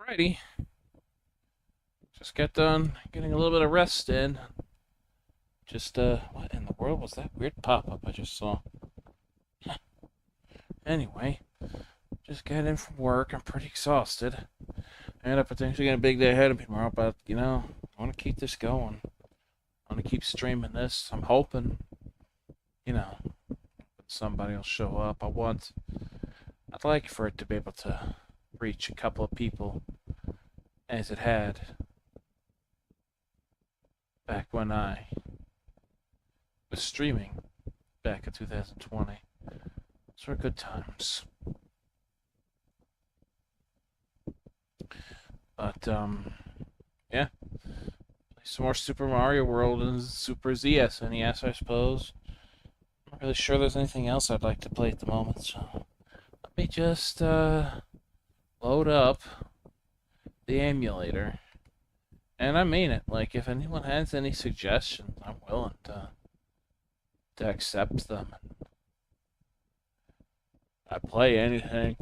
Alrighty, just got done getting a little bit of rest in. What in the world was that weird pop-up I just saw? Anyway, just got in from work. I'm pretty exhausted. I end up potentially got a big day ahead of me tomorrow, but, I want to keep this going. I want to keep streaming this. I'm hoping, somebody will show up. I'd like for it to be able to reach a couple of people as it had back when I was streaming back in 2020. Those were good times. But, yeah. Play some more Super Mario World and Super ZSNES, I suppose. I'm not really sure there's anything else I'd like to play at the moment, so let me just, load up the emulator. And I mean it. Like, if anyone has any suggestions, I'm willing to accept them. I play anything.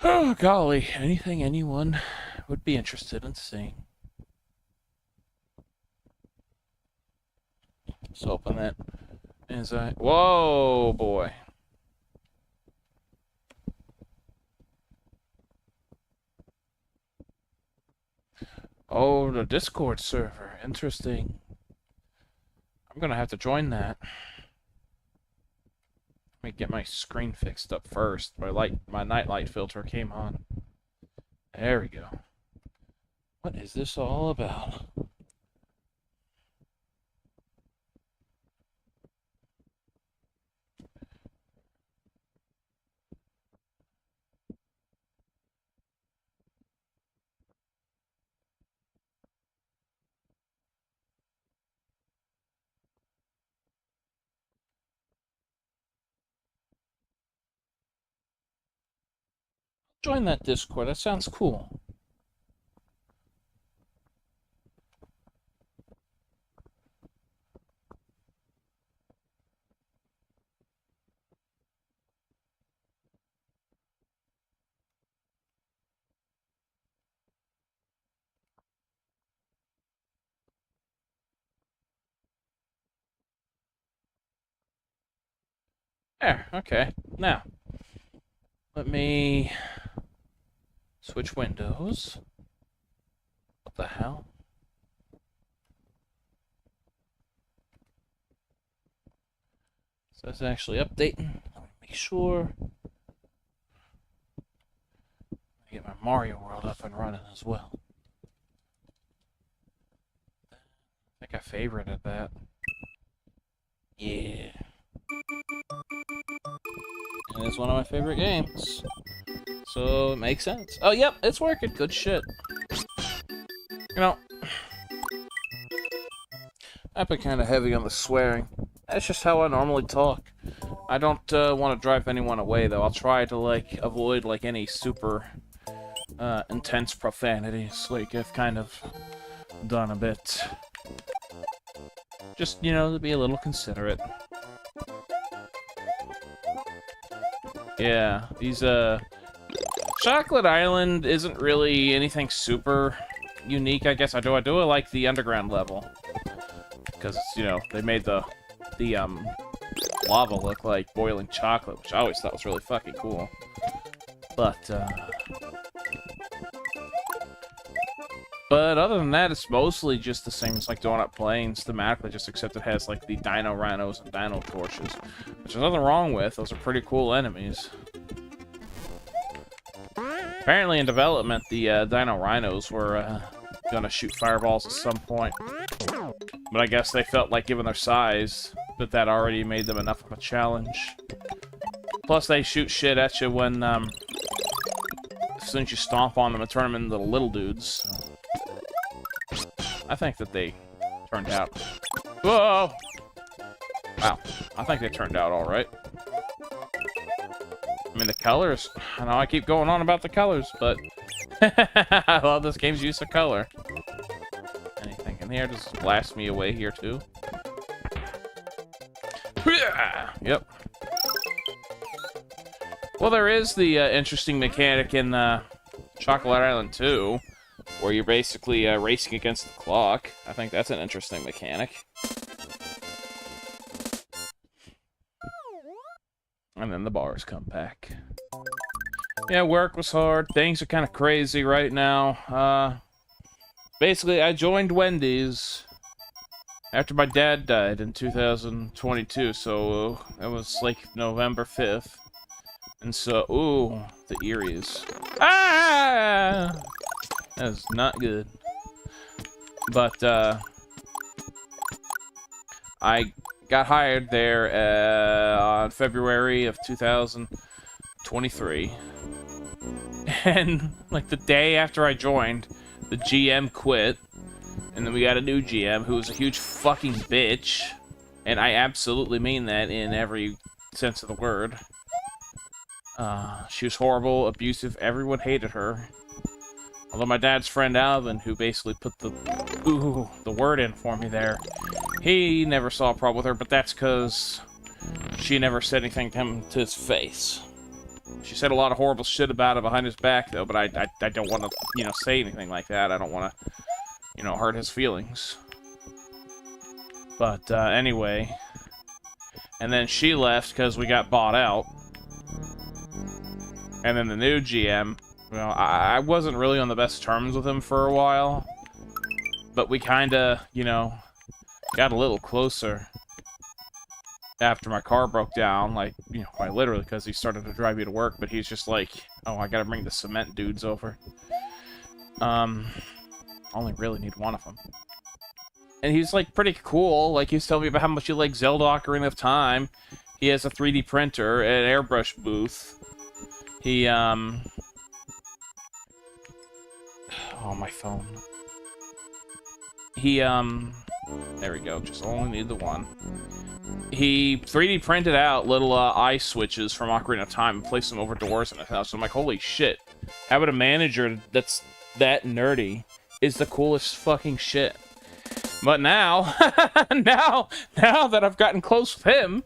Oh, golly. Anything anyone would be interested in seeing. Let's open that as I... Whoa, boy. Oh, the Discord server. Interesting. I'm gonna have to join that. Let me get my screen fixed up first. My nightlight filter came on. There we go. What is this all about? Join that Discord. That sounds cool. There, okay. Now, let me switch windows. What the hell? So it's actually updating. Let me make sure. Get my Mario World up and running as well. I think I favorited that. Yeah. And it's one of my favorite games. So it makes sense. Oh, yep, it's working. Good shit. I've been kind of heavy on the swearing. That's just how I normally talk. I don't want to drive anyone away, though. I'll try to, avoid, any super intense profanities. I've kind of done a bit. Just, to be a little considerate. Yeah, these, Chocolate Island isn't really anything super unique, I guess. I do like the underground level. Because, they made the lava look like boiling chocolate, which I always thought was really fucking cool. But other than that, it's mostly just the same as, Donut Plains, thematically, just except it has, the Dino Rhinos and Dino Torches. Which there's nothing wrong with. Those are pretty cool enemies. Apparently in development, the Dino Rhinos were gonna shoot fireballs at some point. But I guess they felt like, given their size, that already made them enough of a challenge. Plus, they shoot shit at you when, as soon as you stomp on them and turn them into little dudes. So I think that they turned out... Whoa! Wow. I think they turned out alright. I mean, the colors... I know I keep going on about the colors, but... I love this game's use of color. Anything in here? Just blast me away here, too. Yep. Well, there is the interesting mechanic in Chocolate Island 2, where you're basically racing against the clock. I think that's an interesting mechanic. And then the bars come back. Yeah, work was hard. Things are kind of crazy right now. Basically, I joined Wendy's after my dad died in 2022, so it was like November 5th. And so, ooh, the Eries. Ah! That is not good. But, I got hired there on February of 2023. And, like, the day after I joined, the GM quit. And then we got a new GM who was a huge fucking bitch. And I absolutely mean that in every sense of the word. She was horrible, abusive, everyone hated her. Although my dad's friend Alvin, who basically put the word in for me there, he never saw a problem with her, but that's because she never said anything to him to his face. She said a lot of horrible shit about him behind his back, though, but I don't want to, you know, say anything like that. I don't want to, you know, hurt his feelings. But, anyway. And then she left because we got bought out. And then the new GM, you know, I wasn't really on the best terms with him for a while. But we kinda, you know, got a little closer after my car broke down, like, you know, quite literally, because he started to drive me to work, but he's just like, oh, I gotta bring the cement dudes over. Only really need one of them. And he's, like, pretty cool. Like, he's telling me about how much he likes Zelda Ocarina of Time. He has a 3D printer, an airbrush booth. He, oh, my phone. He, there we go, just only need the one. He 3D printed out little, eye switches from Ocarina of Time and placed them over doors in his house. So I'm like, holy shit. Having a manager that's that nerdy is the coolest fucking shit. But now, now that I've gotten close with him,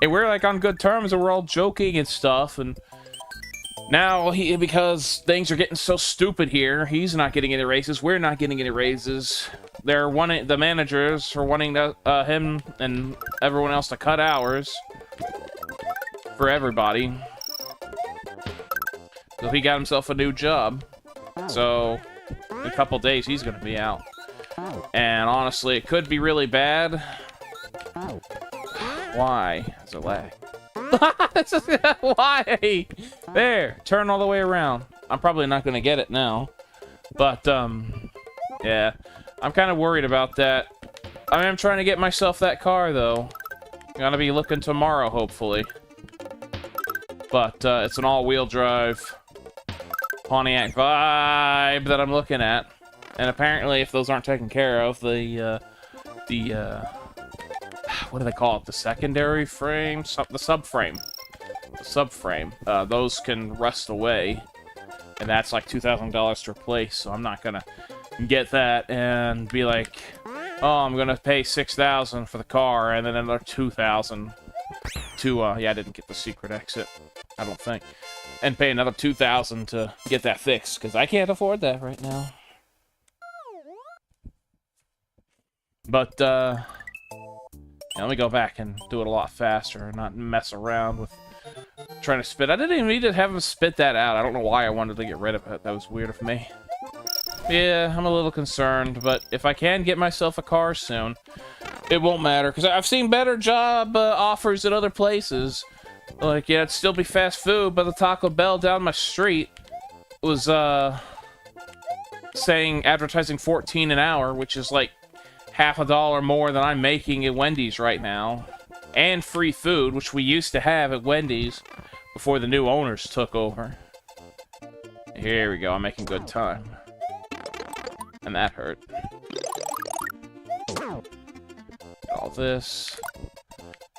and we're, like, on good terms, and we're all joking and stuff, and now, because things are getting so stupid here, he's not getting any raises, we're not getting any raises. The managers are wanting him and everyone else to cut hours for everybody. So he got himself a new job. So, in a couple days, he's gonna be out. And honestly, it could be really bad. Why? Is it lag? Why? There, turn all the way around. I'm probably not gonna get it now. But, yeah. I'm kind of worried about that. I am trying to get myself that car, though. Gonna be looking tomorrow, hopefully. But, it's an all-wheel drive Pontiac vibe that I'm looking at. And apparently, if those aren't taken care of, what do they call it? The secondary frame? The subframe. The subframe. Those can rust away. And that's like $2,000 to replace, so I'm not gonna get that and be like, oh, I'm gonna pay $6,000 for the car and then another $2,000 to, yeah, I didn't get the secret exit, I don't think. And pay another $2,000 to get that fixed, because I can't afford that right now. But, yeah, let me go back and do it a lot faster and not mess around with trying to spit. I didn't even need to have him spit that out. I don't know why I wanted to get rid of it. That was weird of me. Yeah, I'm a little concerned, but if I can get myself a car soon, it won't matter, because I've seen better job offers at other places. Like, yeah, it'd still be fast food, but the Taco Bell down my street was, advertising $14 an hour, which is like half a dollar more than I'm making at Wendy's right now. And free food, which we used to have at Wendy's before the new owners took over. Here we go, I'm making good time. And that hurt. All this.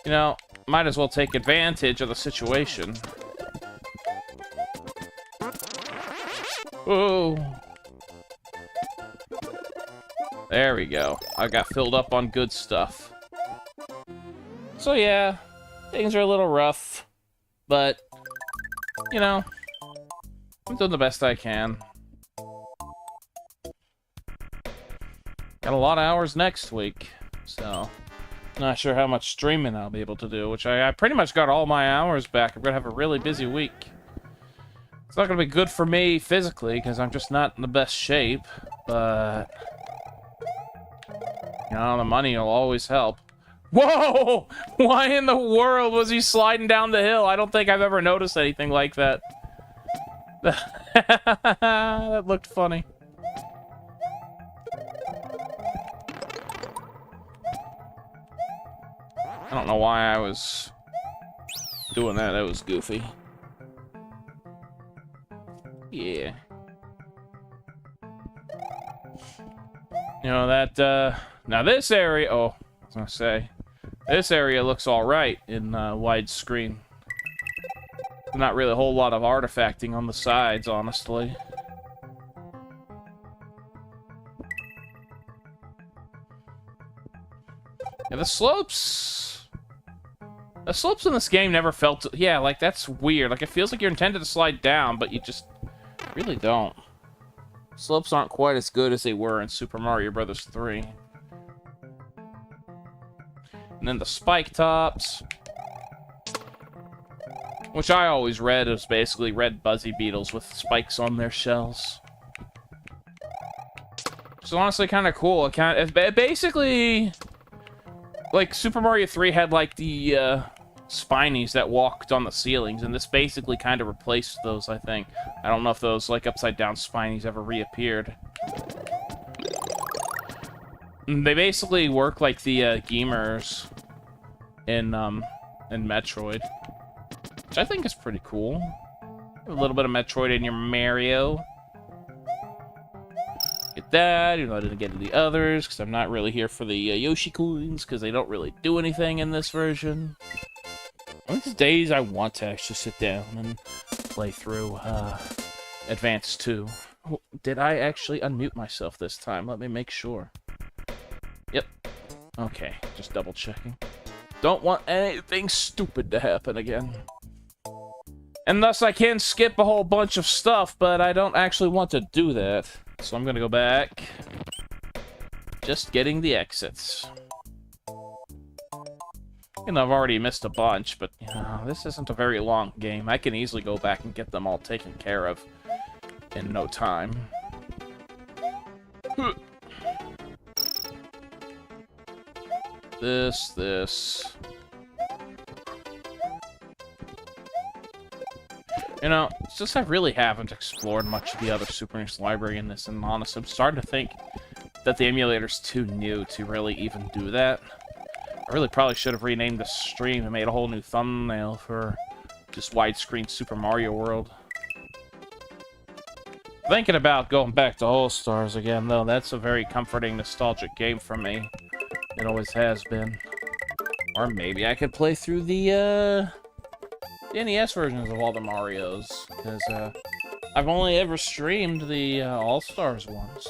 You know, might as well take advantage of the situation. Ooh. There we go. I got filled up on good stuff. So yeah, things are a little rough, but, you know, I'm doing the best I can. Got a lot of hours next week, so not sure how much streaming I'll be able to do, which I pretty much got all my hours back. I'm gonna have a really busy week. It's not gonna be good for me physically, because I'm just not in the best shape, but you know, the money will always help. Whoa! Why in the world was he sliding down the hill? I don't think I've ever noticed anything like that. That looked funny. I don't know why I was doing that. That was goofy. Yeah. You know, that, now this area, oh, I was gonna say, this area looks alright in, widescreen. Not really a whole lot of artifacting on the sides, honestly. Yeah, the slopes in this game never felt, yeah, like, that's weird. Like, it feels like you're intended to slide down, but you just really don't. Slopes aren't quite as good as they were in Super Mario Bros. 3. And then the spike tops, which I always read as basically red buzzy beetles with spikes on their shells. It's honestly kind of cool. It basically, like, Super Mario 3 had, like, the, spinies that walked on the ceilings, and this basically kind of replaced those, I think. I don't know if those, like, upside-down spinies ever reappeared. They basically work like the, Geemers in Metroid, which I think is pretty cool. A little bit of Metroid in your Mario. Get that, even though I didn't get to the others, because I'm not really here for the Yoshi coins, because they don't really do anything in this version. One of these days I want to actually sit down and play through Advance 2. Oh, did I actually unmute myself this time? Let me make sure. Yep. Okay, just double checking. Don't want anything stupid to happen again. And thus I can skip a whole bunch of stuff, but I don't actually want to do that. So I'm gonna go back. Just getting the exits. You know, I've already missed a bunch, but, you know, this isn't a very long game. I can easily go back and get them all taken care of in no time. This. You know, it's just I really haven't explored much of the other Super NES library in this, and honestly, I'm starting to think that the emulator's too new to really even do that. I really probably should have renamed the stream and made a whole new thumbnail for just widescreen Super Mario World. Thinking about going back to All Stars again, though, that's a very comforting, nostalgic game for me. It always has been. Or maybe I could play through the NES versions of all the Marios, because I've only ever streamed the All Stars ones.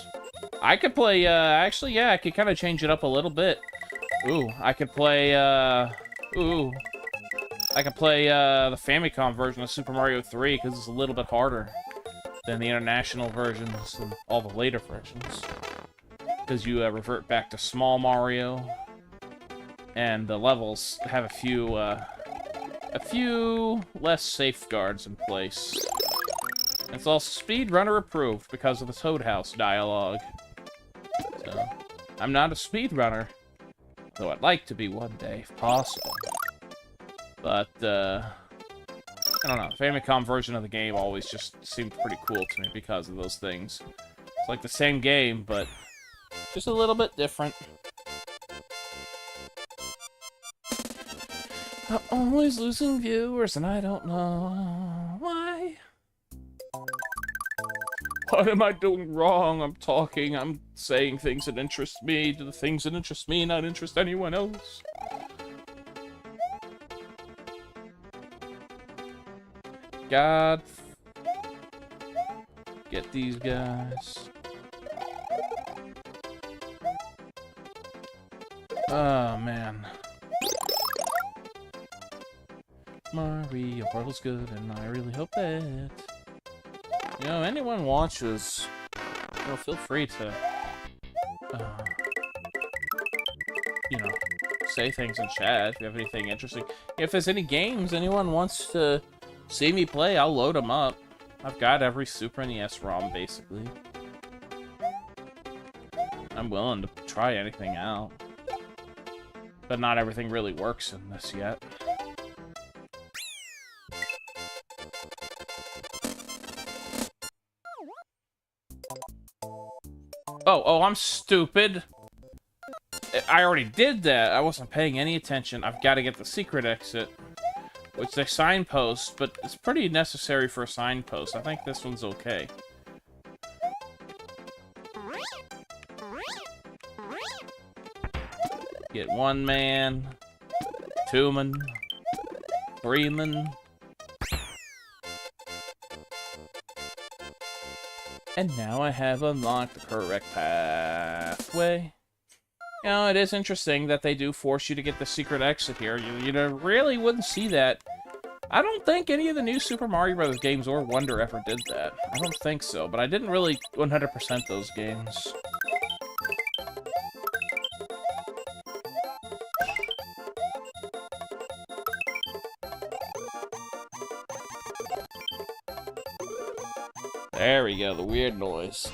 I could play, actually, yeah, I could kind of change it up a little bit. Ooh, I could play, I could play, the Famicom version of Super Mario 3, because it's a little bit harder than the international versions and all the later versions. Because you revert back to Small Mario, and the levels have a few less safeguards in place. It's all speedrunner approved because of the Toad House dialogue. So, I'm not a speedrunner. Though I'd like to be one day, if possible. But, I don't know. The Famicom version of the game always just seemed pretty cool to me because of those things. It's like the same game, but just a little bit different. I'm always losing viewers, and I don't know why. What am I doing wrong? I'm talking, I'm saying things that interest me. Do the things that interest me not interest anyone else? God. Get these guys. Oh, man. Mario World's good, and I really hope that... You know, anyone watches, you know, feel free to you know, say things in chat if you have anything interesting. If there's any games anyone wants to see me play, I'll load them up. I've got every Super NES ROM, basically. I'm willing to try anything out. But not everything really works in this yet. Oh, I'm stupid. I already did that. I wasn't paying any attention. I've got to get the secret exit, which they signpost, but it's pretty necessary for a signpost. I think this one's okay. Get 1 man, 2 man, 3 man. And now I have unlocked the correct pathway. You know, it is interesting that they do force you to get the secret exit here. You really wouldn't see that. I don't think any of the new Super Mario Bros. Games or Wonder ever did that. I don't think so, but I didn't really 100% those games. There we go, the weird noise.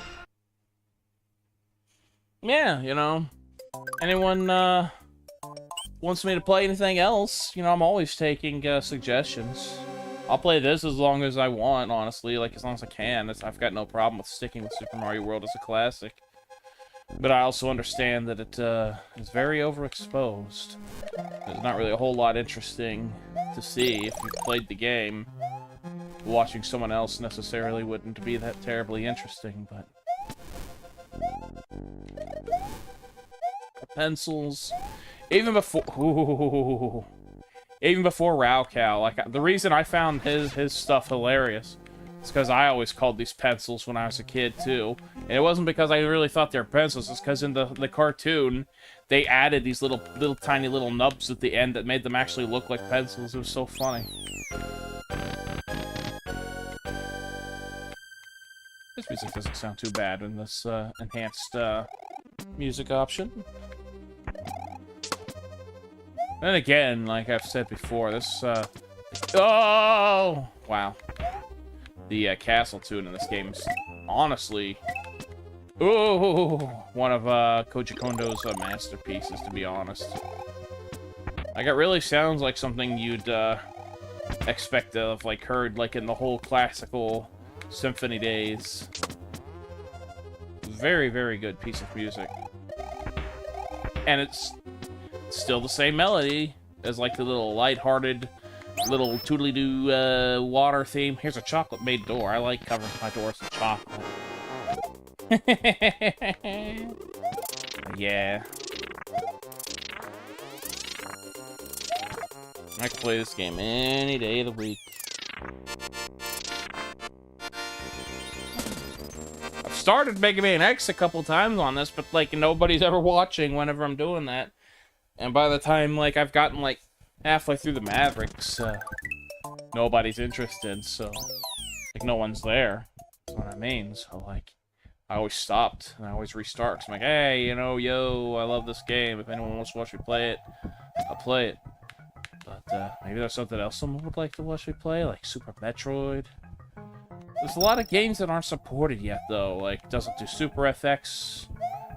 Yeah, you know, anyone wants me to play anything else, you know, I'm always taking suggestions. I'll play this as long as I want, honestly, like as long as I can. I've got no problem with sticking with Super Mario World as a classic. But I also understand that it is very overexposed. There's not really a whole lot interesting to see if you've played the game. Watching someone else necessarily wouldn't be that terribly interesting, but... Pencils. Even before... Ooh, even before Raocow, like, the reason I found his stuff hilarious is because I always called these pencils when I was a kid, too. And it wasn't because I really thought they were pencils, it's because in the cartoon, they added these little tiny little nubs at the end that made them actually look like pencils. It was so funny. This music doesn't sound too bad in this enhanced music option. Then again, like I've said before, this oh wow, the castle tune in this game is honestly, ooh, one of Koji Kondo's masterpieces. To be honest, like it really sounds like something you'd expect to have like heard like in the whole classical symphony days. Very, very good piece of music. And it's still the same melody as like the little lighthearted little toodly-doo water theme. Here's a chocolate-made door. I like covering my doors with chocolate. Yeah. I can play this game any day of the week. Started Mega Man X a couple times on this, but like nobody's ever watching whenever I'm doing that. And by the time like I've gotten like halfway through the Mavericks, nobody's interested, so like no one's there. That's what I mean. So like I always stopped and I always restart, 'cause I'm like, hey, you know, yo, I love this game. If anyone wants to watch me play it, I'll play it. But maybe there's something else someone would like to watch me play, like Super Metroid. There's a lot of games that aren't supported yet, though. Like, doesn't do Super FX,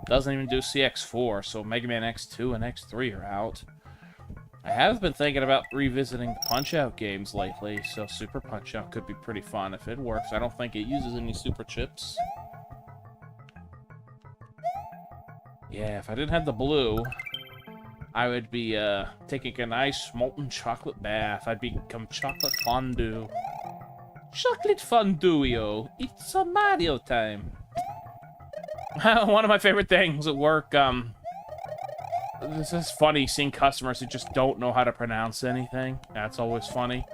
doesn't even do CX4, so Mega Man X2 and X3 are out. I have been thinking about revisiting the Punch-Out games lately, so Super Punch-Out could be pretty fun if it works. I don't think it uses any Super Chips. Yeah, if I didn't have the blue, I would be taking a nice molten chocolate bath. I'd become chocolate fondue. Chocolate fondue, it's a Mario time. One of my favorite things at work, this is funny seeing customers who just don't know how to pronounce anything. That's always funny.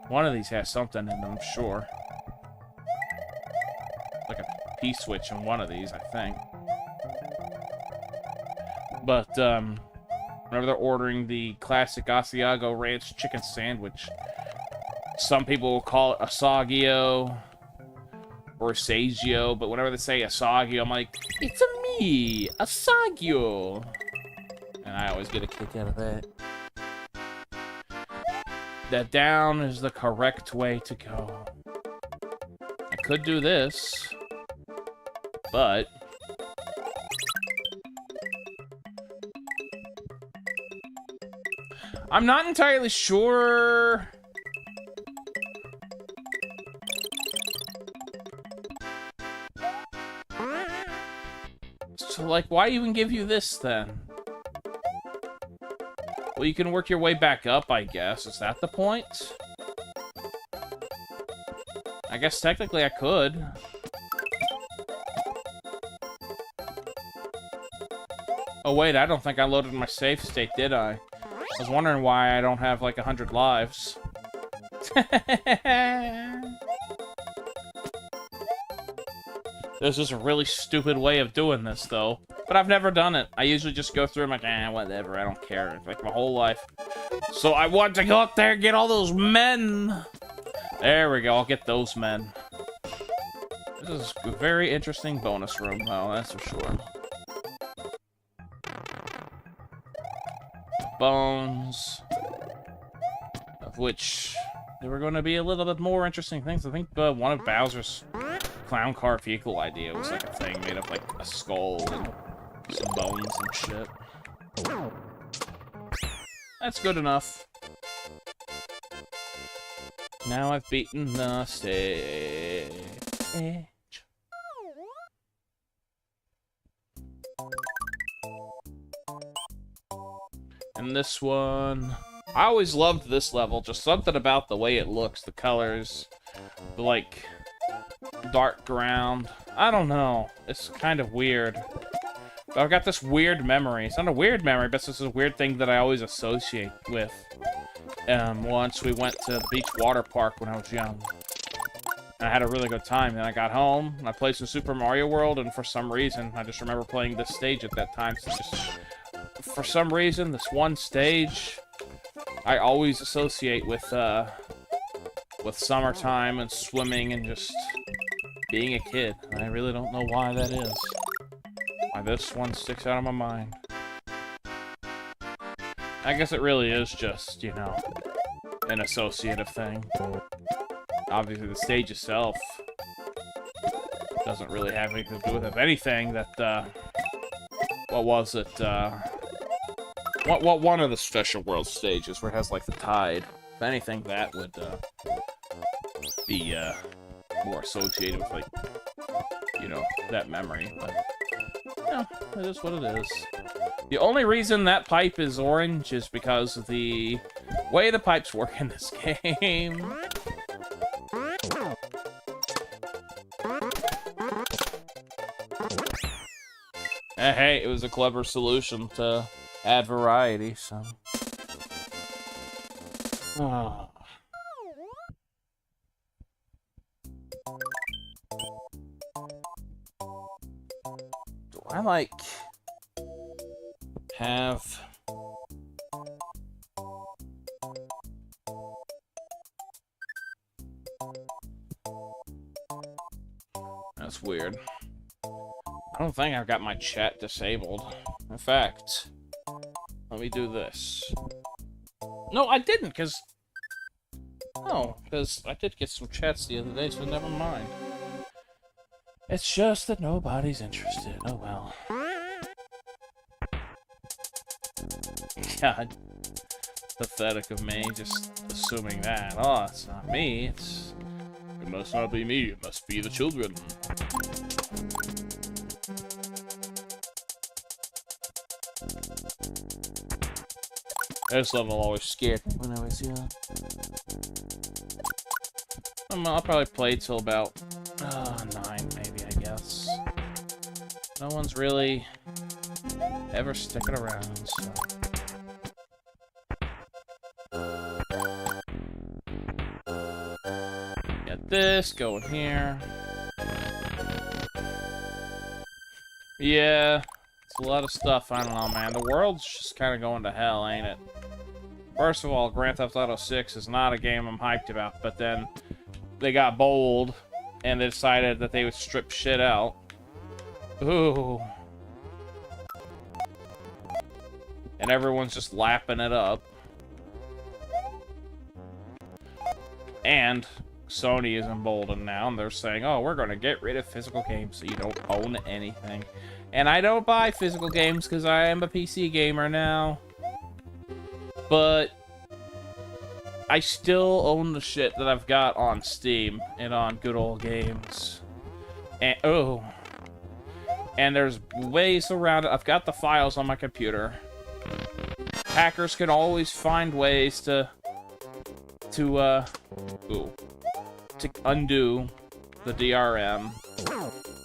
One of these has something in them, I'm sure. Like a P-switch in one of these, I think. But, whenever they're ordering the classic Asiago Ranch chicken sandwich, some people will call it Asagio or Sagio, but whenever they say Asagio, I'm like, it's a me, Asagio. And I always get a kick out of that. That down is the correct way to go. I could do this, but I'm not entirely sure. So, like, why even give you this, then? Well, you can work your way back up, I guess. Is that the point? I guess technically I could. Oh, wait, I don't think I loaded my save state, did I? I was wondering why I don't have, like, 100 lives. There's just a really stupid way of doing this, though. But I've never done it. I usually just go through and I'm like, whatever, I don't care. It's like my whole life. So I want to go up there and get all those men. There we go, I'll get those men. This is a very interesting bonus room, though, that's for sure. Bones. Of which there were going to be a little bit more interesting things. I think one of Bowser's clown car vehicle idea was like a thing made of like a skull and some bones and shit. That's good enough. Now I've beaten the stage. And this one, I always loved this level. Just something about the way it looks, the colors, the like dark ground. I don't know. It's kind of weird. But I've got this weird memory. It's not a weird memory, but it's just a weird thing that I always associate with. Once we went to the beach water park when I was young. And I had a really good time. And I got home, and I played some Super Mario World, and for some reason, I just remember playing this stage at that time. So just, for some reason, this one stage, I always associate with summertime and swimming and just being a kid. I really don't know why that is. Why this one sticks out of my mind. I guess it really is just, you know, an associative thing. Obviously, the stage itself doesn't really have anything to do with it. If anything, that, what was it, what one of the Special World stages where it has, like, the tide. If anything, that would, be, more associated with, like, you know, that memory. But, yeah, it is what it is. The only reason that pipe is orange is because of the way the pipes work in this game. Hey, it was a clever solution to add variety, so... Oh. Do I, like, have... That's weird. I don't think I've got my chat disabled. In fact, let me do this. No, I didn't, because... No, because I did get some chats the other day, so never mind. It's just that nobody's interested. Oh, well. God. Pathetic of me, just assuming that. Oh, it's not me. It must not be me. It must be the children. This level always scared me when I was young. I'll probably play till about 9, maybe, I guess. No one's really ever sticking around, so... Get this going here. Yeah, it's a lot of stuff. I don't know, man. The world's just kind of going to hell, ain't it? First of all, Grand Theft Auto 6 is not a game I'm hyped about, but then they got bold, and they decided that they would strip shit out. Ooh. and everyone's just lapping it up. And Sony is emboldened now, and they're saying, oh, we're going to get rid of physical games so you don't own anything. And I don't buy physical games because I am a PC gamer now. But I still own the shit that I've got on Steam and on Good Old Games. And, oh. And there's ways around it. I've got the files on my computer. Hackers can always find ways to undo the DRM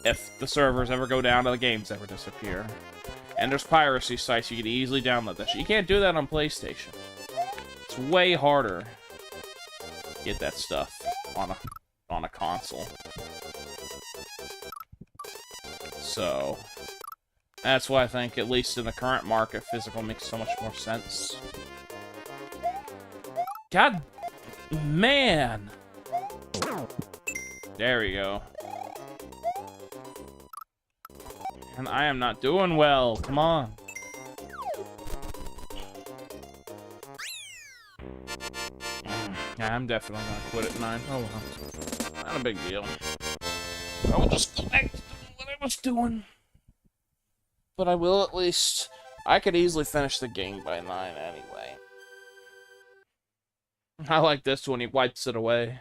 if the servers ever go down or the games ever disappear. And there's piracy sites you can easily download that shit. You can't do that on PlayStation. It's way harder to get that stuff on a console. So that's why I think, at least in the current market, physical makes so much more sense. God, man! There we go. And I am not doing well. Come on. Yeah, I'm definitely gonna quit at 9. Oh well. Not a big deal. I will just go back to what I was doing. But I will at least... I could easily finish the game by 9 anyway. I like this when he wipes it away.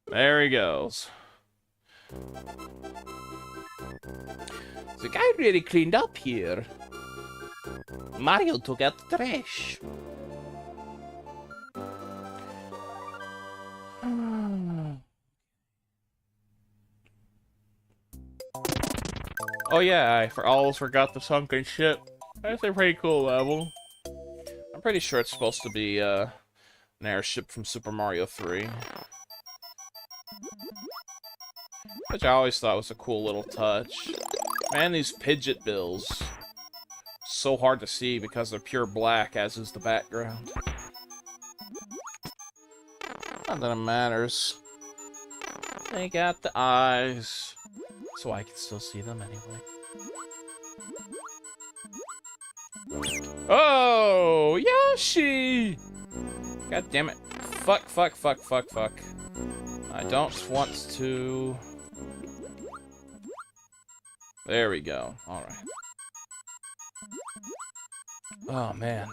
There he goes. The guy really cleaned up here. Mario took out the trash. Oh yeah, I almost forgot the sunken ship. That's a pretty cool level. I'm pretty sure it's supposed to be an airship from Super Mario 3. Which I always thought was a cool little touch. Man, these Pidgeot bills. So hard to see because they're pure black, as is the background. Not that it matters. They got the eyes. So I can still see them anyway. Oh, Yoshi! God damn it. Fuck. I don't want to... There we go. Alright. Oh, man.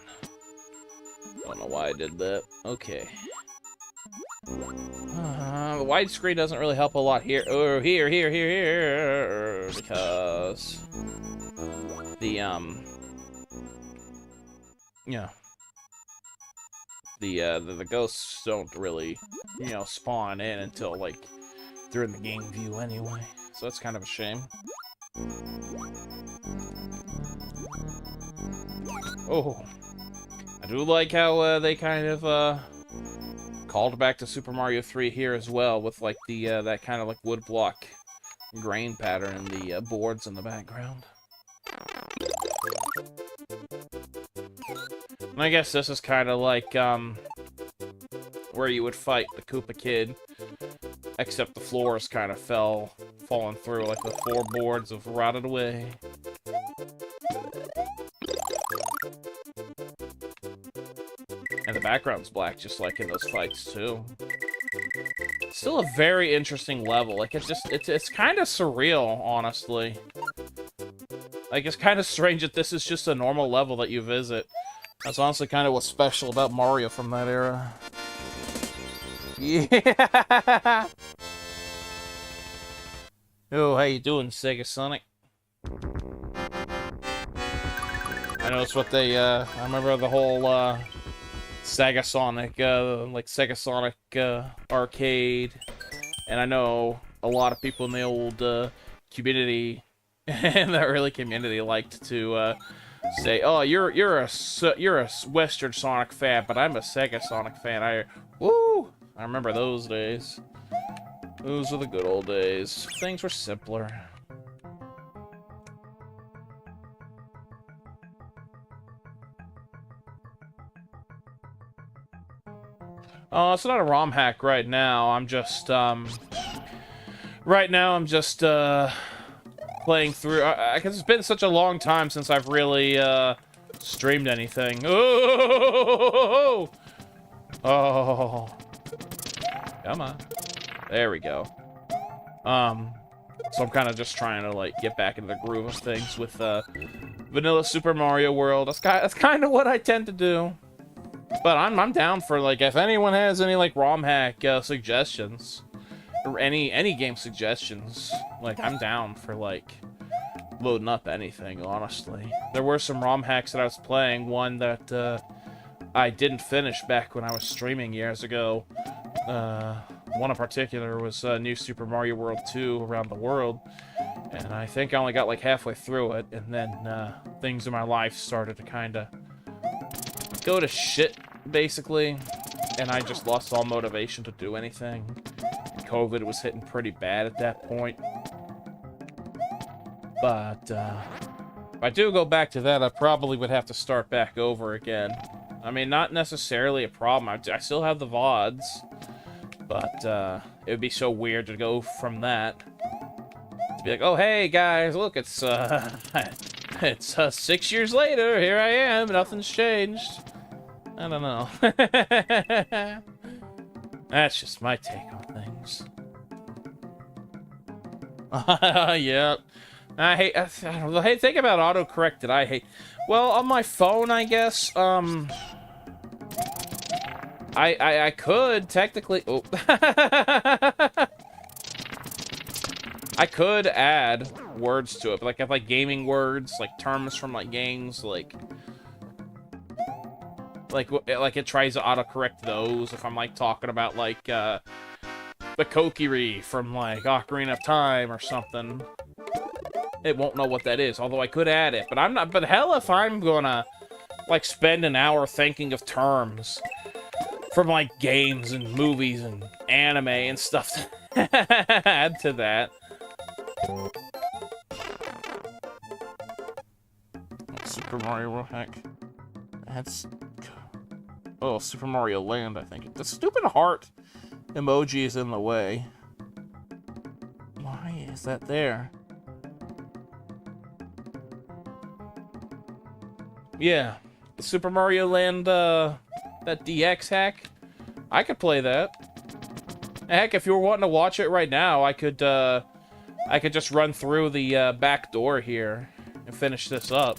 Don't know why I did that. Okay. The widescreen doesn't really help a lot here. Oh, here. Because... The ghosts don't really, spawn in until, like, they're in the game view anyway. So that's kind of a shame. Oh. I do like how, they kind of, called back to Super Mario 3 here as well, with, like, the, that kind of, like, woodblock grain pattern and the, boards in the background. And I guess this is kind of like, where you would fight the Koopa Kid, except the floors kind of falling through, like the floorboards have rotted away. And the background's black, just like in those fights, too. Still a very interesting level. Like, it's kind of surreal, honestly. Like, it's kind of strange that this is just a normal level that you visit. That's honestly kind of what's special about Mario from that era. Yeah! Oh, how you doing, Sega Sonic? I know it's what they, I remember the whole, Sega Sonic, like Sega Sonic, arcade. And I know a lot of people in the old, community, and the early community liked to, say, oh, you're a Western Sonic fan, but I'm a Sega Sonic fan. Woo! I remember those days. Those were the good old days. Things were simpler. Oh, it's not a ROM hack right now. I'm just, playing through. Because it's been such a long time since I've really streamed anything. Oh, oh, come on. There we go. So I'm kind of just trying to like get back into the groove of things with Vanilla Super Mario World. That's kind of what I tend to do. But I'm down for like if anyone has any like ROM hack suggestions or any game suggestions, like I'm down for like loading up anything. Honestly, there were some ROM hacks that I was playing. One that I didn't finish back when I was streaming years ago. One in particular was New Super Mario World 2 Around the World, and I think I only got like halfway through it, and then things in my life started to kind of go to shit, basically, and I just lost all motivation to do anything. COVID was hitting pretty bad at that point. But if I do go back to that, I probably would have to start back over again. I mean, not necessarily a problem. I still have the VODs. But it would be so weird to go from that to be like, oh hey guys, look, it's 6 years later, here I am, nothing's changed. I don't know. That's just my take on things. Yeah, I hate. Hey, think about autocorrect that I hate. Well, on my phone, I guess. I could technically. Oh. I could add words to it, but like if like gaming words, like terms from like games, like it tries to autocorrect those. If I'm like talking about like the Kokiri from like Ocarina of Time or something, it won't know what that is. Although I could add it, but I'm not. But hell, if I'm gonna like spend an hour thinking of terms from like games and movies and anime and stuff to add to that. Super Mario World hack. That's Super Mario Land, I think. The stupid heart emoji is in the way. Why is that there? Yeah, the Super Mario Land that DX hack, I could play that. Heck, if you were wanting to watch it right now, I could just run through the back door here and finish this up,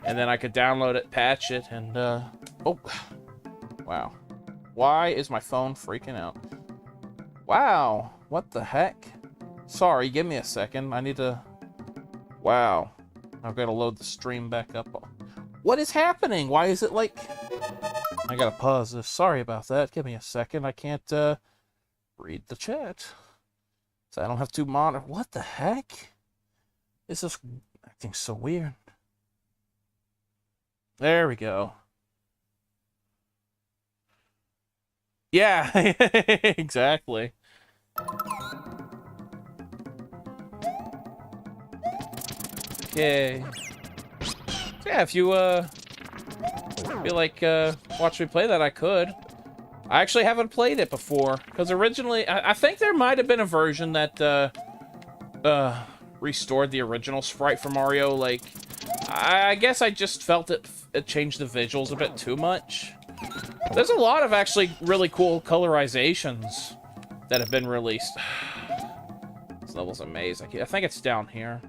and then I could download it, patch it, and oh, wow, why is my phone freaking out? Wow, what the heck? Sorry, give me a second. I need to. Wow, I've got to load the stream back up. What is happening? Why is it like? I gotta pause this. Sorry about that. Give me a second. I can't read the chat. So I don't have two monitors. What the heck? This is acting so weird. There we go. Yeah, exactly. Okay. So yeah, if you feel like watch me play that, I could. I actually haven't played it before, because originally I think there might have been a version that restored the original sprite for Mario. Like, I guess I just felt it changed the visuals a bit too much. There's a lot of actually really cool colorizations that have been released. This level's a maze. I think it's down here.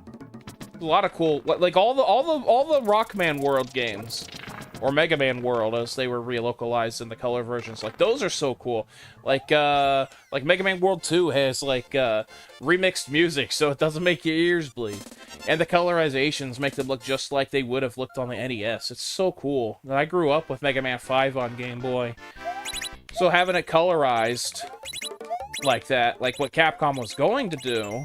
A lot of cool, like all the Rockman World games, or Mega Man World as they were relocalized in the color versions. Like those are so cool. Like Mega Man World 2 has like remixed music, so it doesn't make your ears bleed, and the colorizations make them look just like they would have looked on the NES. It's so cool. And I grew up with Mega Man 5 on Game Boy, so having it colorized like that, like what Capcom was going to do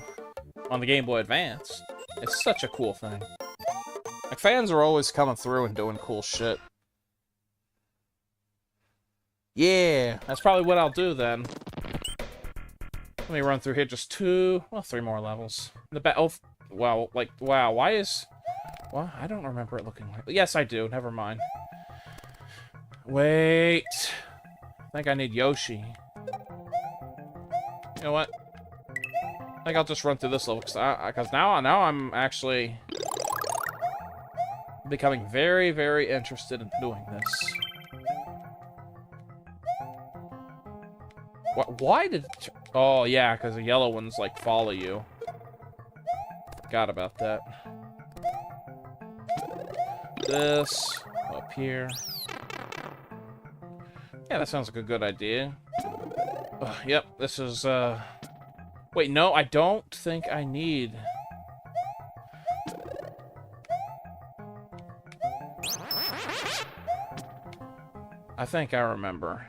on the Game Boy Advance, it's such a cool thing. Like, fans are always coming through and doing cool shit. Yeah, that's probably what I'll do then. Let me run through here just 3 more levels. Oh, wow, like, wow, why is... Well, I don't remember it looking like... Yes, I do, never mind. Wait. I think I need Yoshi. You know what? think I'll just run through this level, because now I'm actually becoming very, very interested in doing this. Why did... Oh, yeah, because the yellow ones, like, follow you. Forgot about that. This, up here. Yeah, that sounds like a good idea. Yep, this is, Wait, no, I don't think I need... I think I remember.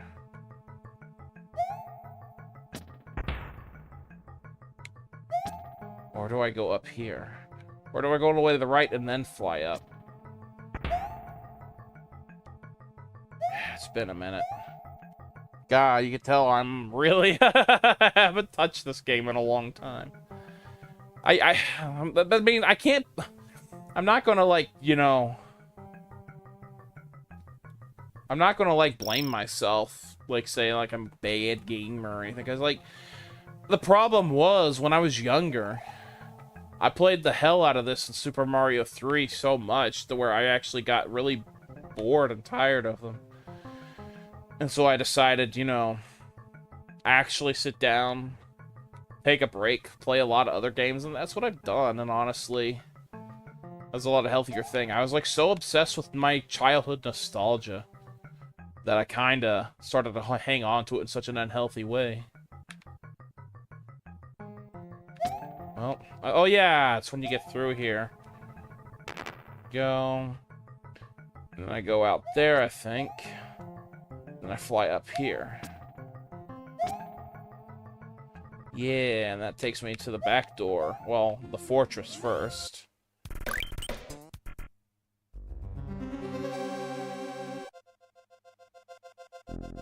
Or do I go up here? Or do I go all the way to the right and then fly up? It's been a minute. God, you can tell I'm really... I haven't touched this game in a long time. I mean, I can't... I'm not gonna, like, you know... I'm not gonna, like, blame myself, like, say, like, I'm a bad gamer or anything, because, like, the problem was, when I was younger, I played the hell out of this in Super Mario 3 so much to where I actually got really bored and tired of them. And so I decided, you know, actually sit down, take a break, play a lot of other games, and that's what I've done, and honestly, that's a lot of healthier thing. I was, like, so obsessed with my childhood nostalgia that I kinda started to hang on to it in such an unhealthy way. Well, oh yeah, it's when you get through here. Go. And I go out there, I think. And I fly up here. Yeah, and that takes me to the back door. Well, the fortress first.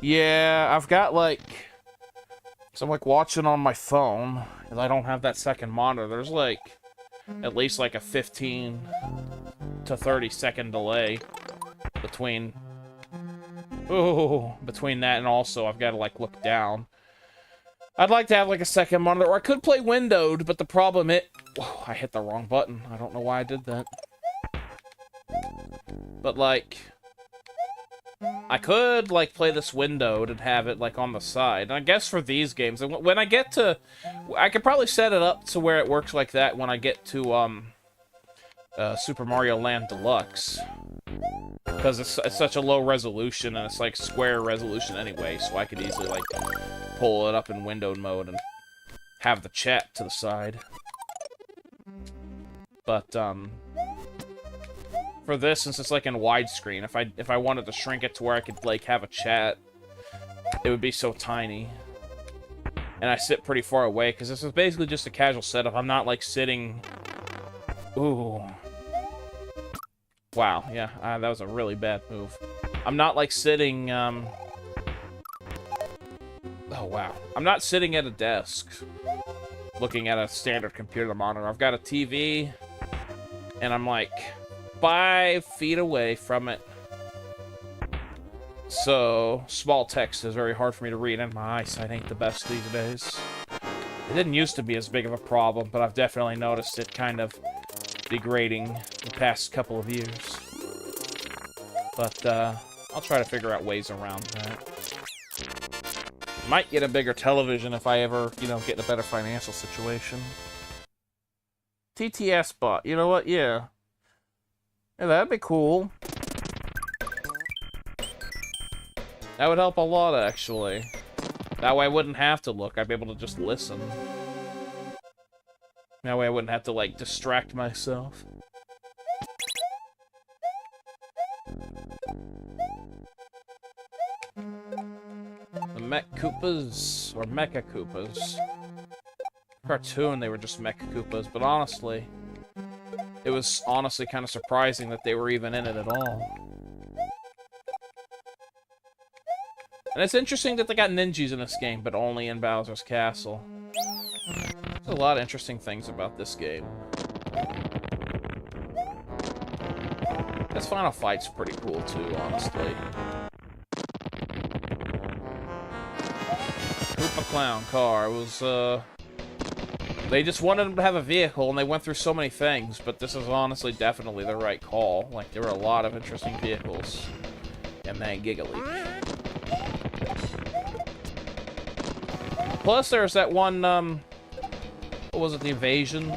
Yeah, I've got, like... So I'm, like, watching on my phone, and I don't have that second monitor. There's, like, at least, like, a 15 to 30 second delay between... Ooh, between that and also I've got to, like, look down. I'd like to have, like, a second monitor, or I could play windowed, but the problem Whoa, I hit the wrong button. I don't know why I did that. But, like... I could, like, play this windowed and have it, like, on the side. And I guess for these games, when I get to... I could probably set it up to where it works like that when I get to, Super Mario Land Deluxe. Because it's such a low resolution, and it's, like, square resolution anyway, so I could easily, like, pull it up in windowed mode and have the chat to the side. But, for this, since it's like in widescreen, if I wanted to shrink it to where I could like have a chat, it would be so tiny. And I sit pretty far away because this is basically just a casual setup. I'm not like sitting. Ooh. Wow. Yeah, that was a really bad move. I'm not like sitting. Oh wow. I'm not sitting at a desk, looking at a standard computer monitor. I've got a TV, and I'm like 5 feet away from it. So, small text is very hard for me to read, and my eyesight ain't the best these days. It didn't used to be as big of a problem, but I've definitely noticed it kind of degrading the past couple of years. But, I'll try to figure out ways around that. Might get a bigger television if I ever, you know, get in a better financial situation. TTS bot, you know what? Yeah. Yeah, that'd be cool. That would help a lot, actually. That way I wouldn't have to look. I'd be able to just listen. That way I wouldn't have to, like, distract myself. The Mech Koopas, or Mecha Koopas. Cartoon, they were just Mech Koopas, but honestly... It was honestly kind of surprising that they were even in it at all. And it's interesting that they got ninjas in this game, but only in Bowser's Castle. There's a lot of interesting things about this game. This final fight's pretty cool too, honestly. Koopa Clown car was, They just wanted him to have a vehicle, and they went through so many things, but this is honestly definitely the right call. Like, there were a lot of interesting vehicles in that Giga Leap. Plus, there's that one, what was it, the Invasion?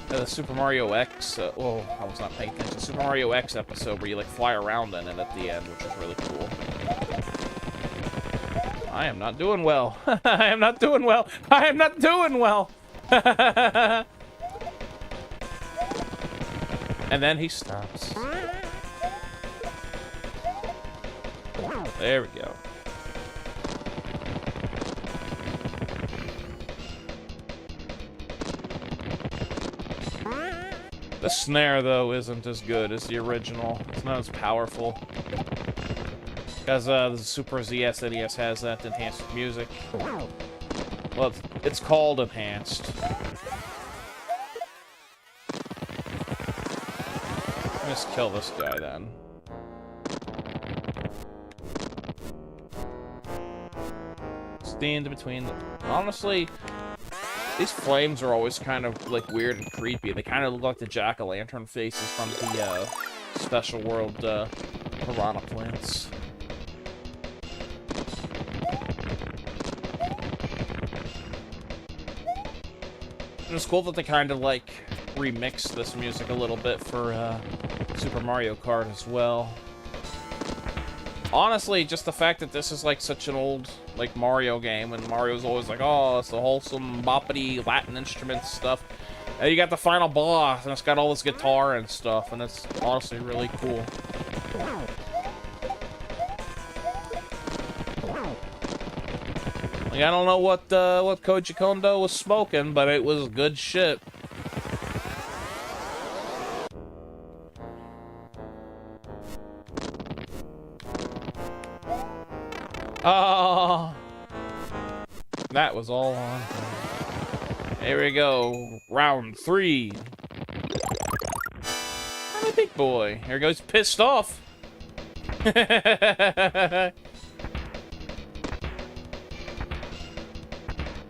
The Super Mario X, oh, I was not paying attention. Super Mario X episode where you, like, fly around in it at the end, which was really cool. I am not doing well. I am not doing well. I am not doing well. And then he stops. There we go. The snare, though, isn't as good as the original. It's not as powerful. Because the Super ZSNES has that enhanced music. Well, it's called enhanced. Let's kill this guy, then. Stand between them. Honestly, these flames are always kind of, like, weird and creepy. They kind of look like the jack-o'-lantern faces from the, Special World, piranha plants. It's cool that they kind of, like, remixed this music a little bit for, Super Mario Kart as well. Honestly, just the fact that this is, like, such an old, like, Mario game, and Mario's always like, oh, it's the wholesome, boppity Latin instrument stuff. And you got the final boss, and it's got all this guitar and stuff, and it's honestly really cool. Like, I don't know what Koji Kondo was smoking, but it was good shit. Oh, that was all on. Here we go, round 3. I'm a big boy. Here goes pissed off.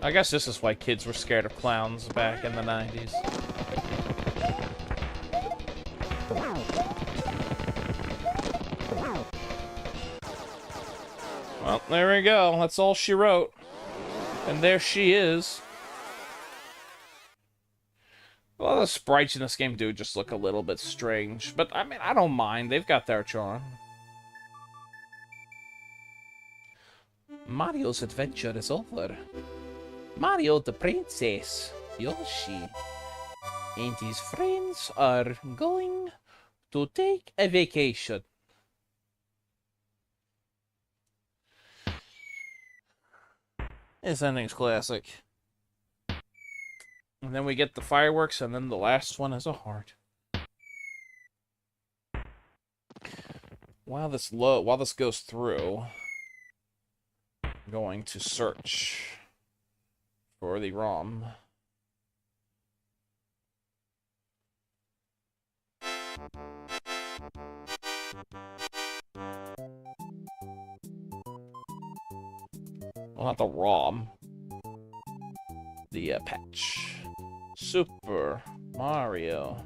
I guess this is why kids were scared of clowns back in the 90s. Well, there we go. That's all she wrote. And there she is. Well, the sprites in this game do just look a little bit strange. But, I mean, I don't mind. They've got their charm. Mario's adventure is over. Mario the Princess, Yoshi, and his friends are going to take a vacation. This ending's classic. And then we get the fireworks, and then the last one is a heart. While this goes through, I'm going to search for the ROM. Well, not the ROM. The patch. Super Mario.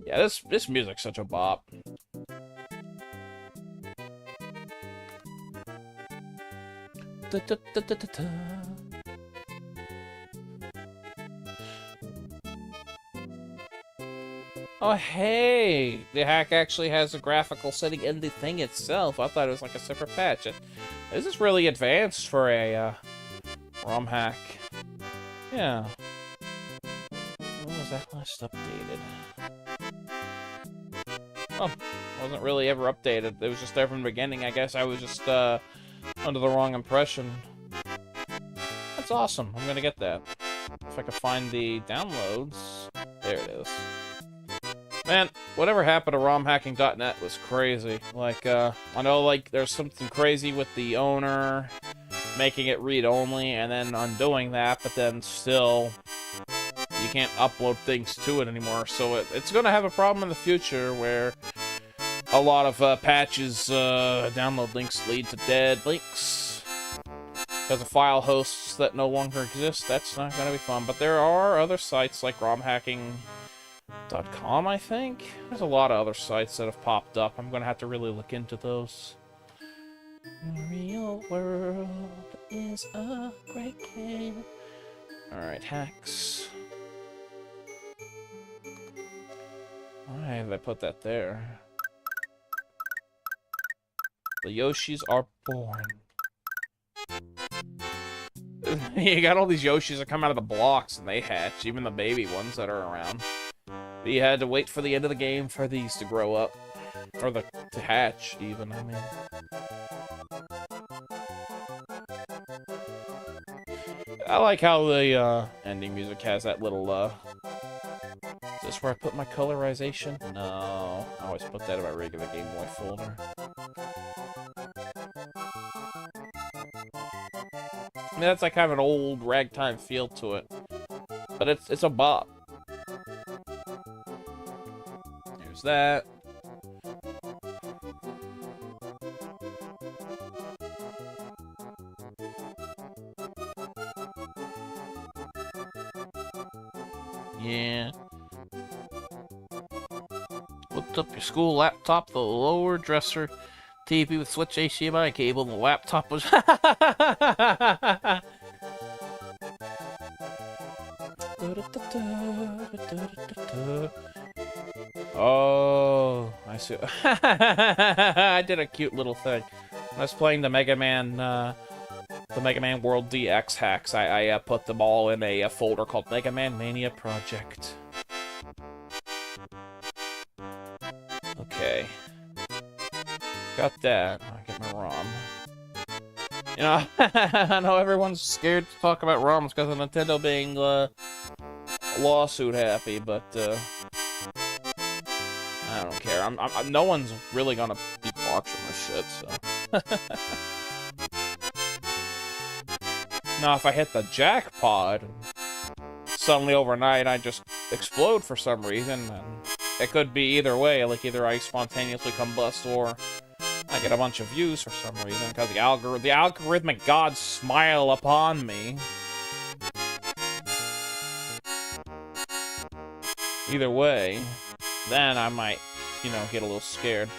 Yeah, this music's such a bop. Da, da, da, da, da, da. Oh, hey! The hack actually has a graphical setting in the thing itself. I thought it was like a separate patch. This is really advanced for a ROM hack. Yeah. When was that last updated? Oh, wasn't really ever updated. It was just there from the beginning. I guess I was just under the wrong impression. That's awesome. I'm gonna get that. If I can find the downloads. There it is. Man, whatever happened to romhacking.net was crazy. Like, I know, like, there's something crazy with the owner making it read-only and then undoing that, but then still, you can't upload things to it anymore. So it's going to have a problem in the future where a lot of patches, download links lead to dead links. Because of file hosts that no longer exist, that's not going to be fun. But there are other sites like romhacking.com, I think? There's a lot of other sites that have popped up. I'm going to have to really look into those. The real world is a great game. Alright, hacks. Why did I put that there? The Yoshis are born. You got all these Yoshis that come out of the blocks and they hatch, even the baby ones that are around. But you had to wait for the end of the game for these to grow up. Or to hatch, even, I mean. I like how the ending music has that little, Is this where I put my colorization? No. I always put that in my regular Game Boy folder. I mean, that's like kind of an old ragtime feel to it. But it's a bop. There's that. Yeah. Hooked up your school laptop, the lower dresser, TV with switch HDMI cable, and the laptop was... Oh, I see. I did a cute little thing. When I was playing the Mega Man World DX hacks, I put them all in a folder called Mega Man Mania Project. Okay. Got that. I'll get my ROM. You know, I know everyone's scared to talk about ROMs because of Nintendo being lawsuit happy, but I don't care. No one's really gonna be watching this shit, so. Now, if I hit the jackpot, suddenly overnight I just explode for some reason, and it could be either way. Like, either I spontaneously combust or I get a bunch of views for some reason, because the algorithmic gods smile upon me. Either way, then I might, you know, get a little scared.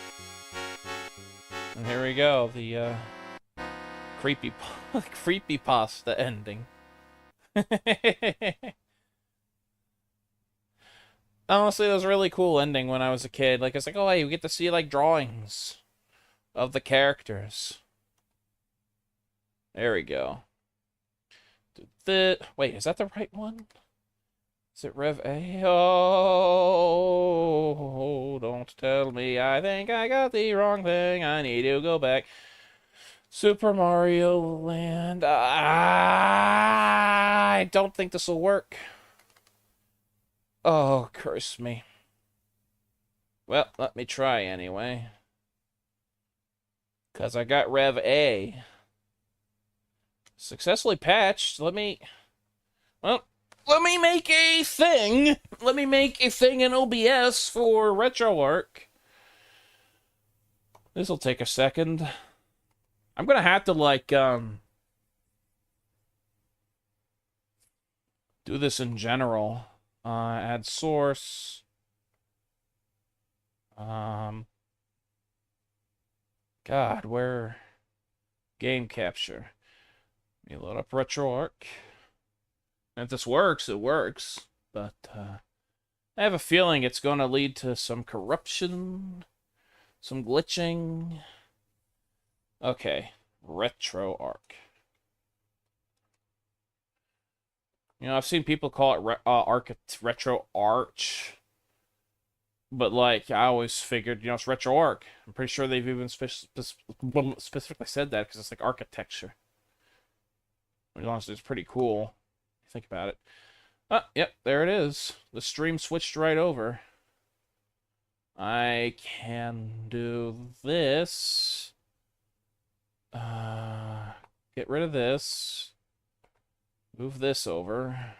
And here we go, the creepypasta ending. Honestly, it was a really cool ending when I was a kid. Like, it's like, oh, hey, we get to see, like, drawings of the characters. There we go. Wait, is that the right one? Is it Rev A? Oh, don't tell me. I think I got the wrong thing. I need to go back. Super Mario Land. I don't think this will work. Oh, curse me. Well, let me try anyway. Because I got Rev A. Successfully patched. Let me make a thing. Let me make a thing in OBS for RetroArch. This'll take a second. I'm gonna have to, like, do this in general. Add source. God, where? Game capture. Let me load up RetroArch. And if this works, it works. But, I have a feeling it's going to lead to some corruption, some glitching. Okay, RetroArch. You know, I've seen people call it RetroArch. But, like, I always figured, you know, it's RetroArch. I'm pretty sure they've even specifically said that because it's like architecture. Which honestly is pretty cool. Think about it. Yep, there it is. The stream switched right over. I can do this. Get rid of this. Move this over.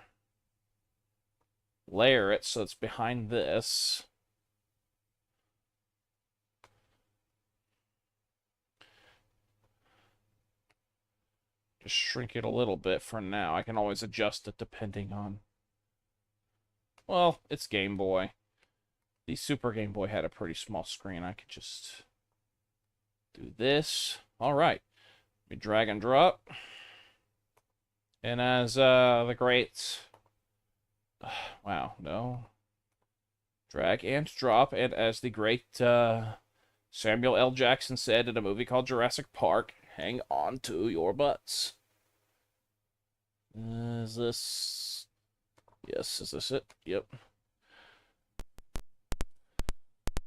Layer it so it's behind this. Just shrink it a little bit for now. I can always adjust it depending on... Well, it's Game Boy. The Super Game Boy had a pretty small screen. I could just do this. All right. Let me drag and drop. And as the great... wow, no. Drag and drop. And as the great Samuel L. Jackson said in a movie called Jurassic Park, hang on to your butts. Is this... Yes, is this it? Yep.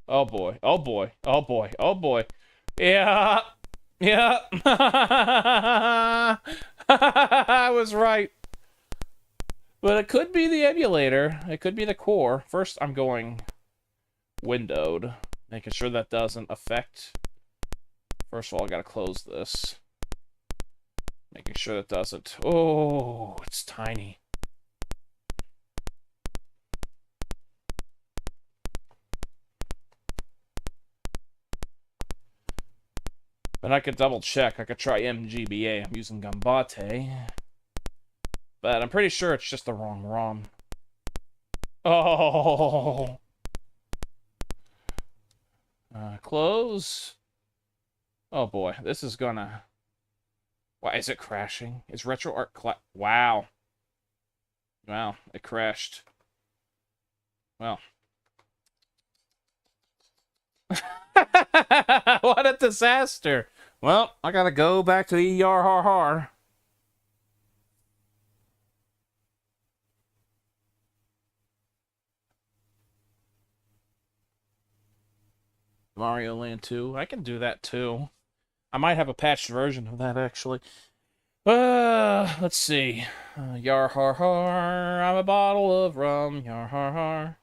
Oh boy, oh boy, oh boy, oh boy. Yeah, yeah. I was right. But it could be the emulator. It could be the core. First, I'm going windowed, making sure that doesn't affect. First of all, I gotta close this. Making sure that doesn't. Oh, it's tiny. But I could double check. I could try MGBA. I'm using Gambate. But I'm pretty sure it's just the wrong ROM. Oh. Close. Oh boy, this is gonna... Why is it crashing? Is RetroArch wow. Wow, it crashed. Well. What a disaster. Well, I gotta go back to ER har har. Mario Land 2. I can do that too. I might have a patched version of that actually. Let's see. Yar har har. I'm a bottle of rum. Yar har har.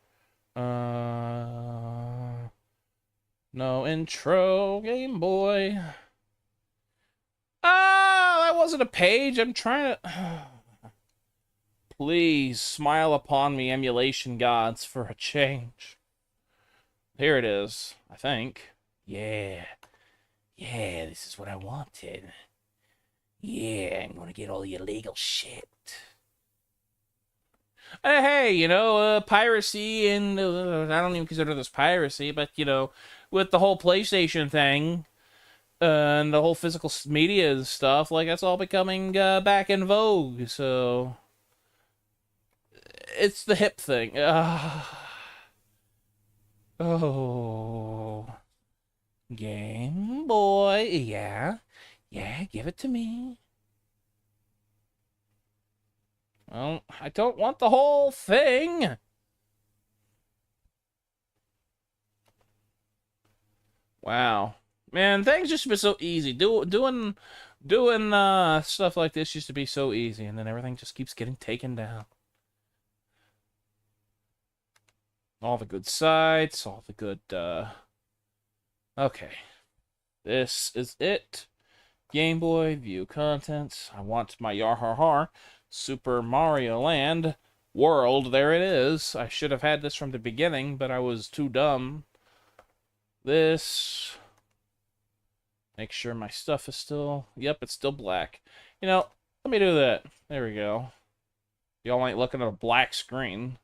No intro, Game Boy. Ah, that wasn't a page. I'm trying to... Please, smile upon me, emulation gods, for a change. Here it is, I think. Yeah. Yeah, this is what I wanted. Yeah, I'm gonna get all the illegal shit. Hey, you know, piracy, and I don't even consider this piracy, but, you know, with the whole PlayStation thing, and the whole physical media stuff, like, that's all becoming back in vogue, so... It's the hip thing. Oh. Game Boy, yeah. Yeah, give it to me. Well, I don't want the whole thing. Wow. Man, things used to be so easy. Doing stuff like this used to be so easy, and then everything just keeps getting taken down. All the good sites, all the good, Okay. This is it. Game Boy, view contents. I want my Yar Har Har. Super Mario Land. World, there it is. I should have had this from the beginning, but I was too dumb. This. Make sure my stuff is still... Yep, it's still black. You know, let me do that. There we go. Y'all ain't looking at a black screen.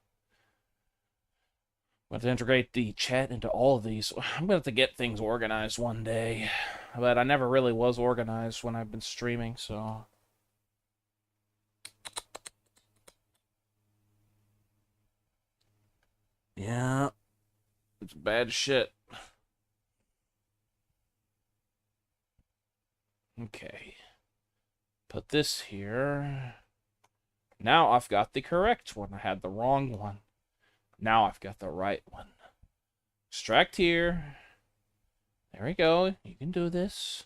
I'm going to integrate the chat into all of these. I'm going to have to get things organized one day. But I never really was organized when I've been streaming, so... Yeah. It's bad shit. Okay. Put this here. Now I've got the correct one. I had the wrong one. Now I've got the right one. Extract here. There we go. You can do this.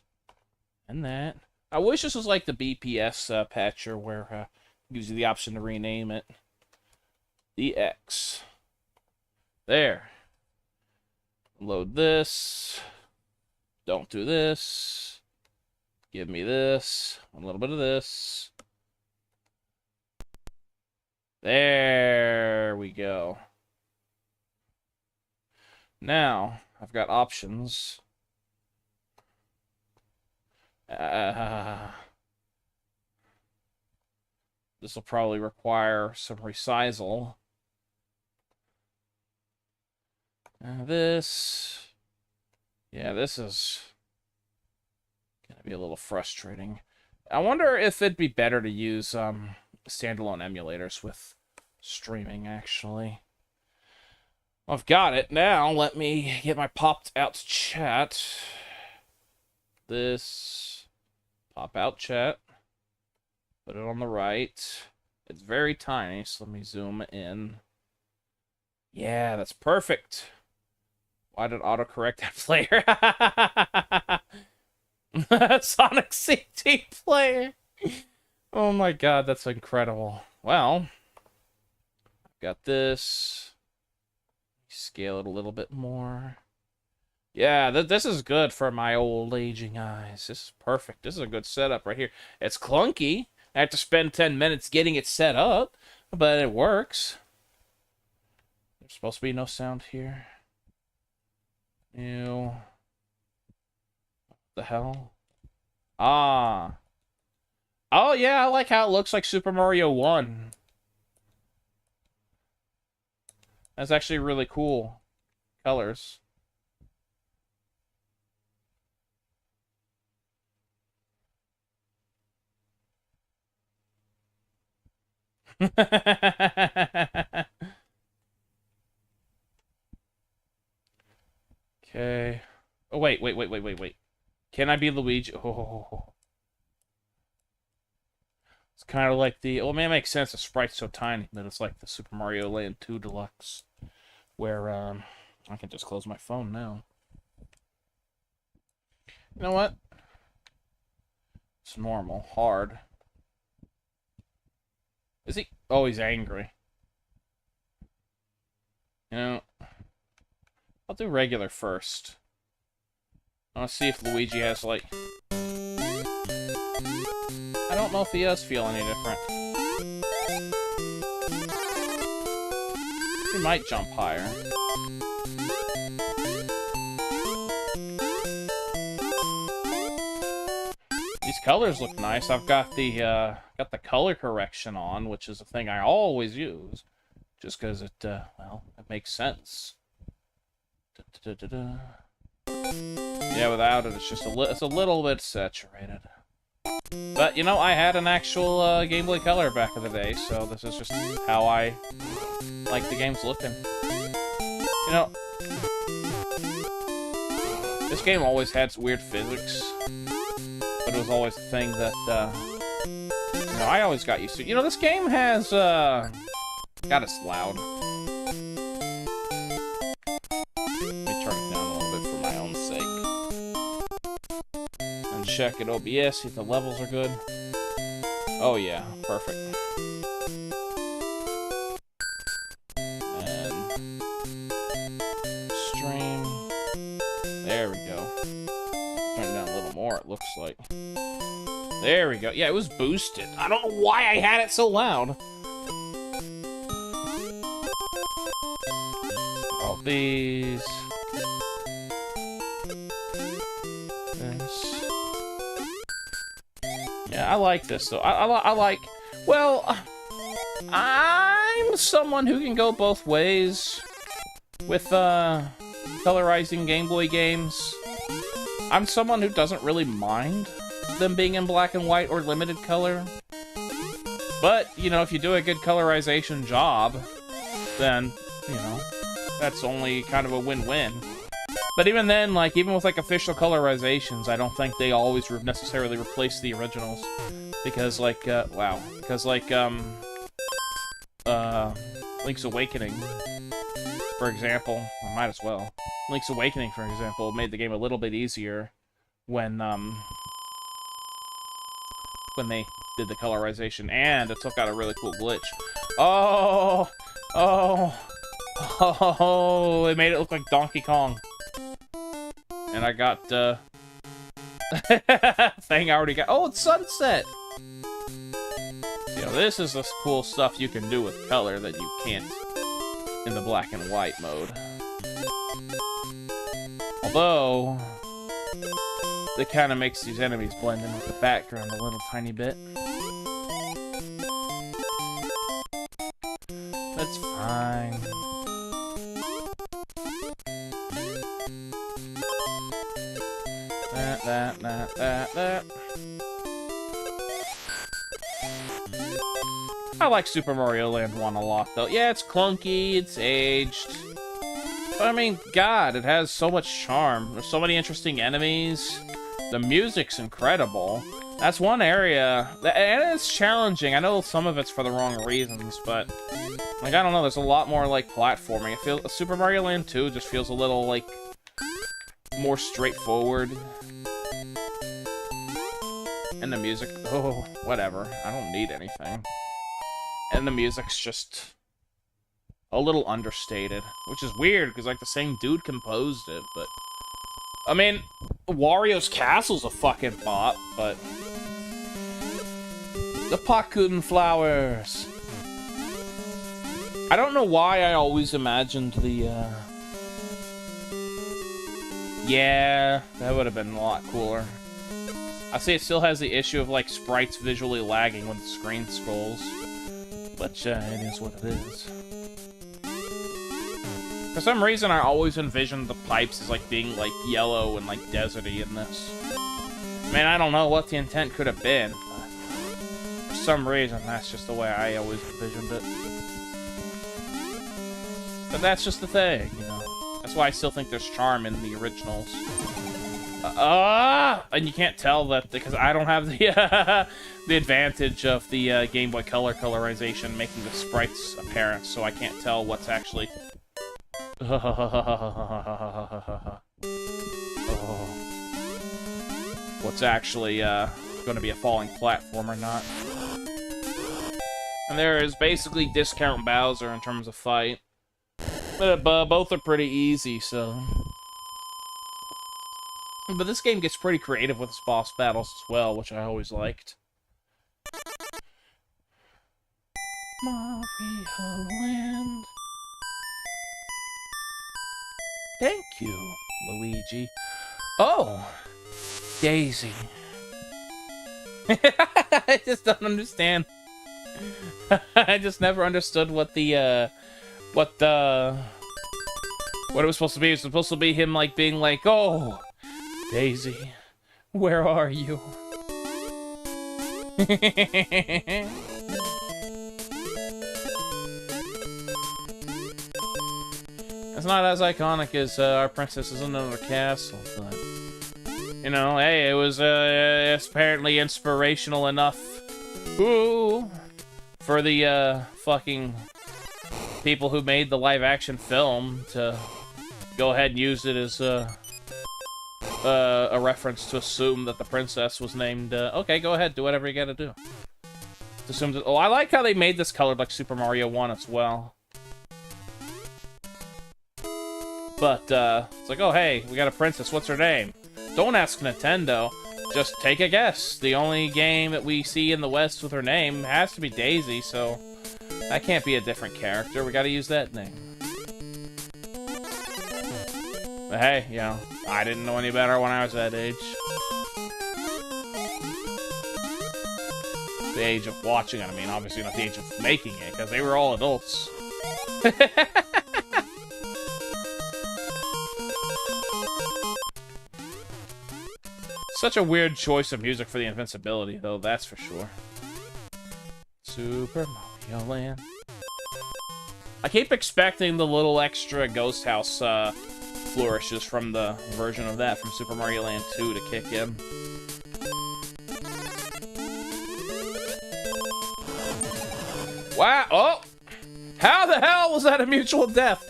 And that. I wish this was like the BPS patcher where it gives you the option to rename it. EX. There. Load this. Don't do this. Give me this. A little bit of this. There we go. Now, I've got options. This will probably require some resizal. This... Yeah, this is gonna be a little frustrating. I wonder if it'd be better to use standalone emulators with streaming, actually. Well, I've got it now. Let me get my popped out chat. This pop out chat. Put it on the right. It's very tiny, so let me zoom in. Yeah, that's perfect. Why did autocorrect that player? Sonic CD player. Oh my god, that's incredible. Well, I've got this. Scale it a little bit more. Yeah, this is good for my old aging eyes. This is perfect. This is a good setup right here. It's clunky. I have to spend 10 minutes getting it set up, but it works. There's supposed to be no sound here. Ew. What the hell? Ah. Oh, yeah, I like how it looks like Super Mario 1. That's actually really cool. Colors. Okay. Oh, wait. Can I be Luigi? Oh. It's kind of like the... Well, it makes sense. The sprite's so tiny, but it's like the Super Mario Land 2 Deluxe, where I can just close my phone now. You know what? It's normal. Hard. Is he? Oh, he's angry. You know, I'll do regular first. I want to see if Luigi has, like... I don't know if he does feel any different. He might jump higher. These colors look nice. I've got the color correction on, which is a thing I always use, just because it well, it makes sense. Yeah, without it, it's just it's a little bit saturated. But, you know, I had an actual Game Boy Color back in the day, so this is just how I like the games looking. You know, this game always had weird physics, but it was always a thing that, you know, I always got used to. You know, this game has, God, it's loud. Let me turn it down a little bit for my own sake. And check at OBS, see if the levels are good. Oh yeah, perfect. And stream. There we go. Turn it down a little more, it looks like. There we go. Yeah, it was boosted. I don't know why I had it so loud. All these. This. Yeah, I like this though. I like. Well, I'm someone who can go both ways with colorizing Game Boy games. I'm someone who doesn't really mind them being in black and white or limited color. But, you know, if you do a good colorization job, then, you know, that's only kind of a win-win. But even then, like, even with, like, official colorizations, I don't think they always necessarily replace the originals. Because, like, wow. Because, like, Link's Awakening, for example, I might as well. Link's Awakening, for example, made the game a little bit easier when they did the colorization, and it took out a really cool glitch. Oh! It made it look like Donkey Kong. And I got, thing I already got. Oh, it's Sunset! You know, this is the cool stuff you can do with color that you can't in the black and white mode. Although, it kind of makes these enemies blend in with the background a little tiny bit. Fine. That. I like Super Mario Land 1 a lot, though. Yeah, it's clunky, it's aged. But I mean, God, it has so much charm. There's so many interesting enemies. The music's incredible. That's one area, and it's challenging. I know some of it's for the wrong reasons, but like, I don't know, there's a lot more like platforming. I feel Super Mario Land 2 just feels a little like more straightforward. And the music, oh, whatever. I don't need anything. And the music's just a little understated, which is weird because like the same dude composed it, but I mean, Wario's Castle's a fucking bop, but the Pakun flowers. I don't know why I always imagined the yeah, that would have been a lot cooler. I see it still has the issue of like sprites visually lagging when the screen scrolls, but it is what it is. For some reason, I always envisioned the pipes as like being like yellow and like deserty in this. I mean, I don't know what the intent could have been, but for some reason, that's just the way I always envisioned it. But that's just the thing, you know. That's why I still think there's charm in the originals. And you can't tell that because I don't have the the advantage of the Game Boy Color colorization making the sprites apparent, so I can't tell what's actually. What's actually going to be a falling platform or not. And there is basically discount Bowser in terms of fight, but both are pretty easy, so. But this game gets pretty creative with its boss battles as well, which I always liked. Mario Land. Thank you, Luigi. Oh, Daisy. I just don't understand. I just never understood what it was supposed to be. It was supposed to be him like being like, oh, Daisy, where are you? It's not as iconic as our princess is in another castle, but you know, hey, it was it's apparently inspirational enough. Ooh, for the fucking people who made the live-action film to go ahead and use it as a reference to assume that the princess was named. Okay, go ahead, do whatever you gotta do. Assume that, oh, I like how they made this colored like Super Mario 1 as well. But, it's like, oh, hey, we got a princess, what's her name? Don't ask Nintendo, just take a guess. The only game that we see in the West with her name has to be Daisy, so that can't be a different character, we gotta use that name. But hey, you know, I didn't know any better when I was that age. The age of watching it, I mean, obviously not the age of making it, because they were all adults. Such a weird choice of music for the invincibility, though, that's for sure. Super Mario Land. I keep expecting the little extra ghost house flourishes from the version of that from Super Mario Land 2 to kick in. Wow! Oh! How the hell was that a mutual death?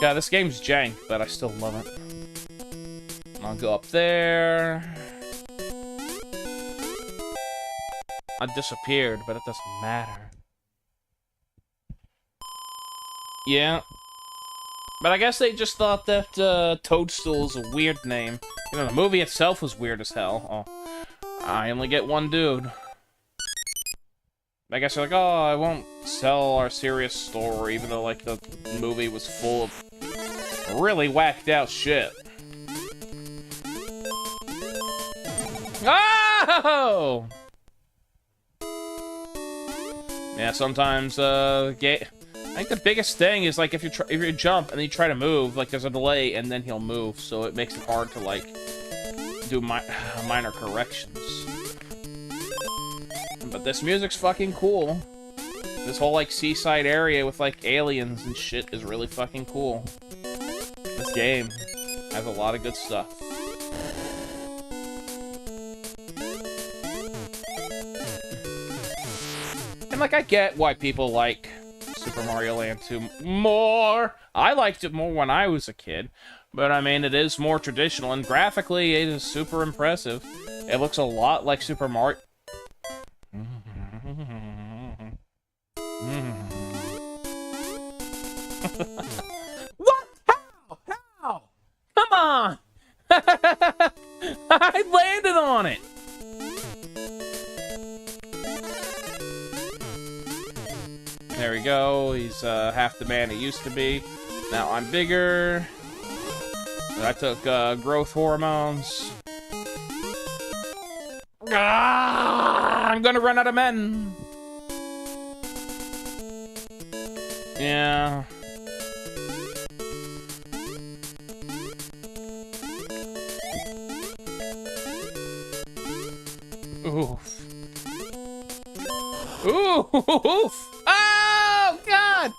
God, this game's jank, but I still love it. I'll go up there. I disappeared, but it doesn't matter. Yeah. But I guess they just thought that Toadstool's a weird name. You know, the movie itself was weird as hell. Oh, I only get one dude. I guess they're like, oh, I won't sell our serious story, even though, like, the movie was full of really whacked out shit. Oh! Yeah, sometimes, think the biggest thing is, like, if you jump and then you try to move, like, there's a delay, and then he'll move, so it makes it hard to, like, do minor corrections. But this music's fucking cool. This whole, like, seaside area with, like, aliens and shit is really fucking cool. This game has a lot of good stuff. And, like, I get why people like Super Mario Land 2 more. I liked it more when I was a kid. But, I mean, it is more traditional, and graphically, it is super impressive. It looks a lot like Super Mario... What? How? Come on! I landed on it! There we go. He's half the man he used to be. Now I'm bigger. I took growth hormones. Ah, I'm gonna run out of men. Yeah. Oof. Oof. Oh, God.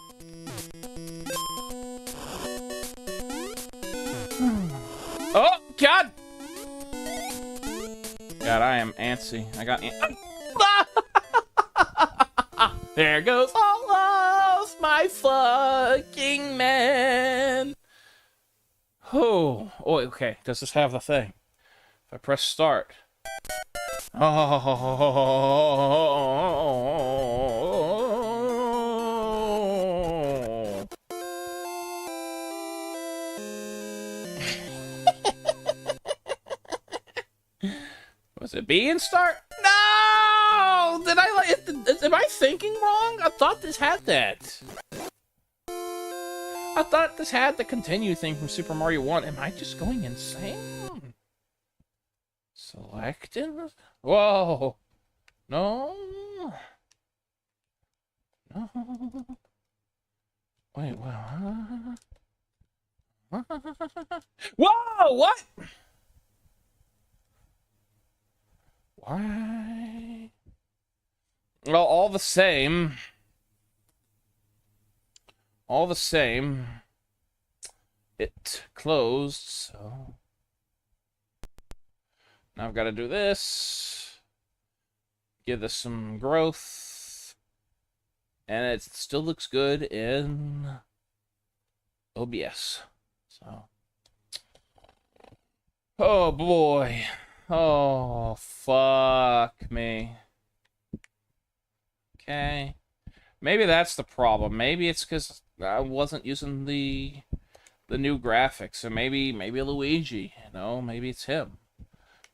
Oh, God. God, I am antsy. I got There goes all of my fucking men. Oh, okay. Does this have the thing? If I press start. Oh. Was it B and start? No! Did I like? Am I thinking wrong? I thought this had that. I thought this had the continue thing from Super Mario 1. Am I just going insane? Selected? Whoa! No. No. Wait, what? Whoa! What? Why? Well, all the same, it closed, so now I've got to do this, give this some growth, and it still looks good in OBS, so, oh boy. Oh, fuck me. Okay. Maybe that's the problem. Maybe it's because I wasn't using the new graphics. Or maybe Luigi, you know? Maybe it's him.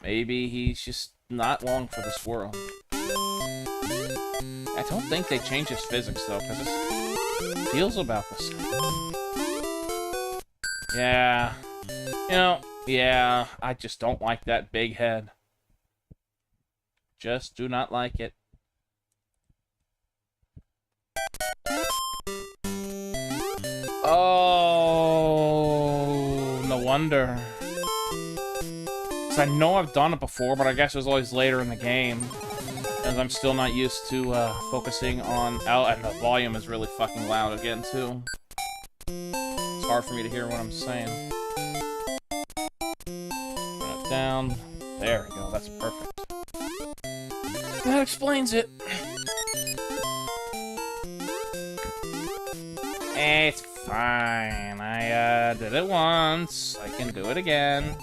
Maybe he's just not long for this world. I don't think they changed his physics, though, because it feels about the same. Yeah. You know... Yeah, I just don't like that big head. Just do not like it. Oh, no wonder. Because I know I've done it before, but I guess it was always later in the game. As I'm still not used to focusing on... Oh, and the volume is really fucking loud again, too. It's hard for me to hear what I'm saying. Down. There we go. That's perfect. That explains it. It's fine. I did it once. I can do it again.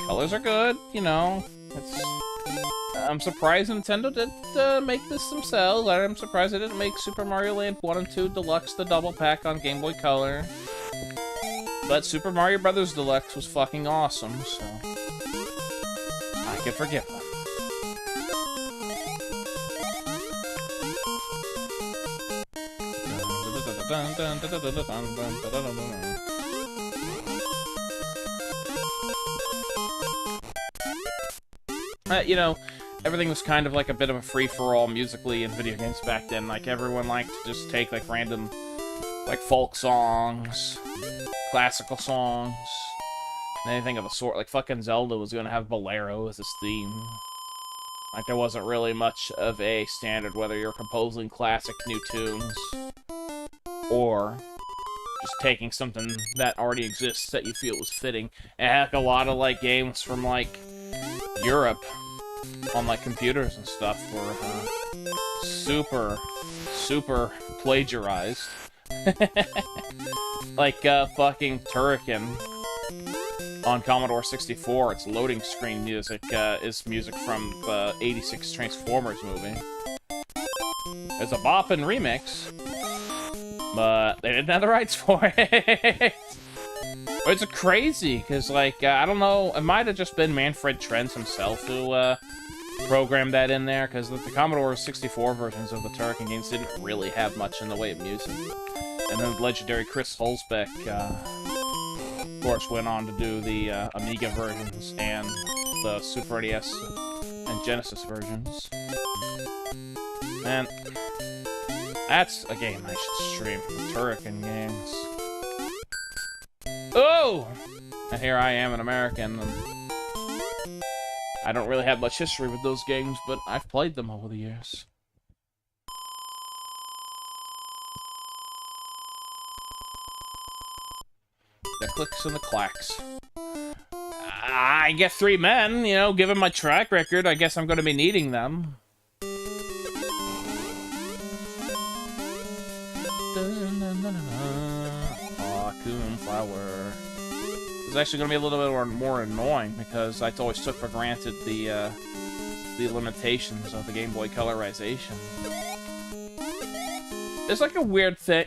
Colors are good, you know. I'm surprised Nintendo did make this themselves. I'm surprised they didn't make Super Mario Land 1 and 2 Deluxe the double pack on Game Boy Color. But Super Mario Bros. Deluxe was fucking awesome, so I can forgive them. You know, everything was kind of like a bit of a free-for-all musically in video games back then. Like, everyone liked to just take, like, random, like, folk songs, classical songs, anything of the sort. Like, fucking Zelda was gonna have Bolero as its theme. Like, there wasn't really much of a standard whether you're composing classic new tunes or just taking something that already exists that you feel was fitting. And heck, a lot of, like, games from, like, Europe on, like, computers and stuff were super plagiarized. Like, fucking Turrican on Commodore 64, its loading screen music is music from the '86 Transformers movie. It's a boppin' remix, but they didn't have the rights for it. It's crazy, because, like, I don't know, it might have just been Manfred Trenz himself who programmed that in there, because the Commodore 64 versions of the Turrican games didn't really have much in the way of music. And then the legendary Chris Hulsbeck, of course, went on to do the Amiga versions and the Super NES and Genesis versions. And that's a game I should stream, the Turrican games. Oh! And here I am, an American, and I don't really have much history with those games, but I've played them over the years. The clicks and the clacks. I get 3 men, you know, given my track record, I guess I'm going to be needing them. Aw, Coonflower. It's actually going to be a little bit more annoying because I always took for granted the limitations of the Game Boy colorization. It's like a weird thing.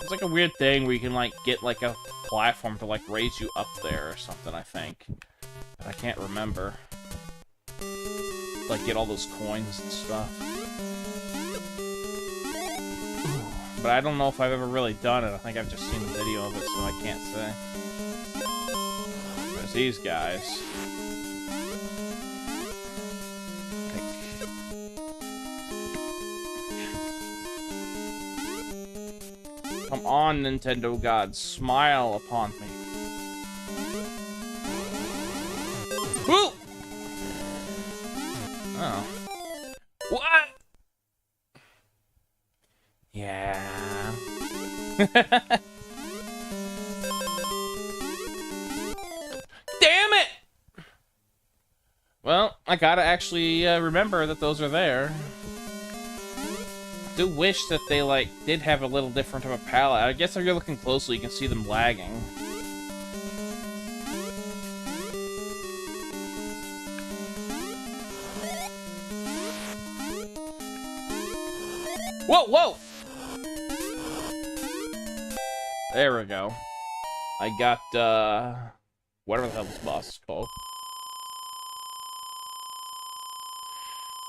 It's like a weird thing where you can, like, get, like, a platform to, like, raise you up there or something, I think. But I can't remember. Like, get all those coins and stuff. But I don't know if I've ever really done it. I think I've just seen the video of it, so I can't say. There's these guys. Come on, Nintendo gods, smile upon me. Woo! Oh. What? Yeah. Damn it! Well, I gotta actually remember that those are there. I do wish that they, like, did have a little different of a palette. I guess if you're looking closely, you can see them lagging. Whoa, whoa! There we go. I got, whatever the hell this boss is called.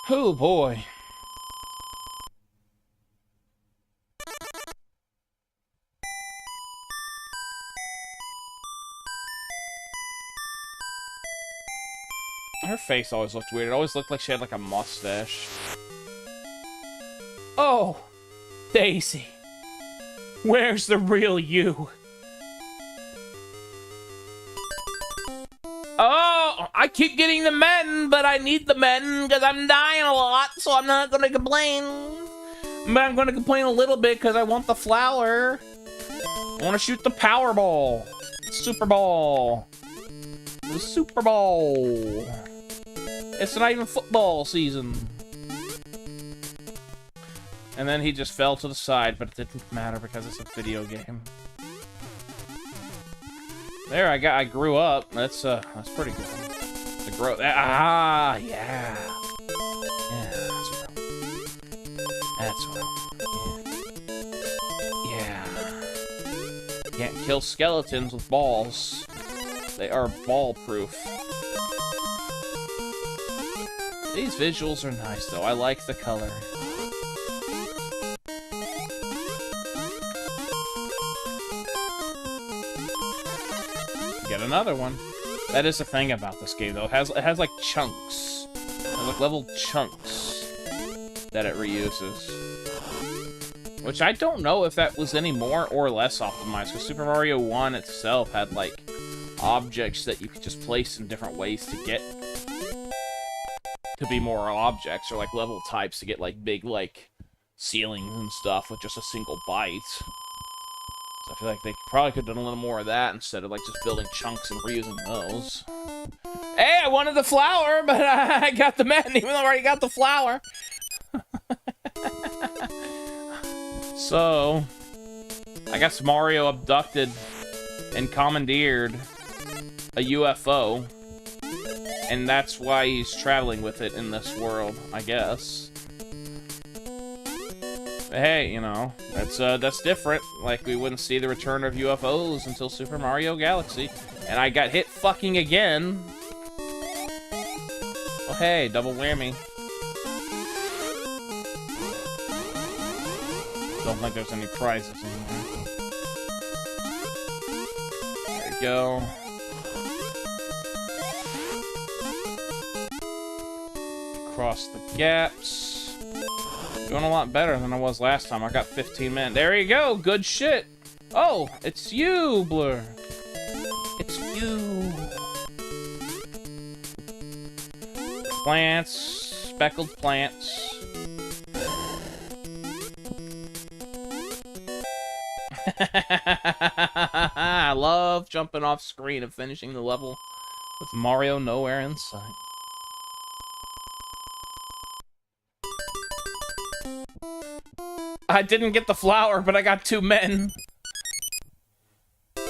Oh, boy. Her face always looked weird. It always looked like she had, like, a mustache. Oh! Daisy! Where's the real you? Oh! I keep getting the men, but I need the men because I'm dying a lot, so I'm not gonna complain. But I'm gonna complain a little bit because I want the flower. I want to shoot the power ball. Super ball. The Super Bowl. It's not even football season. And then he just fell to the side, but it didn't matter because it's a video game. There, I grew up. That's pretty good. The growth. Ah, yeah. Yeah, that's what yeah. Can't kill skeletons with balls. They are ball-proof. These visuals are nice, though. I like the color. Get another one. That is the thing about this game, though. It has like chunks. It has like level chunks that it reuses. Which I don't know if that was any more or less optimized, because Super Mario 1 itself had like objects that you could just place in different ways to get to be more objects, or like level types to get like big like ceilings and stuff with just a single bite. So I feel like they probably could have done a little more of that instead of like just building chunks and reusing those. Hey, I wanted the flower, but I got the men, even though I already got the flower. So, I guess Mario abducted and commandeered a UFO, and that's why he's traveling with it in this world, I guess. But hey, you know, that's different. Like, we wouldn't see the return of UFOs until Super Mario Galaxy, and I got hit fucking again. Oh hey, double whammy. Don't think there's any prizes in there. There we go. Across the gaps. Doing a lot better than I was last time. I got 15 men. There you go. Good shit. Oh, it's you, Blur. It's you. Plants. Speckled plants. I love jumping off screen and finishing the level with Mario nowhere in sight. I didn't get the flower, but I got 2 men.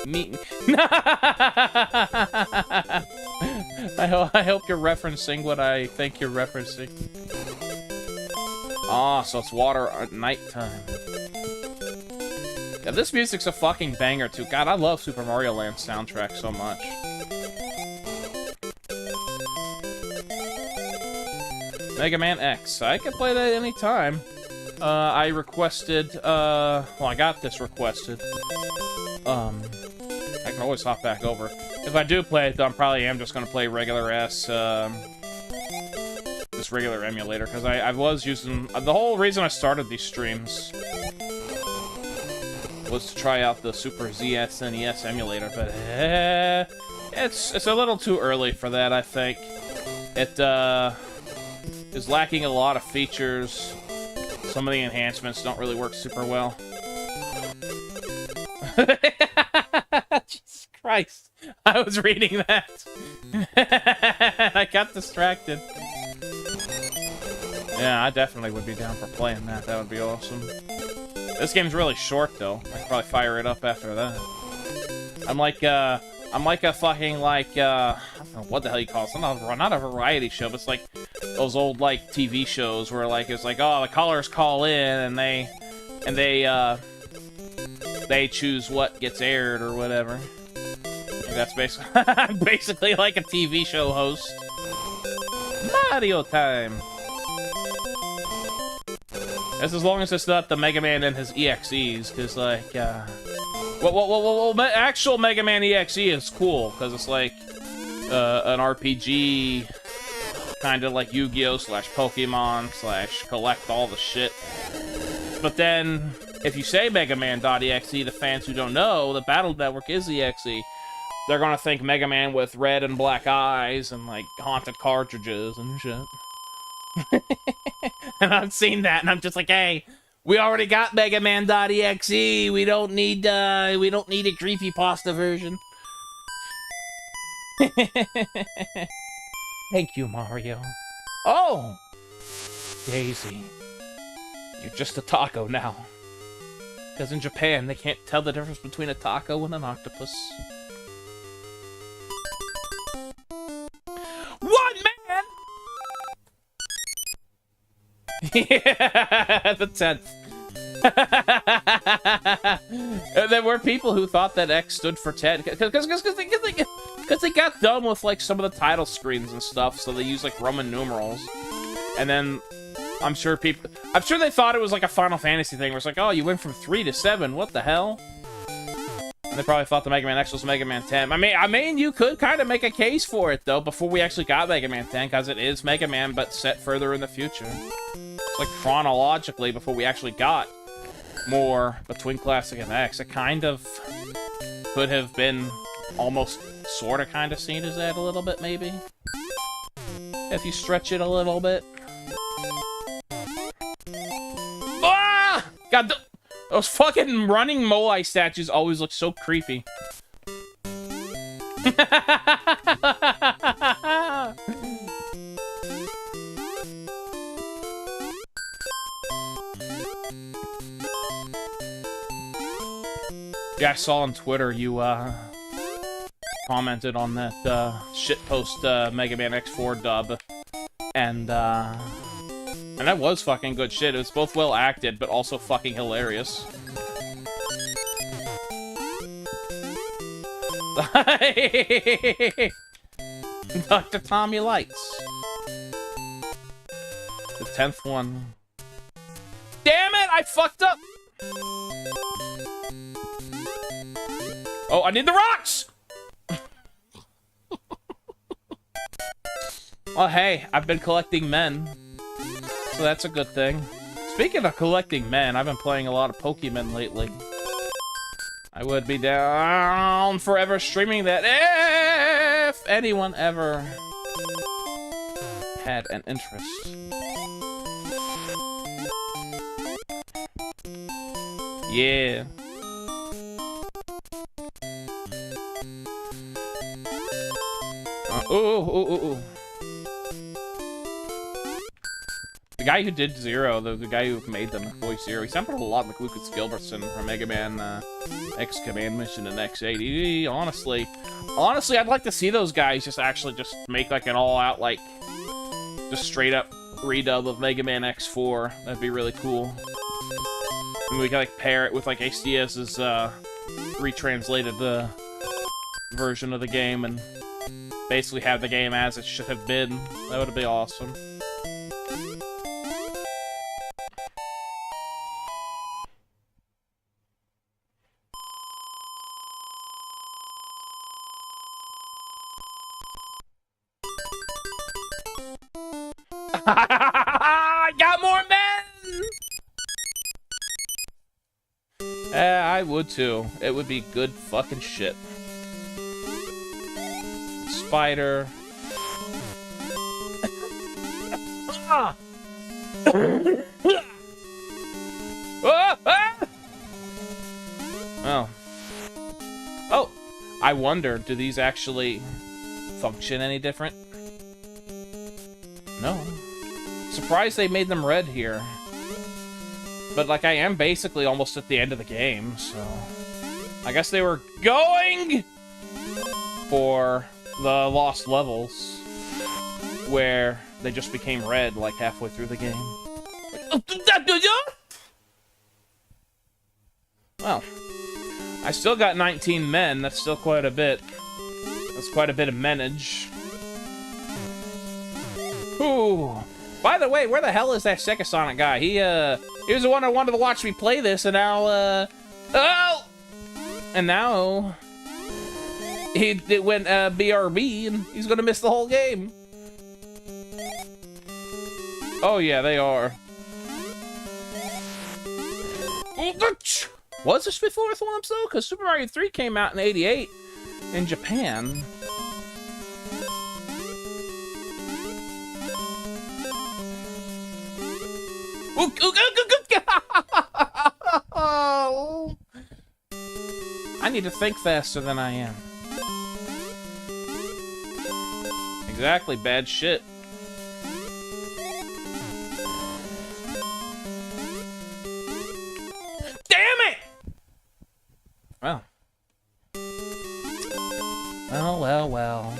Me. I hope you're referencing what I think you're referencing. Ah, so it's water at nighttime. Yeah, this music's a fucking banger, too. God, I love Super Mario Land's soundtrack so much. Mega Man X. I can play that anytime. I requested, well, I got this requested. I can always hop back over. If I do play it, though, I probably am just gonna play regular-ass, this regular emulator, because I was using... the whole reason I started these streams was to try out the Super ZSNES emulator, but it's a little too early for that, I think. It is lacking a lot of features. Some of the enhancements don't really work super well. Jesus Christ. I was reading that. I got distracted. Yeah, I definitely would be down for playing that. That would be awesome. This game's really short, though. I could probably fire it up after that. I'm like a fucking, like, I don't know what the hell you call it. It's not a variety show, but it's like those old, like, TV shows where, like, it's like, oh, the callers call in, and they choose what gets aired or whatever. Like, that's basically, basically like a TV show host. Mario time! That's as long as it's not the Mega Man and his EXEs, because, like, well, actual Mega Man EXE is cool, because it's like an RPG, kind of like Yu-Gi-Oh! / Pokemon / collect all the shit. But then, if you say Mega Man.exe, the fans who don't know, the Battle Network is EXE. They're gonna think Mega Man with red and black eyes and, like, haunted cartridges and shit. And I've seen that, and I'm just like, hey, we already got Mega Man.exe. We don't need a creepypasta version. Thank you, Mario. Oh! Daisy. You're just a taco now. Because in Japan, they can't tell the difference between a taco and an octopus. One man! Yeah, the 10th. There were people who thought that X stood for 10 because they got done with like some of the title screens and stuff, so they used like Roman numerals. And then I'm sure they thought it was like a Final Fantasy thing where it's like, oh, you went from 3 to 7, what the hell? And they probably thought the Mega Man X was Mega Man 10. I mean, you could kind of make a case for it, though, before we actually got Mega Man 10, because it is Mega Man, but set further in the future. It's like chronologically, before we actually got more between Classic and X, it kind of could have been almost sort of kind of seen as that a little bit, maybe. If you stretch it a little bit. Ah! God, those fucking running Moai statues always look so creepy. Yeah, I saw on Twitter you commented on that shitpost Mega Man X4 dub, and that was fucking good shit. It was both well acted, but also fucking hilarious. Dr. Tommy Lights. The 10th one. Damn it! I fucked up! Oh, I need the rocks! Oh, hey, I've been collecting men. So that's a good thing. Speaking of collecting men, I've been playing a lot of Pokemon lately. I would be down forever streaming that if anyone ever had an interest. Yeah. Ooh. The guy who did Zero, the guy who made them voice Zero, he sounded a lot like Lucas Gilbertson from Mega Man X Command Mission and X80. Honestly, I'd like to see those guys just make like an all-out, like, just straight-up redub of Mega Man X4. That'd be really cool. And we could like pair it with like HDS's retranslated version of the game and basically have the game as it should have been. That would be awesome. I got more men! I would too. It would be good fucking shit. Spider. Ah! Oh. Oh! I wonder, do these actually function any different? No. Surprised they made them red here. But, like, I am basically almost at the end of the game, so... I guess they were going for the lost levels, where they just became red, like, halfway through the game. Well, I still got 19 men. That's still quite a bit. That's quite a bit of menage. Ooh. By the way, where the hell is that Sega Sonic guy? He was the one that wanted to watch me play this, and now, oh! And now... It went, BRB, and he's gonna miss the whole game. Oh, yeah, they are. Was this before Thwomps, though? Because Super Mario 3 came out in '88 in Japan. I need to think faster than I am. Exactly, bad shit. Damn it! Well. Well.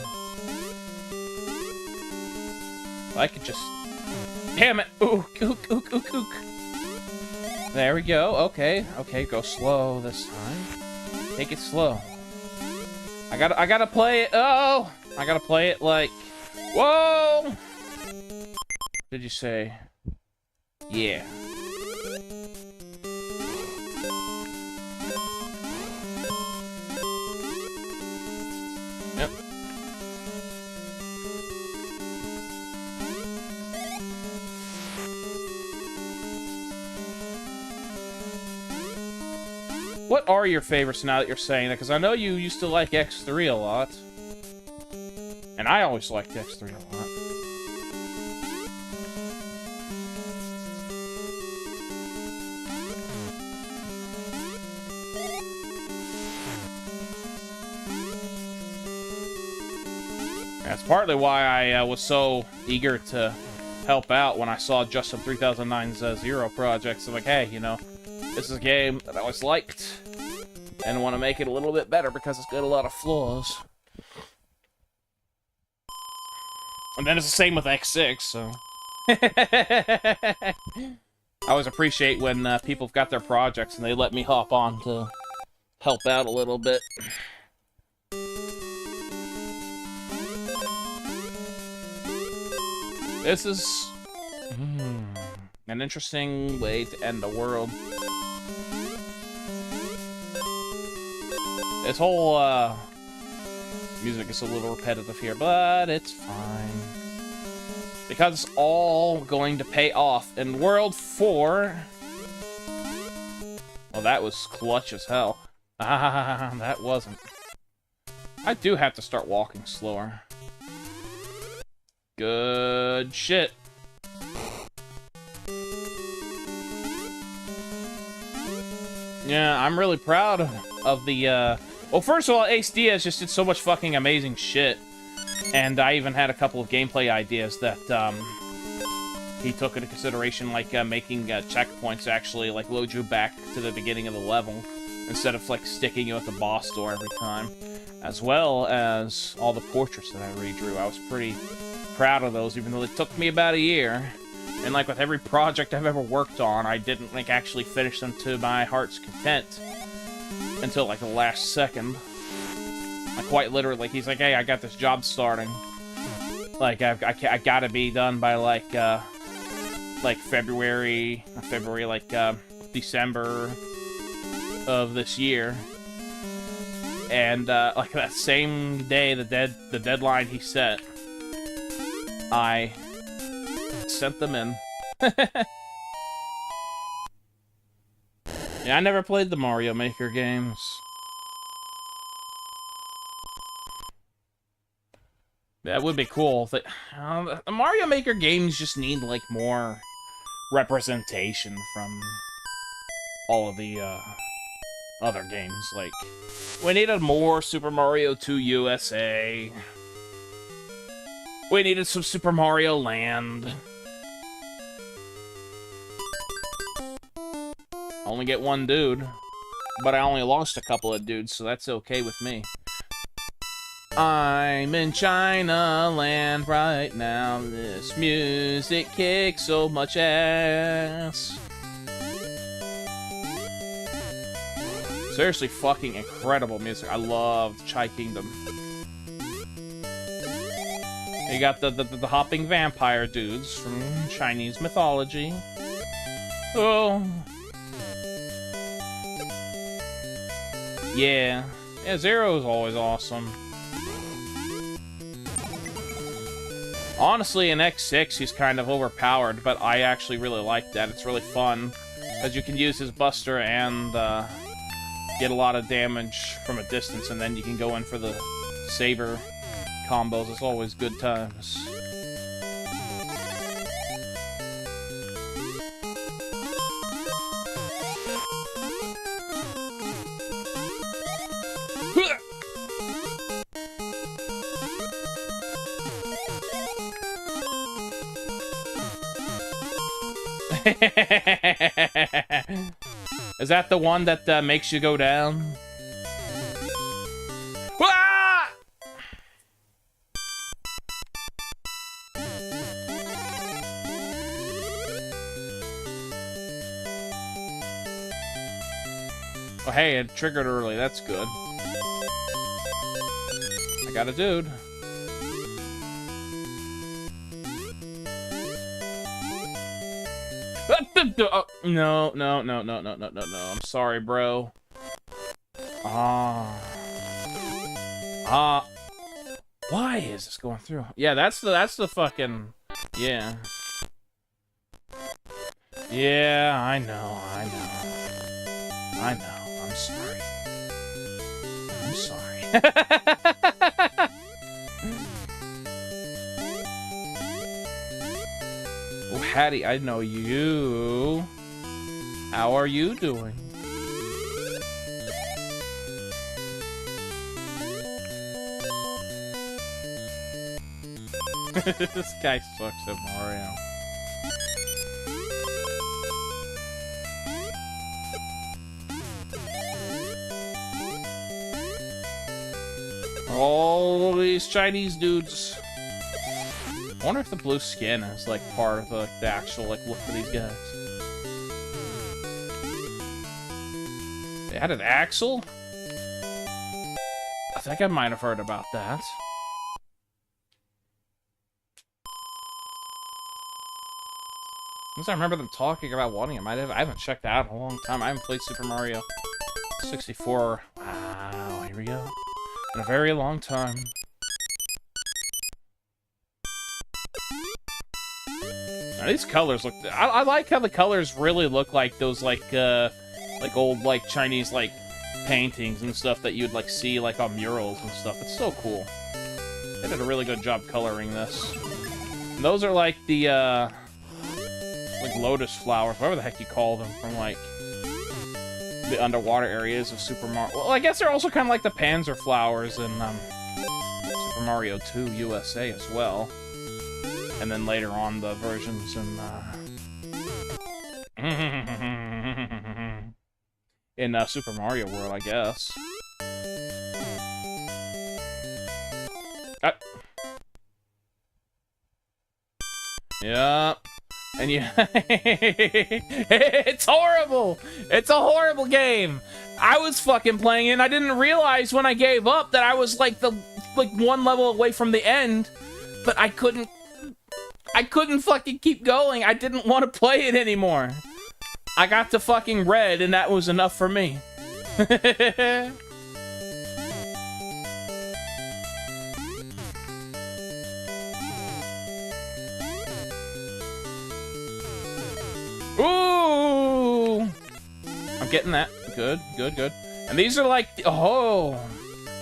I could just... Damn it! Ooh, ook. There we go. Okay, go slow this time. Take it slow. I gotta play it. Oh! I gotta play it like... Whoa! Did you say? Yeah. What are your favorites now that you're saying that? Because I know you used to like X3 a lot. And I always liked X3 a lot. That's partly why I was so eager to help out when I saw Justin 3009's Zero project. So like, hey, you know, this is a game that I always liked, and I want to make it a little bit better because it's got a lot of flaws. And then it's the same with X6, so... I always appreciate when people have got their projects and they let me hop on to help out a little bit. This is... an interesting way to end the world. This whole, music is a little repetitive here, but it's fine. Because it's all going to pay off in World 4. Well, that was clutch as hell. Ah, that wasn't. I do have to start walking slower. Good shit. Yeah, I'm really proud of the, well, first of all, Ace Diaz just did so much fucking amazing shit. And I even had a couple of gameplay ideas that, he took into consideration, like, making, checkpoints actually, like, load you back to the beginning of the level, instead of, like, sticking you at the boss door every time. As well as all the portraits that I redrew. I was pretty proud of those, even though it took me about a year. And, like, with every project I've ever worked on, I didn't, like, actually finish them to my heart's content. Until, like, the last second. Like, quite literally, he's like, hey, I got this job starting. Like, I gotta be done by, like February, December of this year. And, like, that same day, the deadline he set, I sent them in. Yeah, I never played the Mario Maker games. That would be cool. The Mario Maker games just need, like, more representation from all of the, other games. Like, we needed more Super Mario 2 USA. We needed some Super Mario Land. Only get one dude, but I only lost a couple of dudes, so that's okay with me. I'm in China land right now. This music kicks so much ass. Seriously fucking incredible music. I love Chai Kingdom. You got the hopping vampire dudes from Chinese mythology. Oh. Yeah. Yeah, Zero's always awesome. Honestly, in X6, he's kind of overpowered, but I actually really like that. It's really fun, because you can use his buster and get a lot of damage from a distance, and then you can go in for the saber combos. It's always good times. Is that the one that makes you go down? Ah! Oh, hey, it triggered early. That's good. I got a dude. No. I'm sorry, bro. Why is this going through? Yeah, that's the fucking... Yeah. Yeah, I know. I'm sorry. I'm sorry. Oh, Hattie, I know you. How are you doing? This guy sucks at Mario. All these Chinese dudes. I wonder if the blue skin is like part of the actual like look for these guys. They added Axel? I think I might have heard about that. Since I remember them talking about wanting him, I haven't checked that out in a long time. I haven't played Super Mario 64. Wow, here we go. In a very long time. Now, these colors look... I like how the colors really look like those, like old, like, Chinese, like, paintings and stuff that you'd, like, see, like, on murals and stuff. It's so cool. They did a really good job coloring this. And those are, like, the, like, lotus flowers, whatever the heck you call them, from, like, the underwater areas of Super Mario. Well, I guess they're also kind of like the panzer flowers in, Super Mario 2 USA as well. And then later on, the versions in, Super Mario World, I guess. Yeah. And you... It's horrible! It's a horrible game! I was fucking playing it and I didn't realize when I gave up that I was like one level away from the end, but I couldn't fucking keep going. I didn't want to play it anymore. I got to fucking red and that was enough for me. Ooh! I'm getting that. Good, good, good. And these are like... Oh!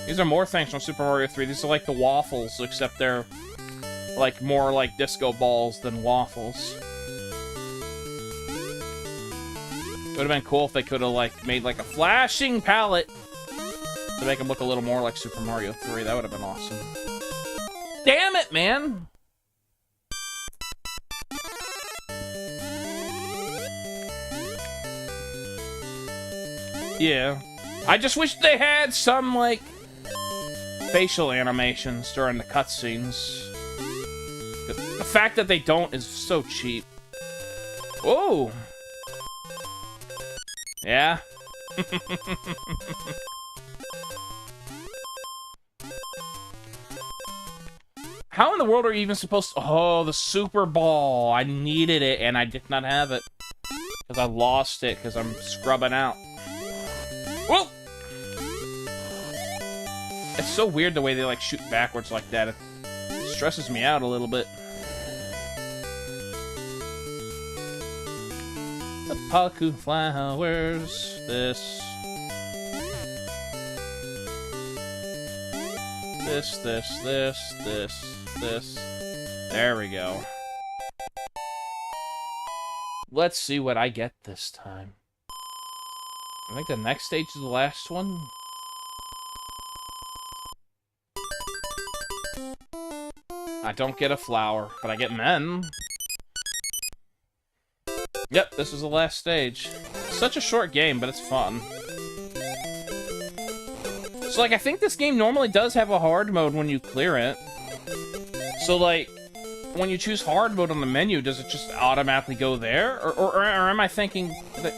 These are more things from Super Mario 3. These are like the waffles, except they're like more like disco balls than waffles. It would have been cool if they could have like made like a flashing palette to make them look a little more like Super Mario 3. That would have been awesome. Damn it, man! Yeah. I just wish they had some, like, facial animations during the cutscenes. The fact that they don't is so cheap. Oh! Yeah? How in the world are you even supposed to... Oh, the Super Ball. I needed it, and I did not have it. Because I lost it, because I'm scrubbing out. Whoa! It's so weird the way they, like, shoot backwards like that. It stresses me out a little bit. The Paku flowers. This. This. There we go. Let's see what I get this time. I think the next stage is the last one. I don't get a flower, but I get men. Yep, this is the last stage. Such a short game, but it's fun. So, like, I think this game normally does have a hard mode when you clear it. So, like, when you choose hard mode on the menu, does it just automatically go there? Or am I thinking that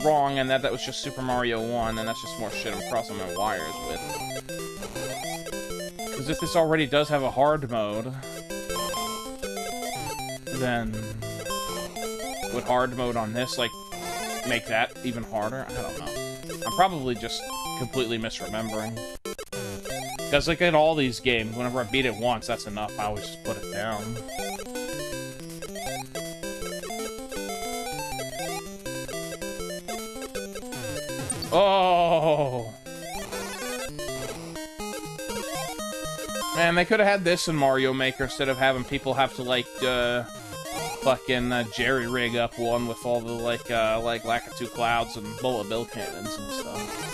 wrong and that was just Super Mario 1 and that's just more shit I'm crossing my wires with? Because if this already does have a hard mode, then would hard mode on this, like, make that even harder? I don't know. I'm probably just completely misremembering. Because, like, in all these games, whenever I beat it once, that's enough. I always just put it down. Oh! Oh. Man, they could have had this in Mario Maker instead of having people have to, like, fucking jerry-rig up one with all the, like Lakitu clouds and bullet bill cannons and stuff.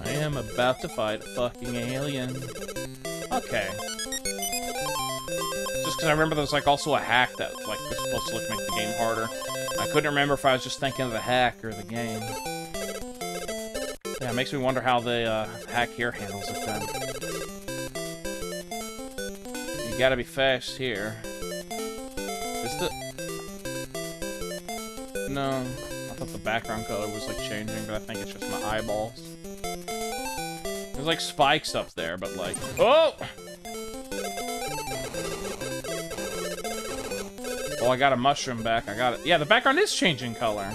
I am about to fight a fucking alien. Okay. Just because I remember there was, like, also a hack that, like, was supposed to, like, make the game harder. I couldn't remember if I was just thinking of the hack or the game. Yeah, it makes me wonder how the hack here handles it then. You gotta be fast here. Is the... No. I thought the background color was, like, changing, but I think it's just my eyeballs. There's, like, spikes up there, but, like... Oh! Oh, I got a mushroom back. I got it. Yeah, the background is changing color.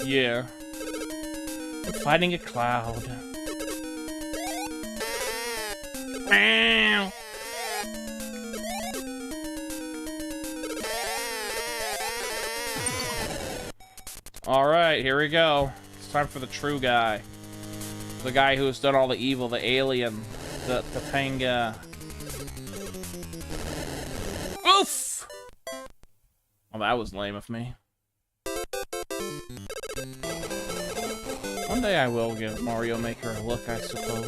Yeah. I'm fighting a cloud. Alright, here we go. It's time for the true guy. The guy who's done all the evil, the alien, the Topanga. Oof! Well, that was lame of me. One day I will give Mario Maker a look, I suppose.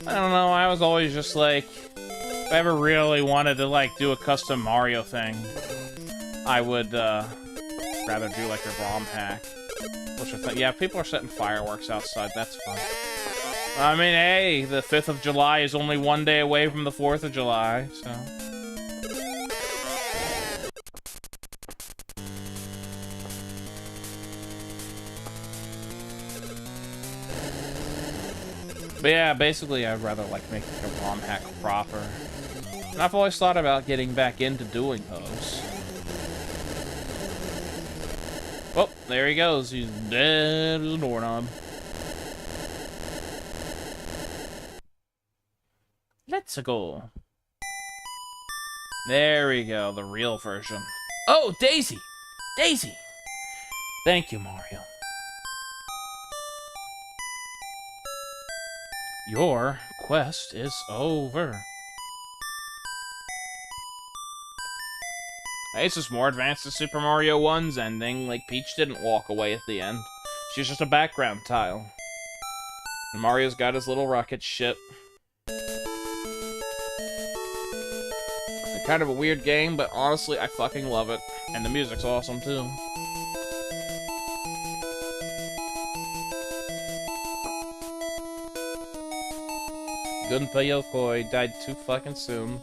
I don't know, I was always just like, if I ever really wanted to, like, do a custom Mario thing, I would, rather do, like, a ROM hack. Yeah, people are setting fireworks outside, that's fun. I mean, hey, the 5th of July is only one day away from the 4th of July, so... But yeah, basically I'd rather, like, make a ROM hack proper. And I've always thought about getting back into doing those. Oh, there he goes. He's dead as a doorknob. Let's go. There we go, the real version. Oh, Daisy! Daisy! Thank you, Mario. Your quest is over. Hey, this is more advanced than Super Mario 1's ending. Like, Peach didn't walk away at the end. She's just a background tile. And Mario's got his little rocket ship. It's kind of a weird game, but honestly, I fucking love it. And the music's awesome, too. Gunpei Yokoi died too fucking soon.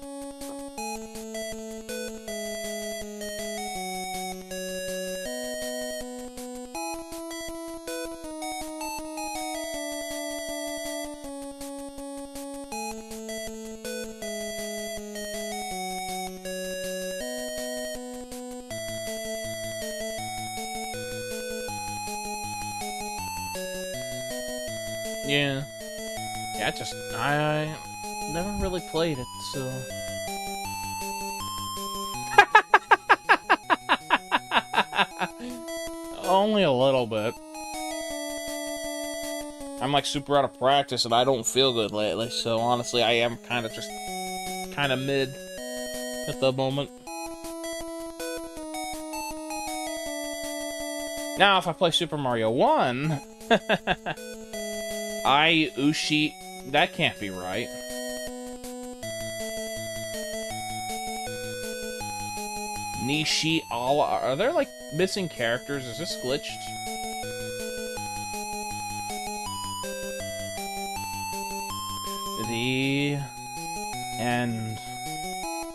Yeah. Yeah, I never really played it, so... Only a little bit. I'm like super out of practice and I don't feel good lately, so honestly I am kind of mid at the moment. Now if I play Super Mario 1... Ushi... That can't be right. Nishi Ala... Are there, like, missing characters? Is this glitched? And...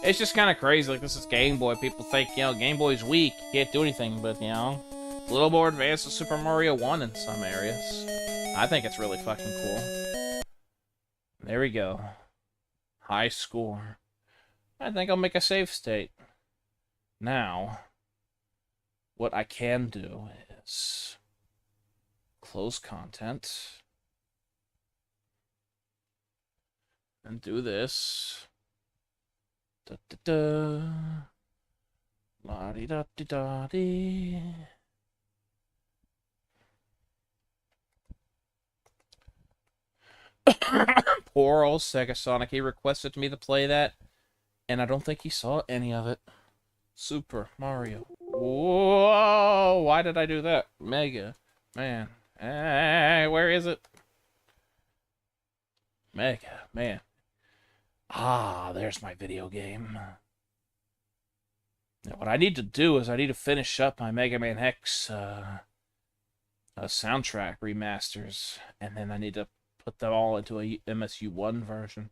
It's just kind of crazy. Like, this is Game Boy. People think, you know, Game Boy's weak. Can't do anything, but, you know... A little more advanced than Super Mario 1 in some areas. I think it's really fucking cool. There we go. High score. I think I'll make a save state. Now, what I can do is close content. And do this. Da da da. La di da di da di. Poor old Sega Sonic. He requested me to play that, and I don't think he saw any of it. Super Mario. Whoa! Why did I do that? Mega Man. Hey, where is it? Mega Man. Ah, there's my video game. Now, what I need to do is I need to finish up my Mega Man X soundtrack remasters, and then I need to put them all into a MSU1 version.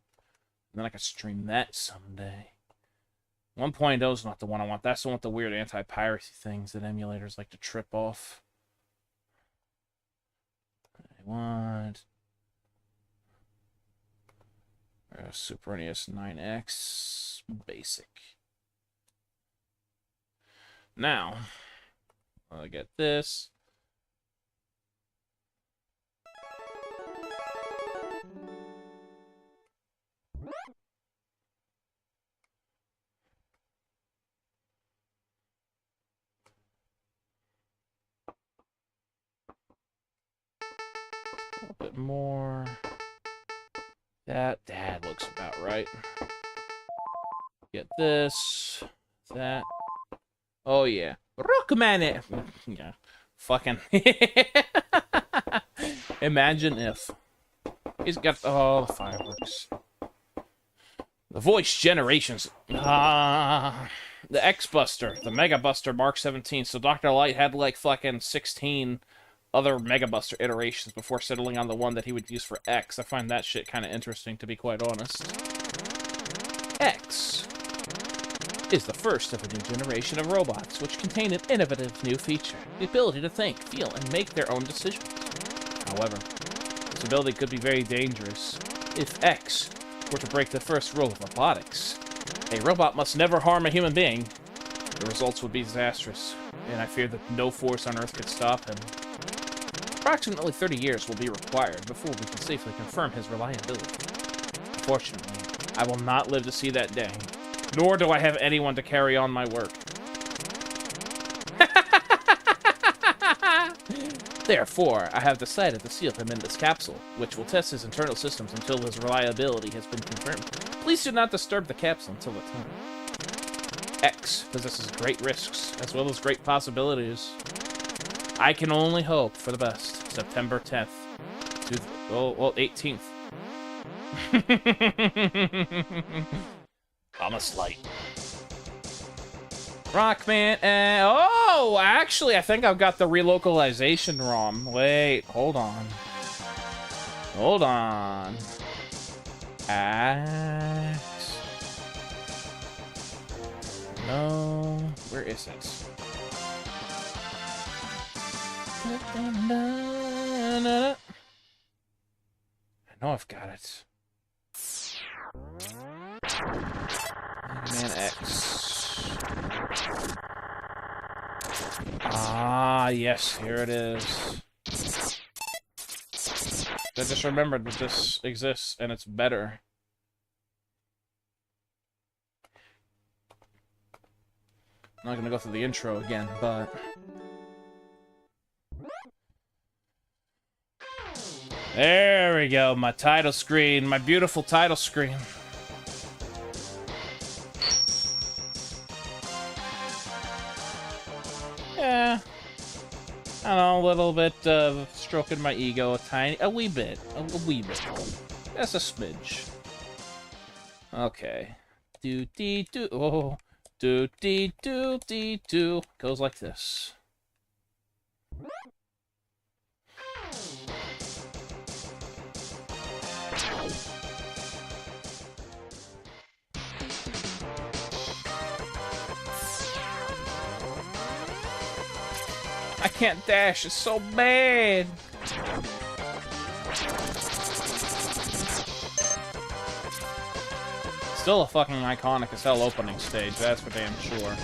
And then I can stream that someday. 1.0 is not the one I want. That's the one with the weird anti-piracy things that emulators like to trip off. I want Super NES 9X Basic. Now, I'll get this. A little bit more. That looks about right. Get this. That. Oh, yeah. Rockman! Yeah. Fucking. Imagine if. He's got all the fireworks. The voice generations. The X-Buster. The Mega Buster Mark 17. So Dr. Light had like fucking 16 other Mega Buster iterations before settling on the one that he would use for X. I find that shit kind of interesting, to be quite honest. X is the first of a new generation of robots, which contain an innovative new feature, the ability to think, feel, and make their own decisions. However, this ability could be very dangerous. If X were to break the first rule of robotics, a robot must never harm a human being, the results would be disastrous, and I fear that no force on Earth could stop him. Approximately 30 years will be required before we can safely confirm his reliability. Unfortunately, I will not live to see that day, nor do I have anyone to carry on my work. Therefore, I have decided to seal him in this capsule, which will test his internal systems until his reliability has been confirmed. Please do not disturb the capsule until the time. X possesses great risks, as well as great possibilities. I can only hope for the best. September 10th. 18th. Thomas Light. Rockman. Oh, actually, I think I've got the relocalization ROM. Wait, hold on. Hold on. X. No. Where is it? I know I've got it. Mega Man X. Ah, yes, here it is. I just remembered that this exists, and it's better. I'm not gonna go through the intro again, but... There we go, my title screen, my beautiful title screen. Yeah, I don't know, a little bit stroking my ego, a wee bit. That's a smidge. Okay. Do-dee-doo, oh, do-dee-doo-dee-doo. Goes like this. I can't dash, it's so bad. Still a fucking iconic as hell opening stage, that's for damn sure.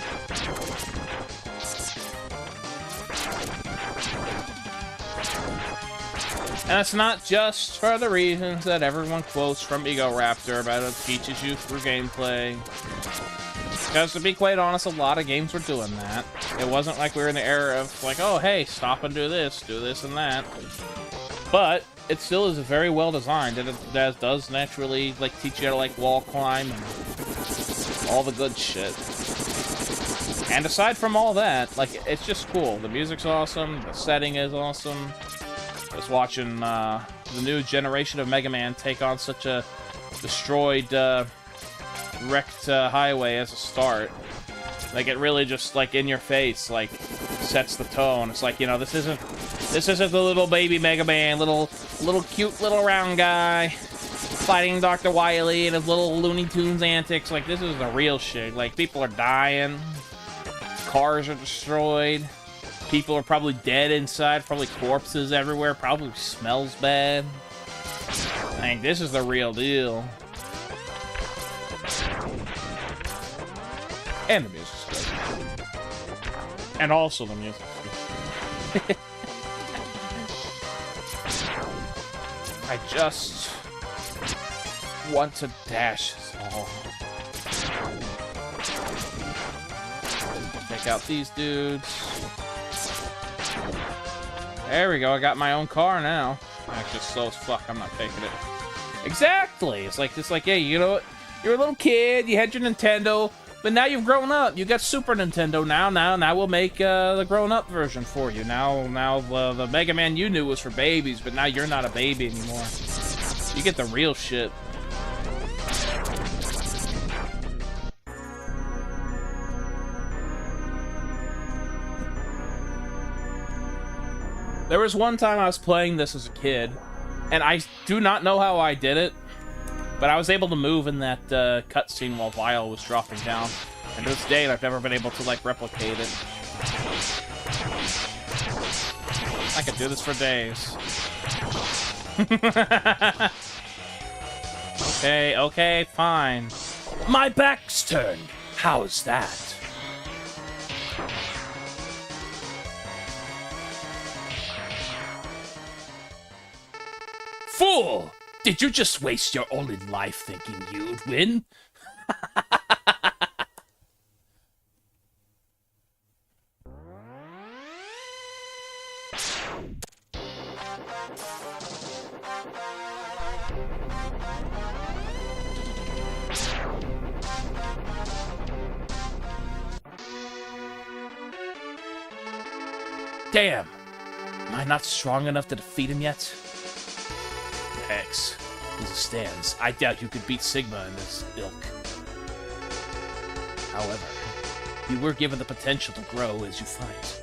And it's not just for the reasons that everyone quotes from Ego Raptor about it teaches you through gameplay. Because to be quite honest, a lot of games were doing that. It wasn't like we were in the era of like, oh hey, stop and do this and that. But it still is very well designed, and it does naturally like teach you how to like wall climb and all the good shit. And aside from all that, like it's just cool. The music's awesome, the setting is awesome. Just watching the new generation of Mega Man take on such a destroyed, wrecked highway as a start. Like it really just like in your face, like sets the tone. It's like, you know, this isn't the little baby Mega Man, little cute little round guy fighting Dr. Wily and his little Looney Tunes antics. Like this is the real shit. Like people are dying, cars are destroyed. People are probably dead inside, probably corpses everywhere, probably smells bad. Like, this is the real deal. And the music's good. And also the music's good. I just want to dash this all. Take out these dudes. There we go, I got my own car now. That's just slow as fuck, I'm not taking it. Exactly! It's like, hey, you know what? You're a little kid, you had your Nintendo, but now you've grown up. You got Super Nintendo now. Now we'll make the grown-up version for you. Now the Mega Man you knew was for babies, but now you're not a baby anymore. You get the real shit. There was one time I was playing this as a kid, and I do not know how I did it, but I was able to move in that cutscene while Vile was dropping down. And to this day, I've never been able to, like, replicate it. I could do this for days. Okay, fine. My back's turned. How's that? Fool! Did you just waste your only life thinking you'd win? Damn! Am I not strong enough to defeat him yet? X. As it stands, I doubt you could beat Sigma in this ilk. However, you were given the potential to grow as you fight.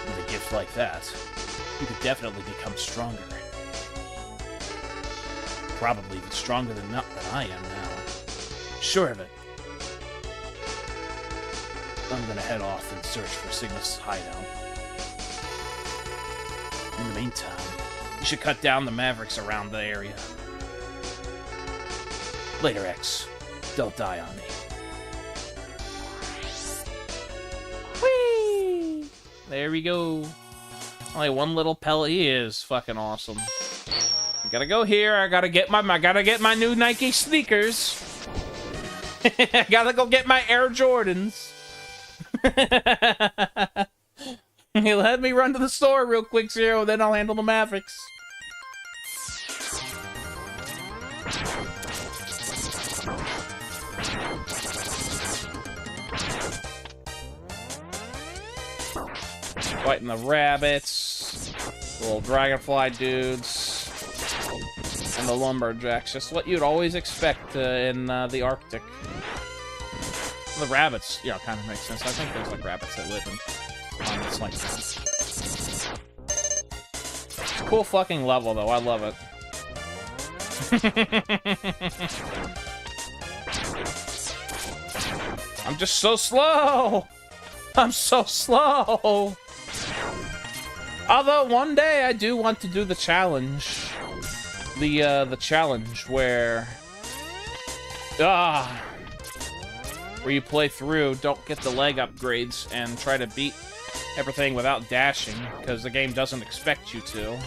With a gift like that, you could definitely become stronger. Probably even stronger than I am now. Sure of it. I'm gonna head off and search for Sigma's hideout. In the meantime, you should cut down the Mavericks around the area. Later, X. Don't die on me. Whee! There we go. Only one little pellet. He is fucking awesome. I gotta go here. I gotta get my new Nike sneakers. I gotta go get my Air Jordans. Let me run to the store real quick, Zero, then I'll handle the Mavericks. Fighting the rabbits, the little dragonfly dudes, and the lumberjacks. Just what you'd always expect in the Arctic. The rabbits, yeah, kind of makes sense. I think there's like rabbits that live in climates like that. It's a cool fucking level, though. I love it. I'm just so slow. I'm so slow. Although one day I do want to do the challenge. The challenge where where you play through, don't get the leg upgrades, and try to beat everything without dashing, because the game doesn't expect you to.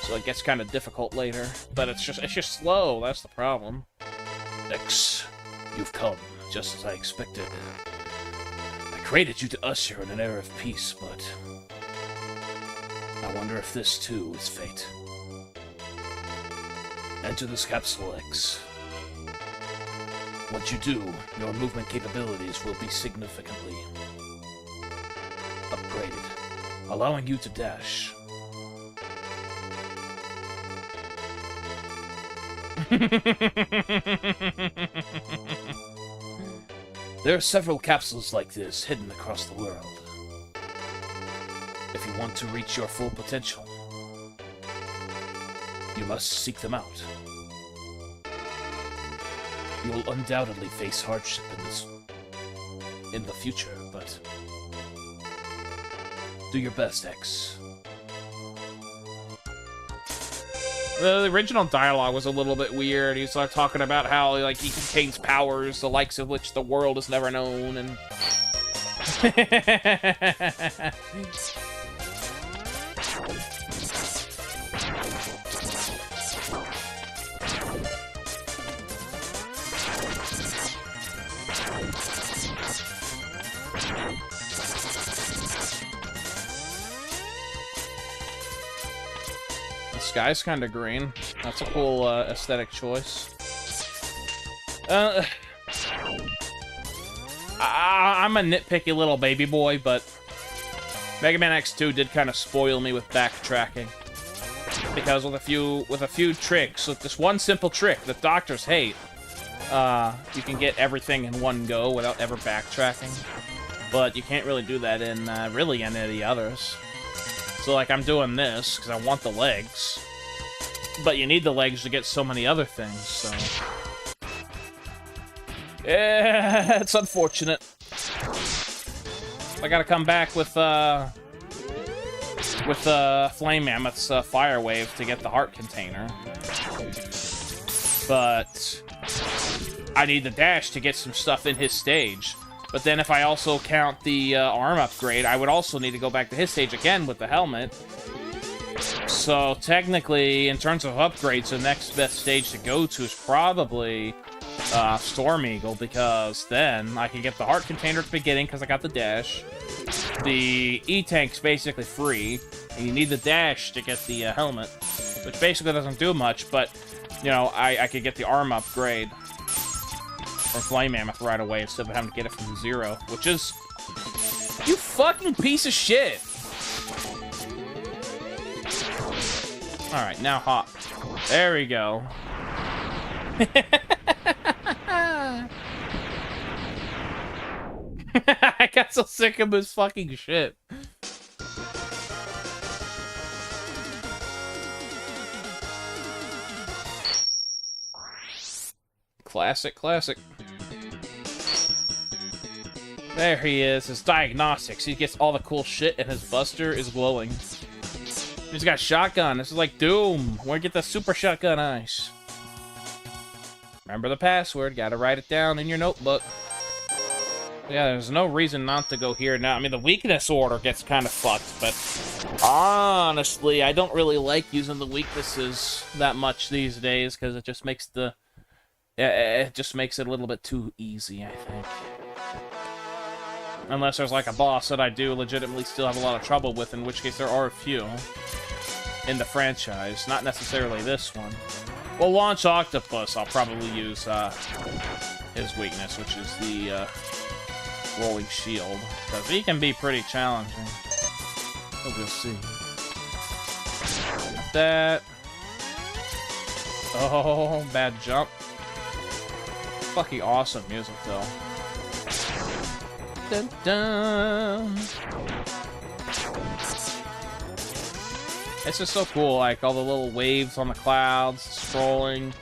So it gets kind of difficult later. But it's just slow, that's the problem. X, you've come, just as I expected. I created you to usher in an era of peace, but I wonder if this too is fate. Enter this capsule, X. Once you do, your movement capabilities will be significantly upgraded, allowing you to dash. There are several capsules like this hidden across the world. If you want to reach your full potential, you must seek them out. You will undoubtedly face hardship in the future, but do your best, X. The original dialogue was a little bit weird. He's like talking about how like he contains powers, the likes of which the world has never known, and the sky's kind of green. That's a cool aesthetic choice. I'm a nitpicky little baby boy, but Mega Man X2 did kind of spoil me with backtracking. Because with a few tricks, with this one simple trick that doctors hate, you can get everything in one go without ever backtracking. But you can't really do that in really any of the others. So like I'm doing this because I want the legs, but you need the legs to get so many other things. So yeah, it's unfortunate. I gotta come back with Flame Mammoth's Fire Wave to get the heart container. But I need the dash to get some stuff in his stage. But then if I also count the arm upgrade, I would also need to go back to his stage again with the helmet. So technically, in terms of upgrades, the next best stage to go to is probably Storm Eagle, because then I can get the heart container at the beginning because I got the dash. The E-Tank's basically free, and you need the dash to get the helmet, which basically doesn't do much, but, you know, I could get the arm upgrade from Flame Mammoth right away instead of having to get it from zero, which is... You fucking piece of shit! Alright, now hop. There we go. I got so sick of his fucking shit. Classic, classic. There he is, his diagnostics. He gets all the cool shit and his buster is glowing. He's got shotgun. This is like Doom. Where'd you get the super shotgun ice? Remember the password. Gotta write it down in your notebook. Yeah, there's no reason not to go here now. I mean, the weakness order gets kind of fucked, but honestly, I don't really like using the weaknesses that much these days because it just makes the... It just makes it a little bit too easy, I think. Unless there's like a boss that I do legitimately still have a lot of trouble with, in which case there are a few in the franchise. Not necessarily this one. Well, Launch Octopus, I'll probably use his weakness, which is the Rolling Shield. Because he can be pretty challenging. But we'll see. Got that. Oh, bad jump. Fucking awesome music, though. Dun, dun. It's just so cool, like all the little waves on the clouds, scrolling,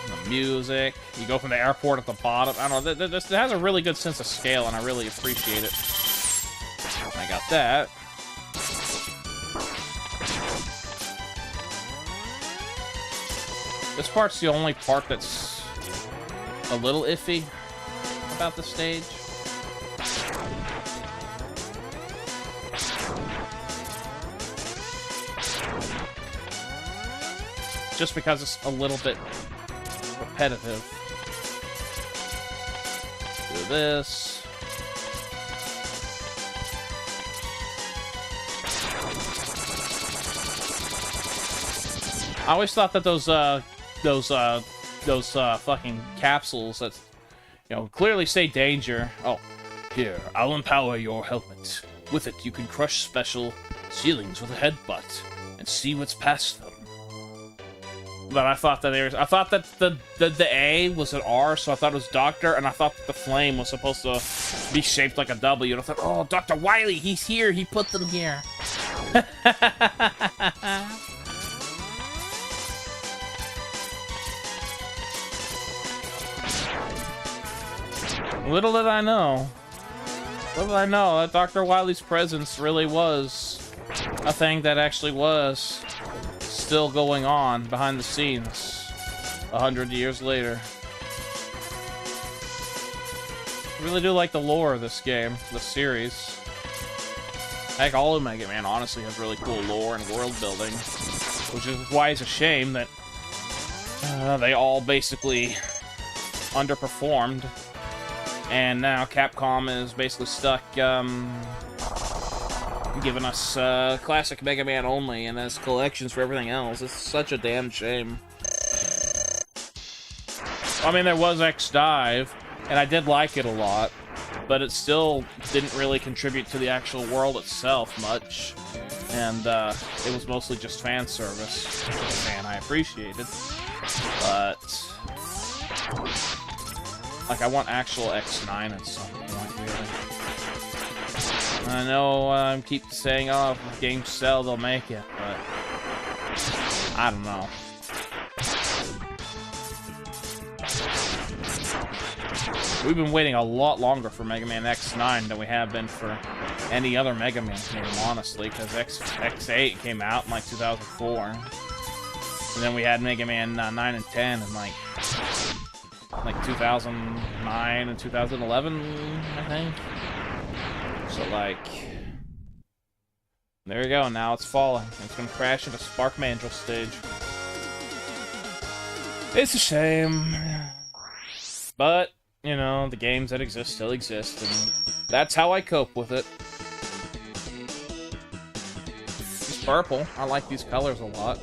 the music. You go from the airport at the bottom. I don't know. This has a really good sense of scale, and I really appreciate it. I got that. This part's the only part that's a little iffy about the stage. just because it's a little bit repetitive. Do this. I always thought that those fucking capsules that, you know, clearly say danger. Oh, here, I'll empower your helmet. With it, you can crush special ceilings with a headbutt and see what's past them. But I thought that the A was an R, so I thought it was Doctor, and I thought that the flame was supposed to be shaped like a W. And I thought, oh, Dr. Wily, he's here. He put them here. Little did I know that Dr. Wily's presence really was a thing that actually was still going on behind the scenes 100 years later. I really do like the lore of this game, this series. Heck, all of Mega Man honestly has really cool lore and world building, which is why it's a shame that they all basically underperformed. And now Capcom is basically stuck giving us classic Mega Man only and as collections for everything else. It's such a damn shame. I mean, there was X-Dive, and I did like it a lot, but it still didn't really contribute to the actual world itself much. And it was mostly just fan service, and I appreciated. But like, I want actual X9 at some point, really. I know I keep saying, oh, if games sell, they'll make it, but I don't know. We've been waiting a lot longer for Mega Man X9 than we have been for any other Mega Man game, honestly, because X8 came out in, like, 2004. And then we had Mega Man 9 and 10 in, like 2009 and 2011, I think. So, like, there you go. Now it's falling. It's gonna crash into Spark Mandrill stage. It's a shame, but you know, the games that exist still exist, and that's how I cope with it. It's purple. I like these colors a lot.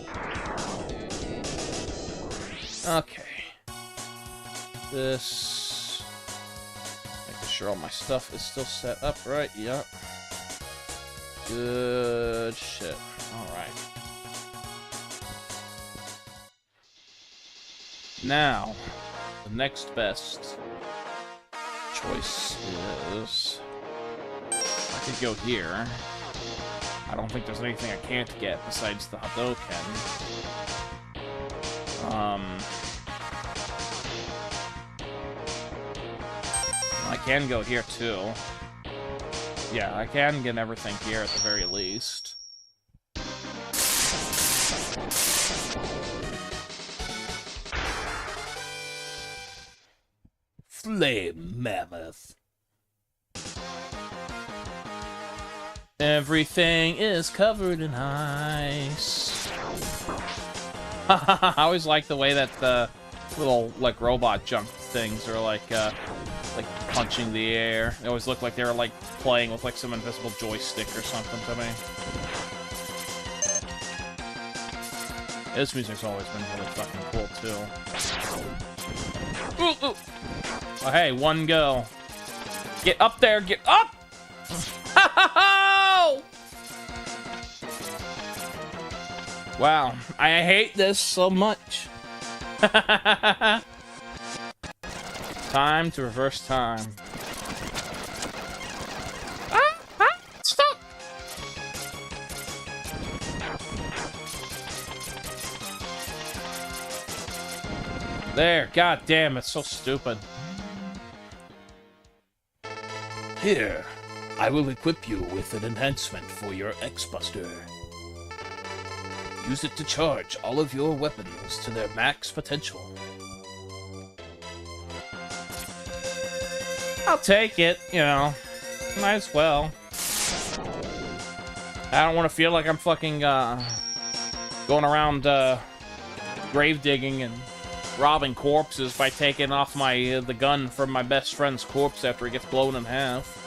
Okay. This. Making sure all my stuff is still set up right. Yep. Good shit. Alright. Now, the next best choice is... I could go here. I don't think there's anything I can't get besides the Hadouken. I can go here, too. Yeah, I can get everything here at the very least. Flame Mammoth. Everything is covered in ice. I always like the way that the little, like, robot junk things are, like punching the air. They always look like they were, like, playing with, like, some invisible joystick or something to me. This music's always been really fucking cool, too. Ooh, ooh. Oh, hey, one go. Get up there, get up! Wow, I hate this so much. Time to reverse time. Stop! There, god damn, it's so stupid. Here, I will equip you with an enhancement for your X-Buster. Use it to charge all of your weapons to their max potential. I'll take it, you know. Might as well. I don't want to feel like I'm fucking, going around, grave digging and robbing corpses by taking off the gun from my best friend's corpse after he gets blown in half.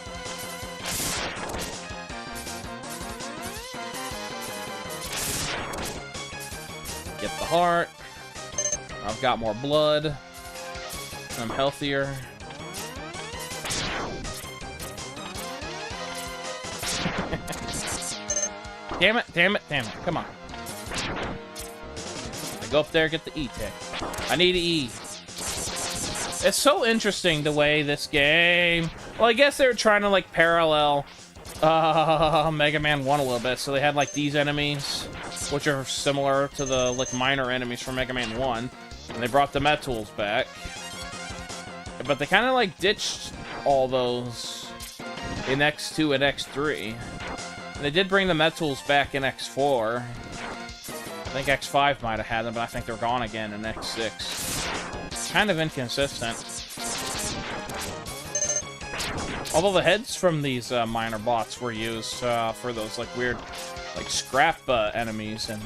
Get the heart. I've got more blood. I'm healthier. Damn it, damn it, damn it. Come on. I go up there, get the E-Tech. I need E. It's so interesting the way this game... Well, I guess they were trying to, like, parallel Mega Man 1 a little bit. So they had, like, these enemies, which are similar to the, like, minor enemies from Mega Man 1. And they brought the Metals back. But they kind of, like, ditched all those in X2 and X3. And they did bring the Metals back in X4. I think X5 might have had them, but I think they're gone again in X6. Kind of inconsistent. Although the heads from these minor bots were used for those like weird, like scrap enemies in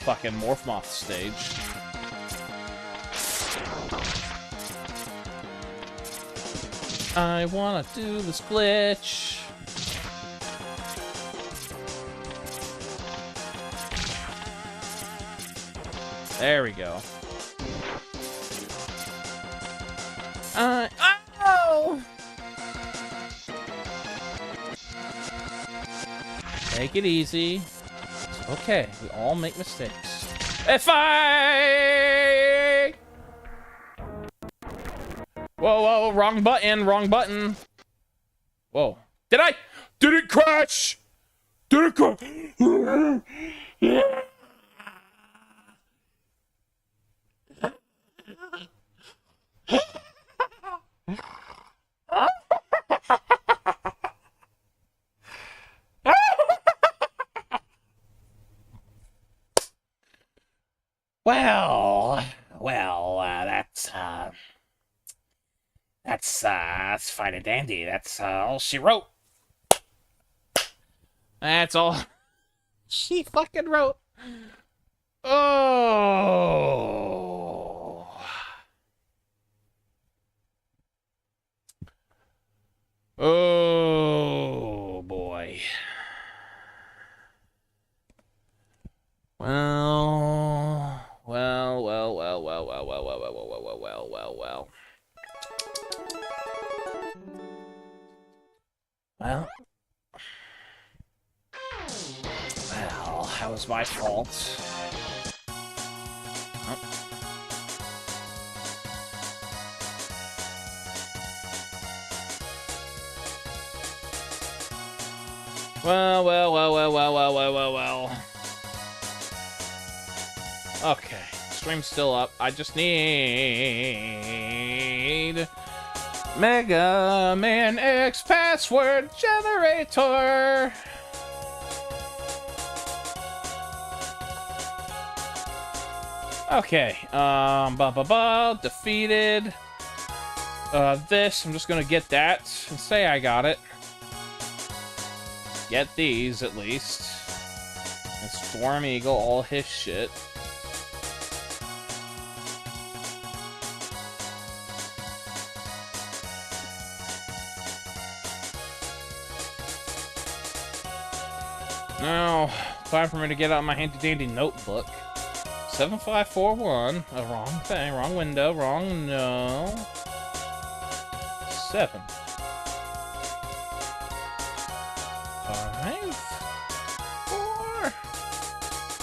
fucking Morph Moth stage. I wanna do this glitch. There we go. Oh! Take it easy. It's okay. We all make mistakes. If I... Whoa, whoa, wrong button, wrong button. Whoa. Did it crash? Did it crash? That's fine and dandy. That's all she wrote. That's all she fucking wrote. Oh. Oh, boy. Well. Well, that was my fault. Oh. Well. Okay, stream's still up. I just need Mega Man X password generator. Okay, defeated. This, I'm just gonna get that and say I got it. Get these, at least. And Storm Eagle, all his shit. Now, time for me to get out my handy-dandy notebook. 7541. Wrong thing, wrong window, wrong no. 7. 5.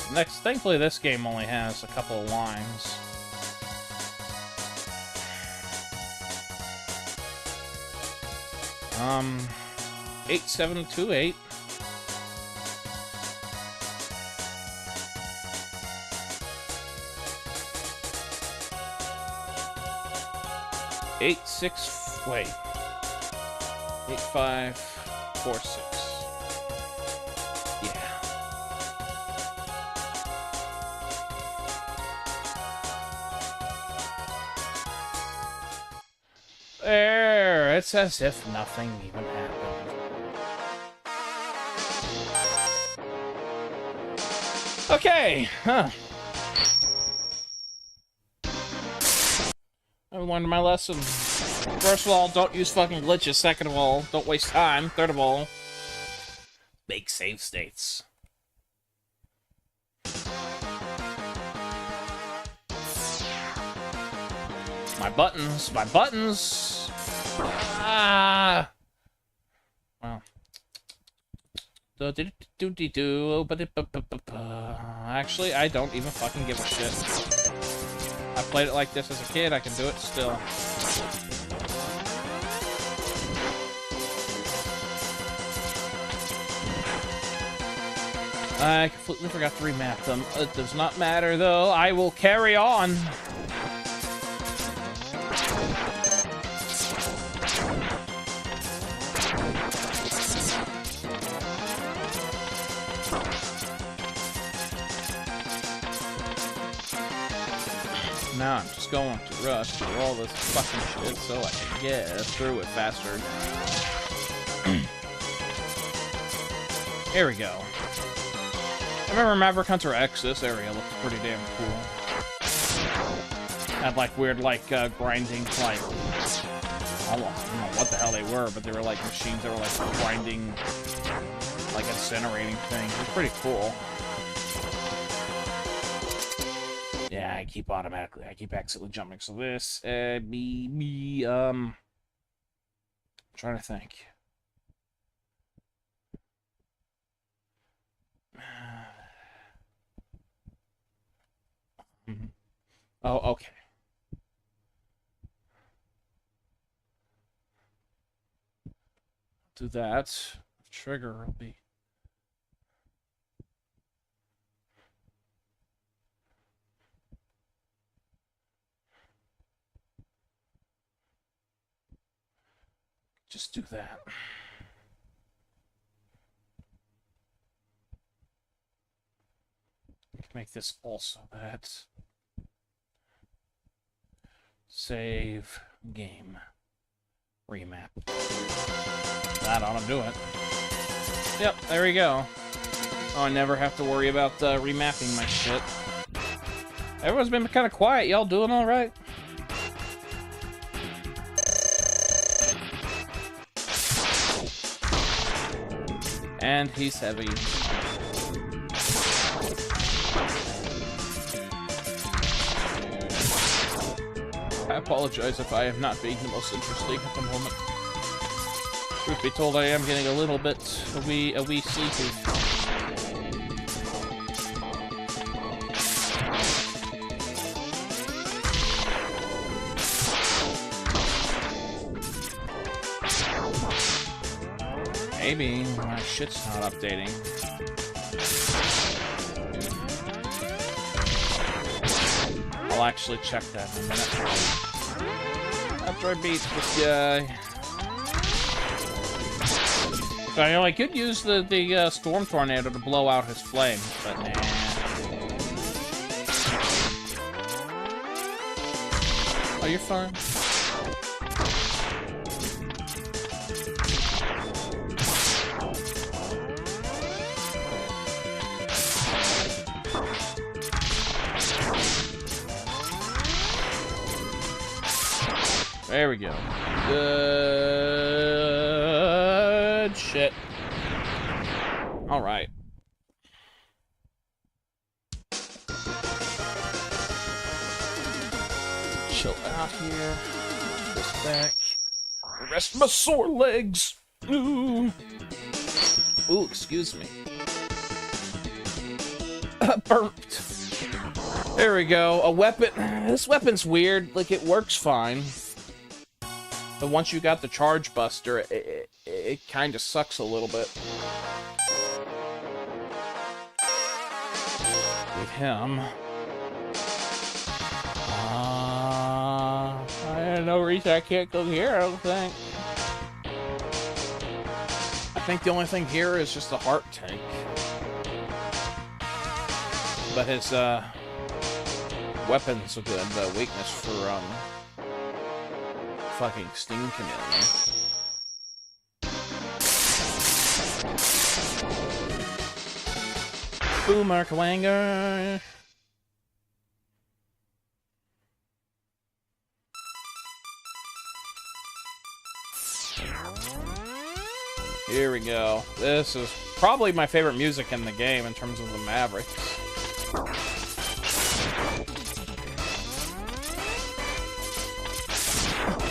4. Next, thankfully this game only has a couple of lines. Um, 8728. 8546. Yeah. There, it's as if nothing even happened. Okay, huh. I learned my lesson. First of all, don't use fucking glitches. Second of all, don't waste time. Third of all, make save states. My buttons, my buttons! Ah! Well. Actually, I don't even fucking give a shit. I played it like this as a kid, I can do it still. I completely forgot to remap them. It does not matter, though. I will carry on. Now I'm just going to rush through all this fucking shit so I can get through it faster. Here we go. I remember Maverick Hunter X, this area looked pretty damn cool. Had like weird like grinding like I don't know what the hell they were, but they were like machines that were like grinding like incinerating things. It was pretty cool. Yeah, I keep accidentally jumping. So this, trying to think. Oh, okay. Do that. Trigger will be. Just do that. Make this also that. Save game. Remap. That ought to do it. Yep, there we go. Oh, I never have to worry about remapping my shit. Everyone's been kind of quiet. Y'all doing all right? And he's heavy. I apologize if I am not being the most interesting at the moment. Truth be told, I am getting a little bit a wee sleepy. Maybe my shit's not updating. I'll actually check that in a minute. After I beat this guy. So, I know I could use the storm tornado to blow out his flames, but nah. Oh, you're fine. There we go. Good shit. All right. Chill out here. This back. Rest my sore legs. Ooh. Ooh, excuse me. Burped. There we go. A weapon. This weapon's weird. Like, it works fine. But once you got the charge buster, it kind of sucks a little bit. With him. I have no reason I can't go here, I don't think. I think the only thing here is just the heart tank. But his, weapon's a good weakness for, fucking Sting Chameleon. Boomer Kawanger. Here we go. This is probably my favorite music in the game in terms of the Mavericks.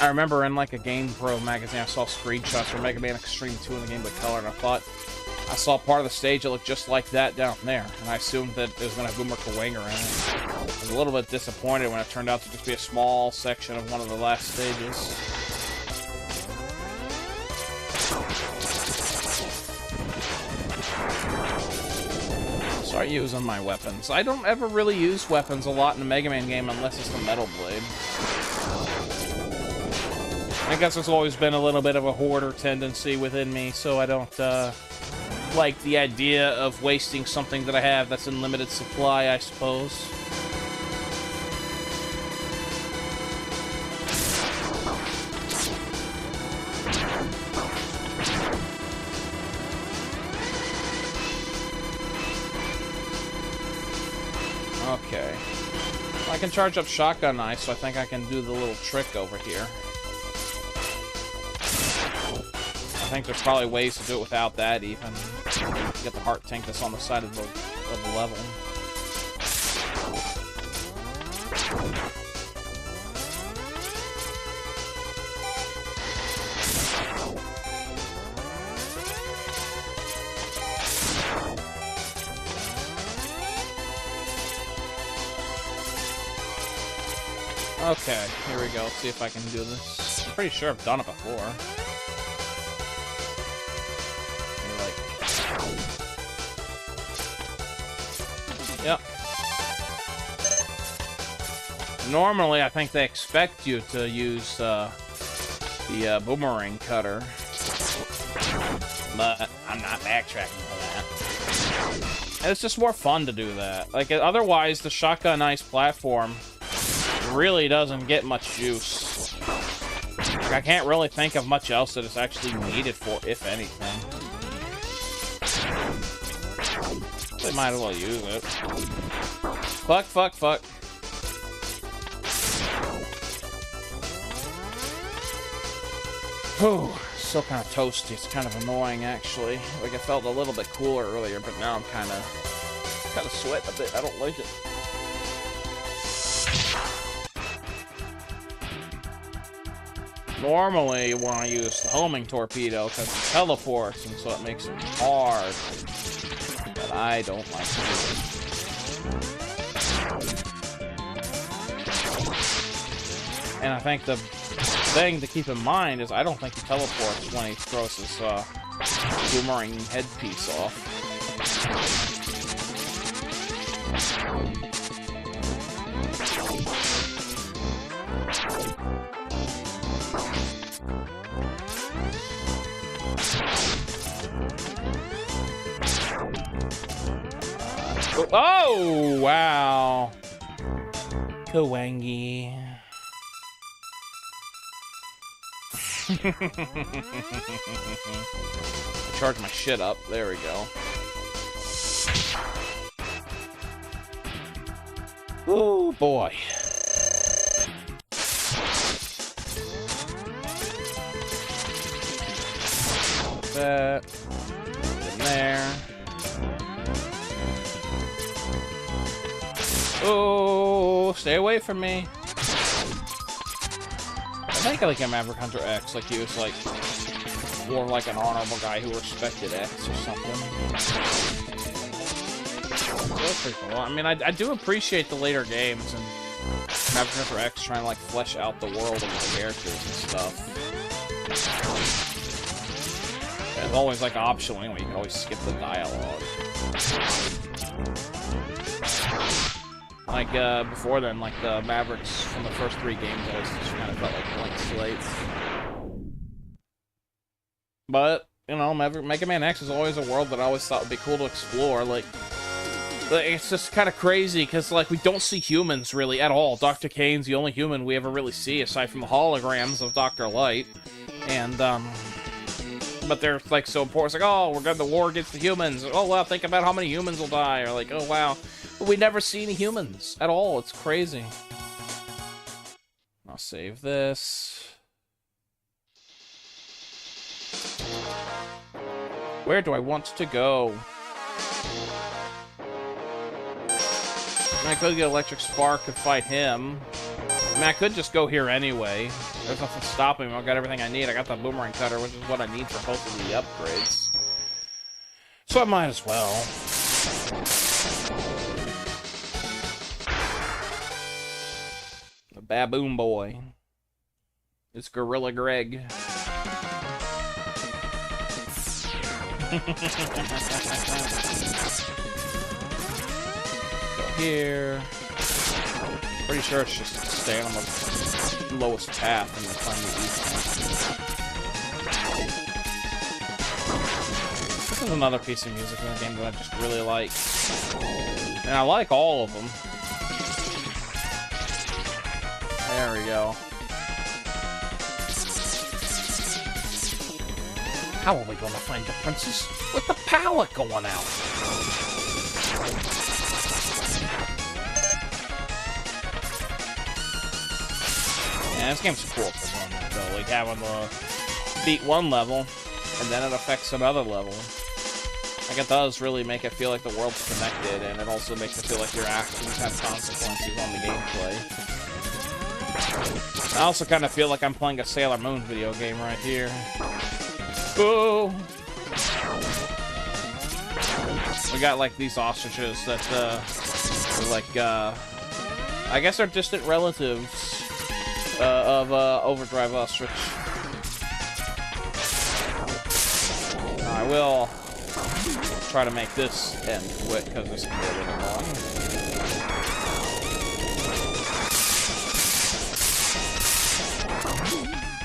I remember in like a Game Pro magazine, I saw screenshots for Mega Man Extreme 2 in the Game Boy Color, and I thought I saw part of the stage that looked just like that down there, and I assumed that it was going to have Boomer Kawanger in it. I was a little bit disappointed when it turned out to just be a small section of one of the last stages. Start using my weapons. I don't ever really use weapons a lot in a Mega Man game unless it's the Metal Blade. I guess there's always been a little bit of a hoarder tendency within me, so I don't like the idea of wasting something that I have that's in limited supply, I suppose. Okay. I can charge up Shotgun Ice, so I think I can do the little trick over here. I think there's probably ways to do it without that, even. Get the heart tank that's on the side of the level. Okay, here we go. Let's see if I can do this. I'm pretty sure I've done it before. Yep. Normally, I think they expect you to use the boomerang cutter, but I'm not backtracking for that. And it's just more fun to do that. Like, otherwise, the Shotgun Ice platform really doesn't get much juice. Like, I can't really think of much else that it's actually needed for, if anything. They might as well use it. Fuck, fuck, fuck. Whew, still kind of toasty. It's kind of annoying, actually. Like, it felt a little bit cooler earlier, but now I'm kind of sweating a bit. I don't like it. Normally, you want to use the homing torpedo because it teleports, and so it makes it hard. But I don't like to do it. And I think the thing to keep in mind is I don't think he teleports when he throws his boomerang headpiece off. Oh, wow. Kawangi. Charge my shit up. There we go. Oh, boy. That. In there. Oh, stay away from me. I think like a Maverick Hunter X, like he was like more like an honorable guy who respected X or something. That's pretty cool. I mean, I do appreciate the later games and Maverick Hunter X trying to like flesh out the world and the characters and stuff. Yeah, it's always like optional anyway, you can always skip the dialogue. Like, before then, like, the Mavericks from the first 3 games always just kind of felt like blank slates. But, you know, Mega Man X is always a world that I always thought would be cool to explore. Like it's just kind of crazy, because, like, we don't see humans, really, at all. Dr. Kane's the only human we ever really see, aside from the holograms of Dr. Light. And, but they're like so important. It's like, oh, we're going to war against the humans. Oh wow, think about how many humans will die. Or like, oh wow, but we never see any humans at all. It's crazy. I'll save this. Where do I want to go? I could get Electric Spark and fight him. I mean, I could just go here anyway. There's nothing stopping me. I've got everything I need. I got the Boomerang Cutter, which is what I need for both of the upgrades. So I might as well. The Baboon Boy. It's Gorilla Greg. Go here. Pretty sure it's just staying on the lowest path and then find the easy. This is another piece of music in the game that I just really like. And I like all of them. There we go. How are we going to find the princess with the pallet going out? Yeah, this game's cool for one, though. Like having to beat one level, and then it affects another level. Like it does really make it feel like the world's connected, and it also makes it feel like your actions have consequences on the gameplay. I also kind of feel like I'm playing a Sailor Moon video game right here. Ooh! We got like these ostriches that are like I guess they're distant relatives of Overdrive Ostrich. I will try to make this end quick because this can be a little long.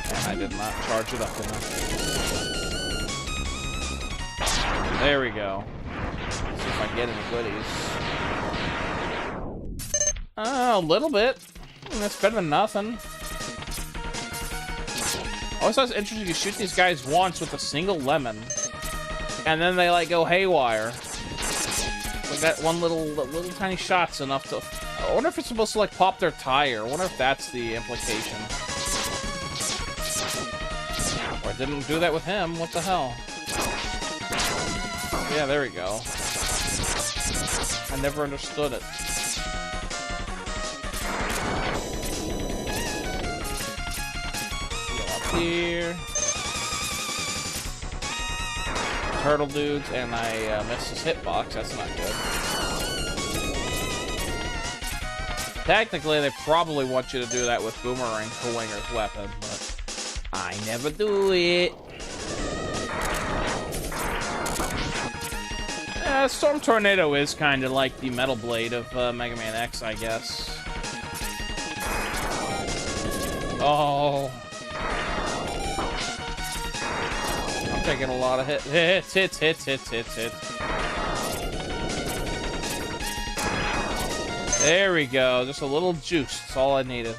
And I did not charge it up enough. There we go. Let's see if I get any goodies. A little bit. That's better than nothing. Also, it's interesting. You shoot these guys once with a single lemon, and then they like go haywire. Like that one little tiny shot's enough to. I wonder if it's supposed to like pop their tire. I wonder if that's the implication. Or I didn't do that with him. What the hell? Yeah, there we go. I never understood it. Go up here. Turtle dudes, and I missed his hitbox. That's not good. Technically, they probably want you to do that with Boomerang Winger's weapon, but I never do it. Storm Tornado is kind of like the Metal Blade of Mega Man X, I guess. Oh. I'm taking a lot of hits. There we go. Just a little juice. That's all I needed.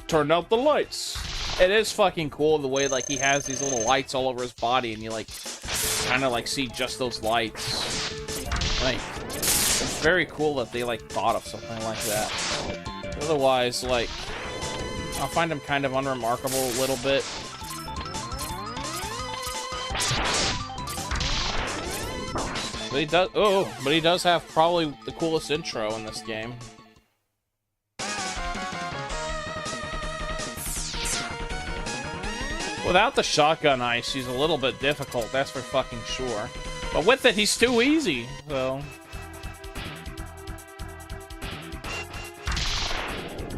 Turned out the lights. It is fucking cool the way like he has these little lights all over his body, and you like kind of like see just those lights. Like it's very cool that they like thought of something like that. Otherwise, like I find him kind of unremarkable a little bit. But he does. Oh, but he does have probably the coolest intro in this game. Without the shotgun ice, he's a little bit difficult, that's for fucking sure. But with it, he's too easy, so...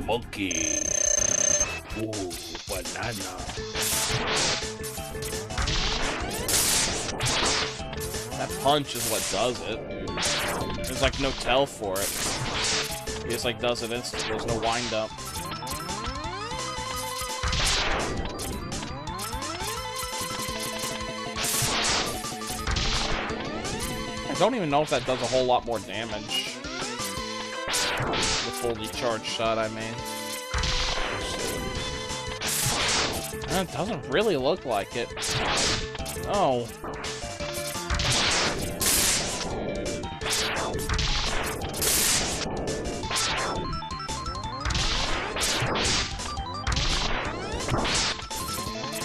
Monkey. Ooh, banana. That punch is what does it. There's like no tell for it. He just like does it instantly, there's no wind up. don't even know if that does a whole lot more damage. The fully charged shot, I mean. It doesn't really look like it. Oh.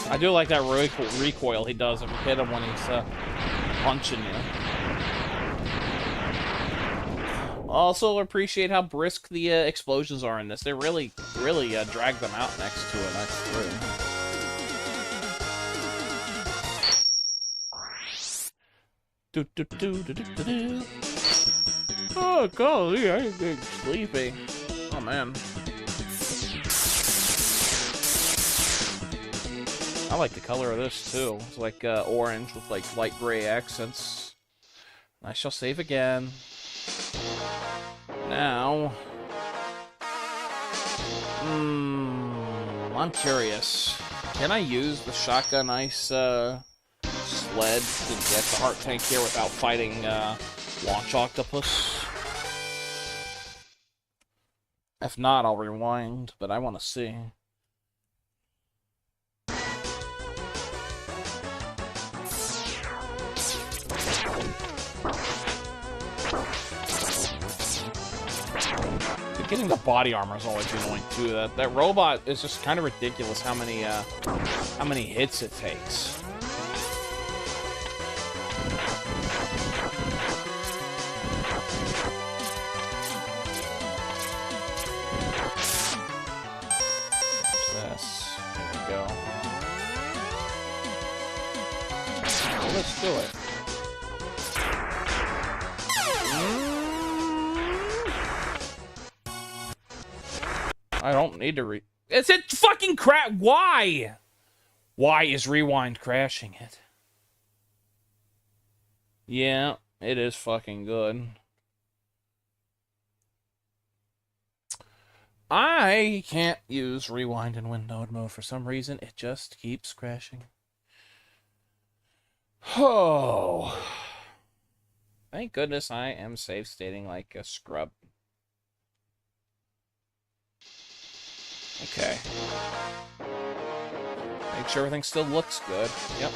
I do like that recoil he does if you hit him when he's punching you. Also appreciate how brisk the explosions are in this. They really drag them out next to it. That's true. Oh, golly, I'm getting sleepy. Oh, man. I like the color of this, too. It's like orange with, like, light gray accents. I shall save again. Now... I'm curious. Can I use the shotgun ice, sled to get the heart tank here without fighting, Launch Octopus? If not, I'll rewind, but I want to see. Getting the body armor is always annoying too. That robot is just kind of ridiculous how many hits it takes. What's this? Here we go. Well, let's do it. I don't need to It's it fucking crap. Why? Why is Rewind crashing it? Yeah, it is fucking good. I can't use Rewind in windowed mode for some reason. It just keeps crashing. Oh. Thank goodness I am safe stating like a scrub. Okay. Make sure everything still looks good. Yep.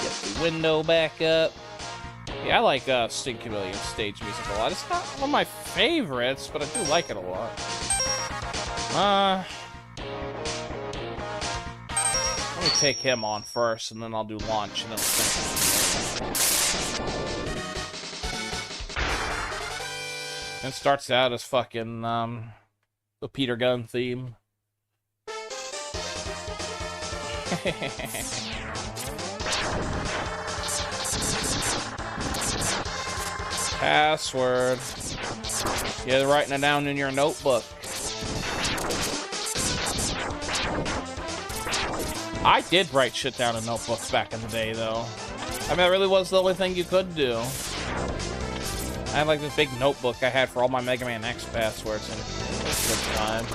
Get the window back up. Yeah, I like Sting Chameleon stage music a lot. It's not one of my favorites, but I do like it a lot. Let me take him on first, and then I'll do launch, and then I'll finish. It starts out as fucking, the Peter Gunn theme. Password. You're writing it down in your notebook. I did write shit down in notebooks back in the day, though. I mean, that really was the only thing you could do. I had like this big notebook I had for all my Mega Man X passwords, and it was a good time.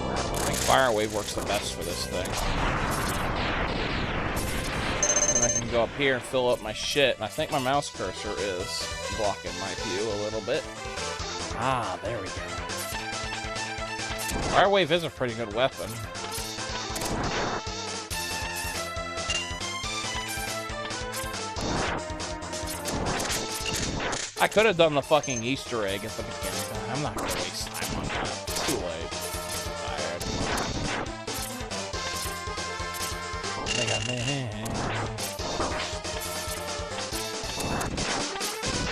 I think Firewave works the best for this thing. And I can go up here and fill up my shit, and I think my mouse cursor is blocking my view a little bit. Ah, there we go. Firewave is a pretty good weapon. I could have done the fucking Easter egg at the beginning, but I'm not gonna waste time on that. It's too late. I'm tired. Mega Man.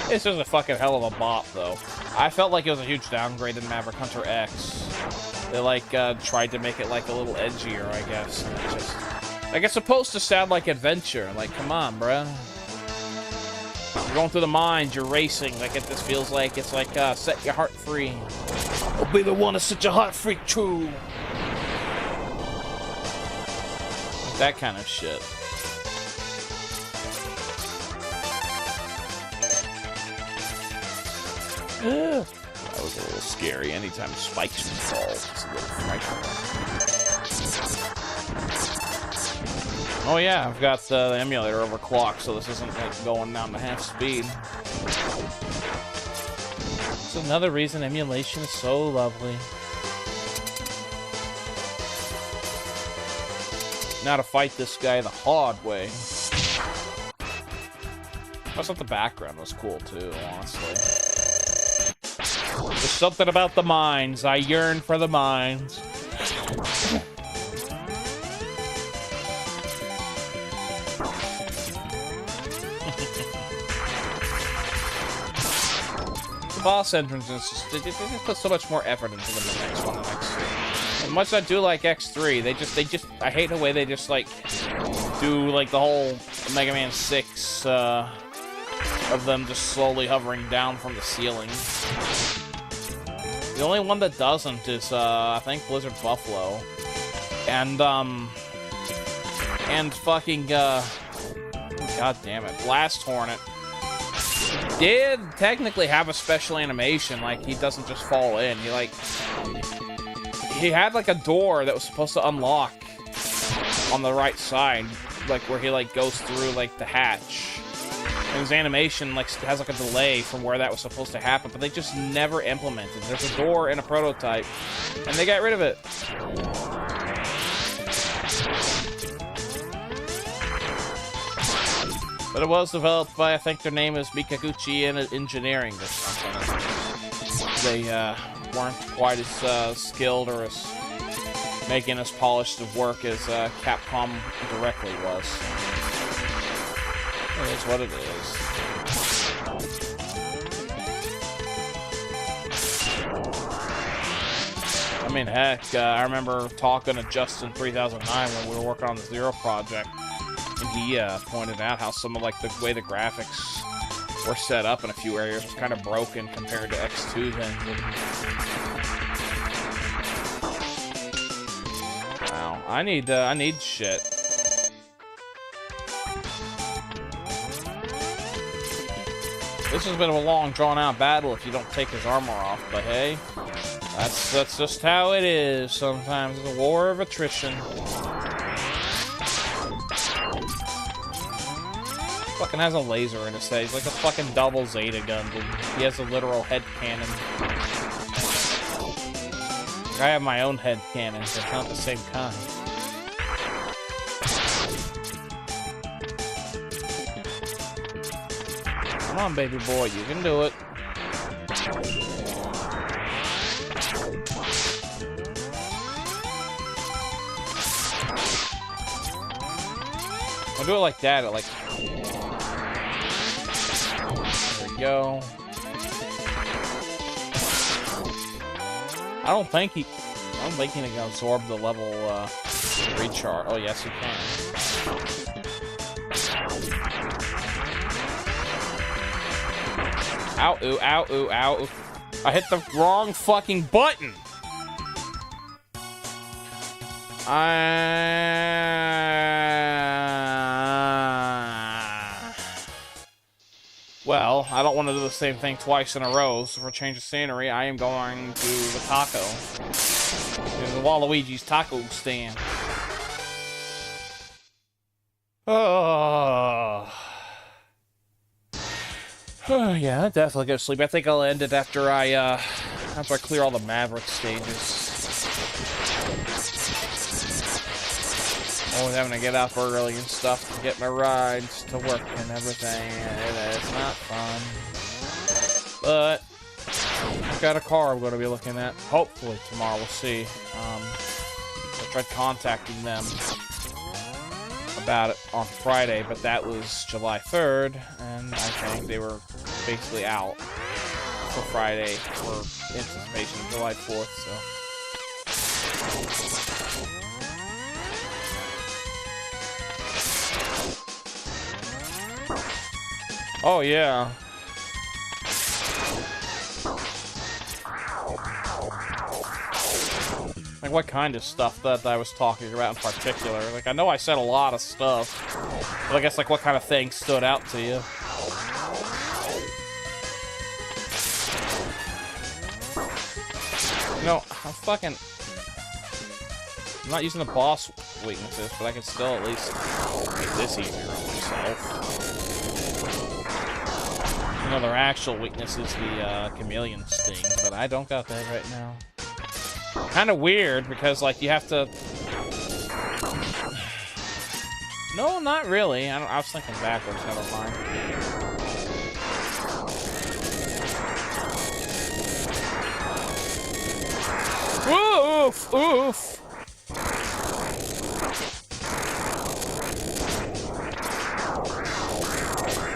This is a fucking hell of a bop, though. I felt like it was a huge downgrade in Maverick Hunter X. They like tried to make it like a little edgier, I guess. And it's just like it's supposed to sound like adventure. Like, come on, bruh. You're going through the mines, you're racing. Like, it just feels like it's like set your heart free. I'll be the one to set your heart free, true. Like that kind of shit. That was a little scary. Anytime spikes fall, it's a little frightening. Oh yeah, I've got the emulator overclocked, so this isn't like going down to half speed. It's another reason emulation is so lovely. Now to fight this guy the hard way. I thought the background was cool too, honestly. There's something about the mines. I yearn for the mines. The boss entrances, they just put so much more effort into them than X1 and X3. As much as I do like X3, they just, I hate the way they just, like, do, like, the whole Mega Man 6, of them just slowly hovering down from the ceiling. The only one that doesn't is, I think Blizzard Buffalo. And fucking, god damn it, Blast Hornet did technically have a special animation, like, he doesn't just fall in, he had, like, a door that was supposed to unlock on the right side, like, where he, like, goes through, like, the hatch. And his animation, like, has, like, a delay from where that was supposed to happen, but they just never implemented. There's a door in a prototype, and they got rid of it. But it was developed by, I think their name is Mikaguchi Engineering or something. They, weren't quite as, skilled or as making as polished of work as, Capcom directly was. It is what it is. I mean, heck, I remember talking to Justin 3009 when we were working on the Zero project, and he pointed out how some of like the way the graphics were set up in a few areas was kind of broken compared to X2's engine. Wow, I need shit. This has been a long, drawn-out battle if you don't take his armor off, but hey, that's just how it is sometimes. It's a war of attrition. Fucking has a laser in his head. He's like a fucking double Zeta gun, dude. He has a literal head cannon. I have my own head cannon, but it's not the same kind. Come on, baby boy, you can do it. I'll do it like that, like... There we go. I don't think he can absorb the level, recharge. Oh, yes, he can. Ow, ooh, ow, ooh, ow. Ooh. I hit the wrong fucking button! Well, I don't want to do the same thing twice in a row, so for a change of scenery, I am going to the taco. To the Waluigi's taco stand. Oh. Oh, yeah, I'll definitely go to sleep. I think I'll end it after I clear all the Maverick stages. Always having to get up early and stuff to get my rides to work and everything. It's not fun. But I've got a car I'm going to be looking at. Hopefully tomorrow, we'll see. I tried contacting them about it on Friday, but that was July 3rd, and I think they were basically out for Friday for anticipation of July 4th, so. Oh, yeah. Like, what kind of stuff that I was talking about in particular? Like, I know I said a lot of stuff, but I guess, like, what kind of things stood out to you? You know, I'm not using the boss weaknesses, but I can still at least make this easier on myself. Another actual weakness is the chameleon sting, but I don't got that right now. Kind of weird because, like, you have to. No, not really. I was thinking backwards. Never mind. Oof! Oof!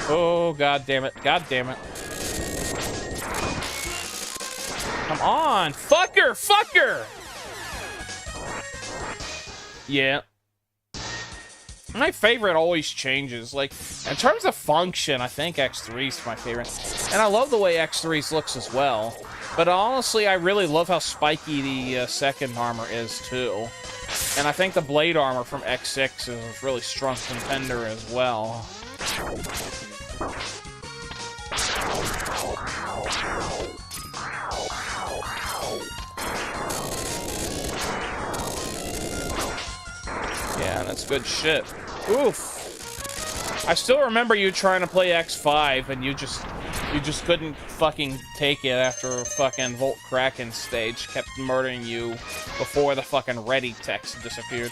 Oh, god damn it. God damn it. Come on! Fucker! Fucker! Yeah. My favorite always changes. Like, in terms of function, I think X3 is my favorite. And I love the way X3's looks as well. But honestly, I really love how spiky the second armor is, too. And I think the blade armor from X6 is a really strong contender as well. Yeah, that's good shit. Oof. I still remember you trying to play X5 and you just couldn't fucking take it after a fucking Volt Kraken stage kept murdering you before the fucking ready text disappeared.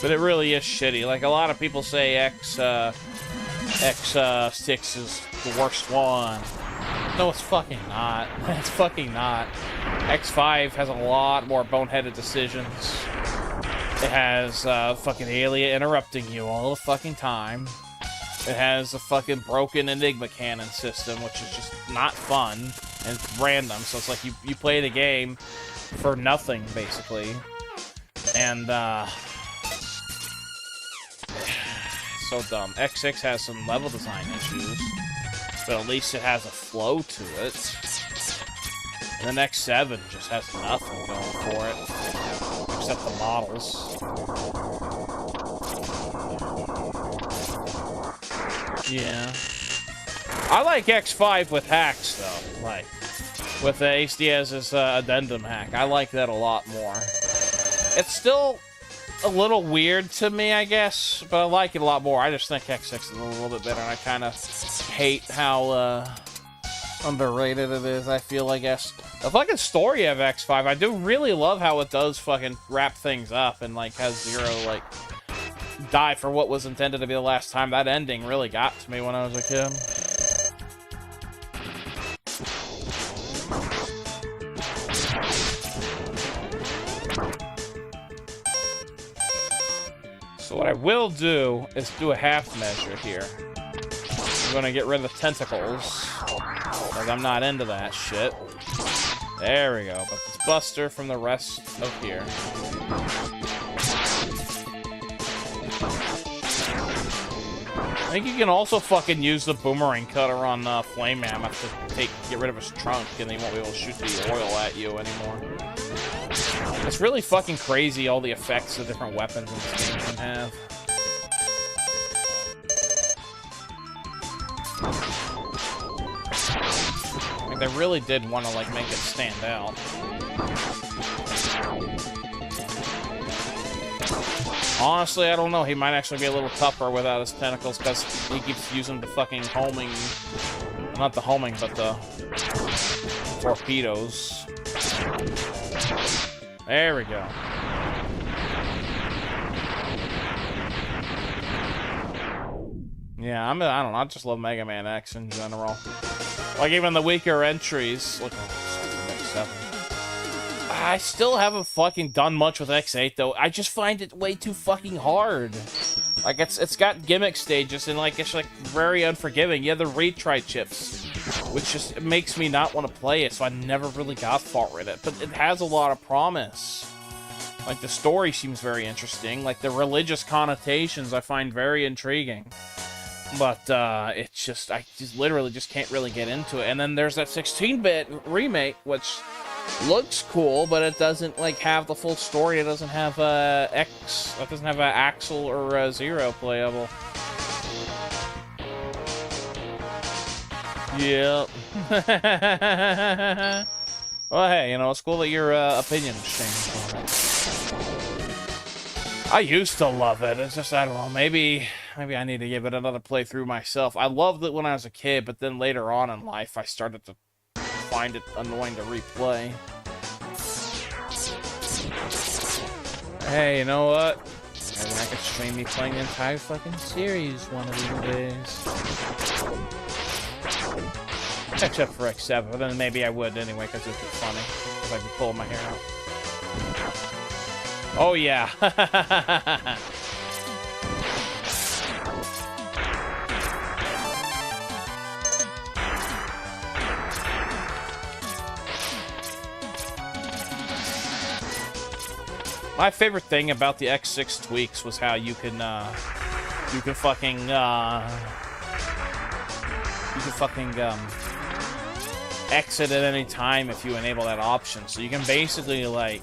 But it really is shitty. Like, a lot of people say X6 is the worst one. No, it's fucking not. It's fucking not. X5 has a lot more boneheaded decisions. It has fucking Alia interrupting you all the fucking time. It has a fucking broken Enigma cannon system, which is just not fun. And it's random, so it's like you play the game for nothing, basically. And, so dumb. X6 has some level design issues, but at least it has a flow to it. And then X7 just has nothing going for it, except the models. Yeah. I like X5 with hacks, though. Like, with the Ace Diaz's addendum hack. I like that a lot more. It's still a little weird to me, I guess, but I like it a lot more. I just think X6 is a little bit better, and I kind of hate how underrated it is, I feel, I guess. The fucking story of X5, I do really love how it does fucking wrap things up and, like, has Zero, like, die for what was intended to be the last time. That ending really got to me when I was a kid. So what I will do is do a half measure here. I'm gonna get rid of the tentacles, because I'm not into that shit. There we go, but it's Buster from the rest of here. I think you can also fucking use the boomerang cutter on Flame Mammoth to get rid of his trunk, and he won't be able to shoot the oil at you anymore. It's really fucking crazy all the effects the different weapons in this game can have. Like, they really did want to, like, make it stand out. Honestly, I don't know. He might actually be a little tougher without his tentacles, because he keeps using the fucking homing... Not the homing, but the... torpedoes. There we go. Yeah, I don't know. I just love Mega Man X in general. Like, even the weaker entries. Look at X7. I still haven't fucking done much with X8, though. I just find it way too fucking hard. Like, it's got gimmick stages, and, like, it's, like, very unforgiving. Yeah, the retry chips, which just makes me not want to play it, so I never really got far with it. But it has a lot of promise. Like, the story seems very interesting. Like, the religious connotations I find very intriguing. But, it's just, I just literally just can't really get into it. And then there's that 16-bit remake, which looks cool, but it doesn't, like, have the full story. It doesn't have, it doesn't have Axel or Zero playable. Yep. Well, hey, you know, it's cool that your opinion changed on it. I used to love it. It's just, I don't know, maybe I need to give it another playthrough myself. I loved it when I was a kid, but then later on in life, I started to find it annoying to replay. Hey, you know what? Maybe I could stream me playing the entire fucking series one of these days. Except for X7, but then maybe I would anyway, because it would be funny. If I could pull my hair out. Oh, yeah. My favorite thing about the X6 tweaks was how you can fucking exit at any time if you enable that option. So you can basically, like,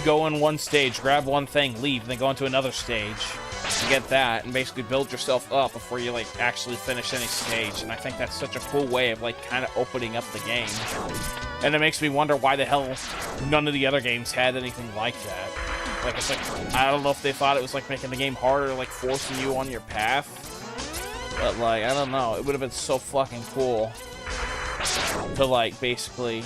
go in one stage, grab one thing, leave, and then go into another stage to get that, and basically build yourself up before you, like, actually finish any stage. And I think that's such a cool way of, like, kind of opening up the game. And it makes me wonder why the hell none of the other games had anything like that. Like, it's like, I don't know if they thought it was, like, making the game harder, like, forcing you on your path. But, like, I don't know. It would have been so fucking cool to, like, basically,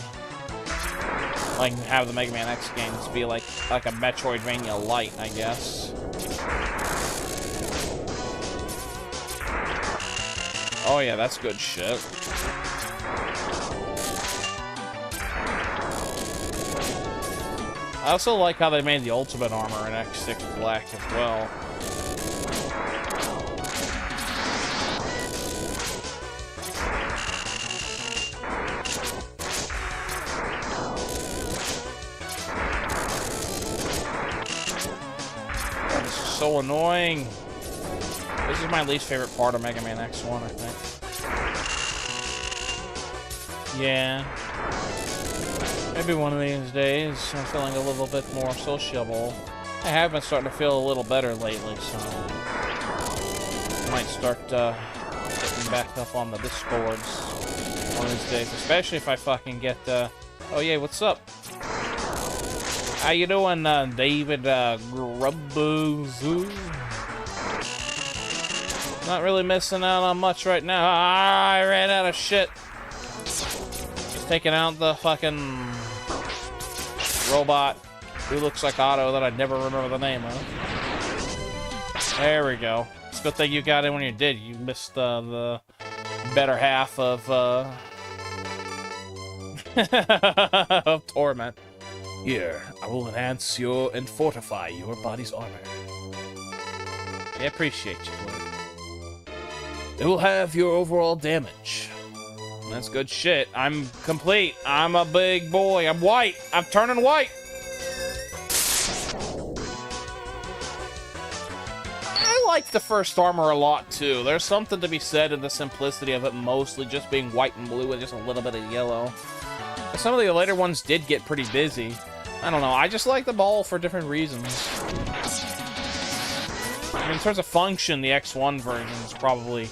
like, have the Mega Man X games be like a Metroidvania light, I guess. Oh yeah, that's good shit. I also like how they made the Ultimate Armor in X6 Black as well. So annoying. This is my least favorite part of Mega Man X1, I think. Yeah. Maybe one of these days I'm feeling a little bit more sociable. I have been starting to feel a little better lately, so I might start getting back up on the Discords one of these days, especially if I fucking get oh yeah, what's up? How you doing, David Grubboozoo? Not really missing out on much right now. Ah, I ran out of shit. Just taking out the fucking robot who looks like Otto that I'd never remember the name of. There we go. It's a good thing you got in when you did. You missed the better half of of Torment. Here, I will enhance and fortify your body's armor. I appreciate you, Floyd. It will have your overall damage. That's good shit. I'm complete. I'm a big boy. I'm white. I'm turning white. I like the first armor a lot, too. There's something to be said in the simplicity of it, mostly just being white and blue with just a little bit of yellow. Some of the later ones did get pretty busy. I don't know, I just like them all for different reasons. I mean, in terms of function, the X1 version is probably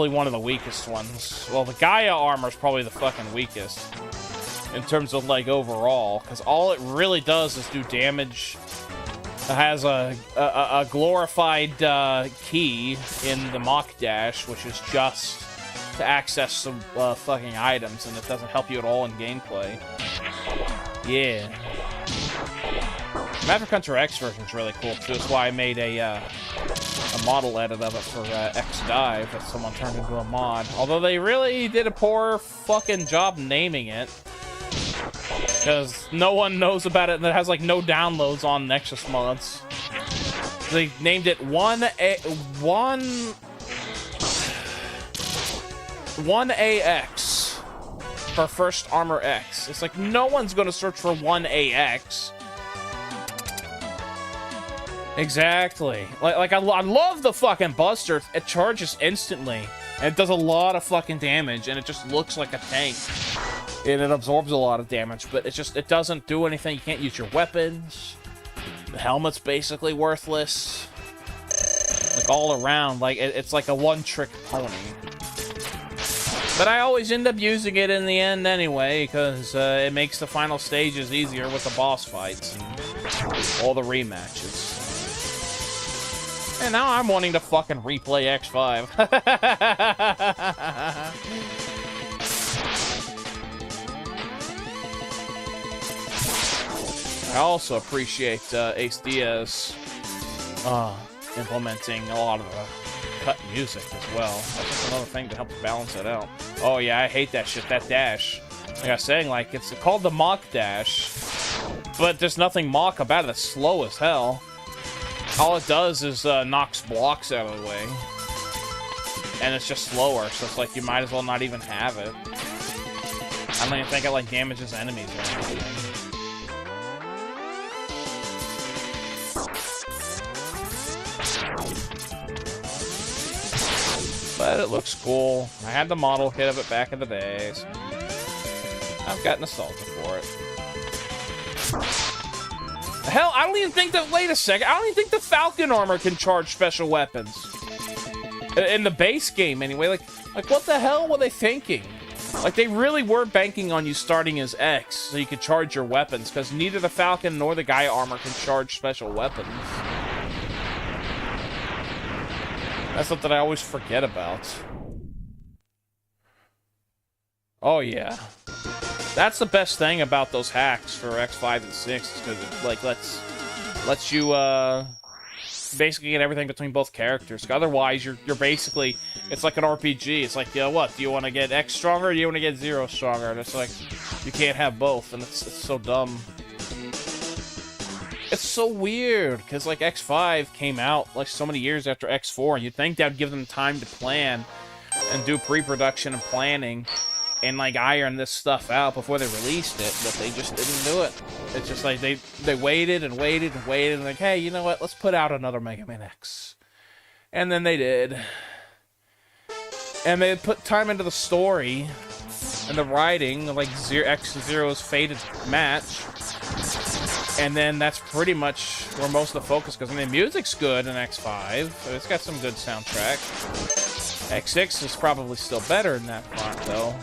one of the weakest ones. Well, the Gaia armor is probably the fucking weakest in terms of, like, overall, because all it really does is do damage. It has a glorified key in the Mach Dash, which is just to access some fucking items, and it doesn't help you at all in gameplay. Yeah. Maverick Hunter X version is really cool too. That's why I made a model edit of it for X Dive that someone turned into a mod. Although they really did a poor fucking job naming it, because no one knows about it, and it has like no downloads on Nexus mods. They named it 1AX. For First Armor X. It's like, no one's gonna search for 1AX. Exactly. Like I love the fucking Buster. It charges instantly. And it does a lot of fucking damage, and it just looks like a tank. And it absorbs a lot of damage, but it doesn't do anything. You can't use your weapons. The helmet's basically worthless. Like, all around, like, it's like a one-trick pony. But I always end up using it in the end anyway, because it makes the final stages easier with the boss fights and all the rematches. And now I'm wanting to fucking replay X5. I also appreciate Ace Diaz implementing a lot of the cut music as well. That's just another thing to help balance it out. Oh yeah, I hate that shit, that dash. Like I was saying, like, it's called the Mach Dash, but there's nothing Mach about it. It's slow as hell. All it does is knocks blocks out of the way. And it's just slower, so it's like you might as well not even have it. I don't even think it like damages enemies or anything. But it looks cool. I had the model kit of it back in the days. I've got nostalgia for it. Hell, I don't even think that, wait a second, I don't even think the Falcon armor can charge special weapons. In the base game, anyway. Like what the hell were they thinking? Like, they really were banking on you starting as X, so you could charge your weapons, because neither the Falcon nor the Gaia armor can charge special weapons. That's something I always forget about. Oh, yeah. That's the best thing about those hacks for X5 and 6, because it like lets you basically get everything between both characters. Otherwise, you're basically, it's like an RPG. It's like, what? Do you want to get X stronger, or do you want to get 0 stronger? And it's like, you can't have both, and it's so dumb. It's so weird, because like X5 came out like so many years after X4, and you'd think that would give them time to plan and do pre-production and planning and like iron this stuff out before they released it, but they just didn't do it. It's just like they waited and waited and waited, and like, hey, you know what? Let's put out another Mega Man X. And then they did. And they put time into the story and the writing, like X-Zero's fated match. And then that's pretty much where most of the focus goes. I mean, the music's good in X5. So it's got some good soundtrack. X6 is probably still better in that front, though.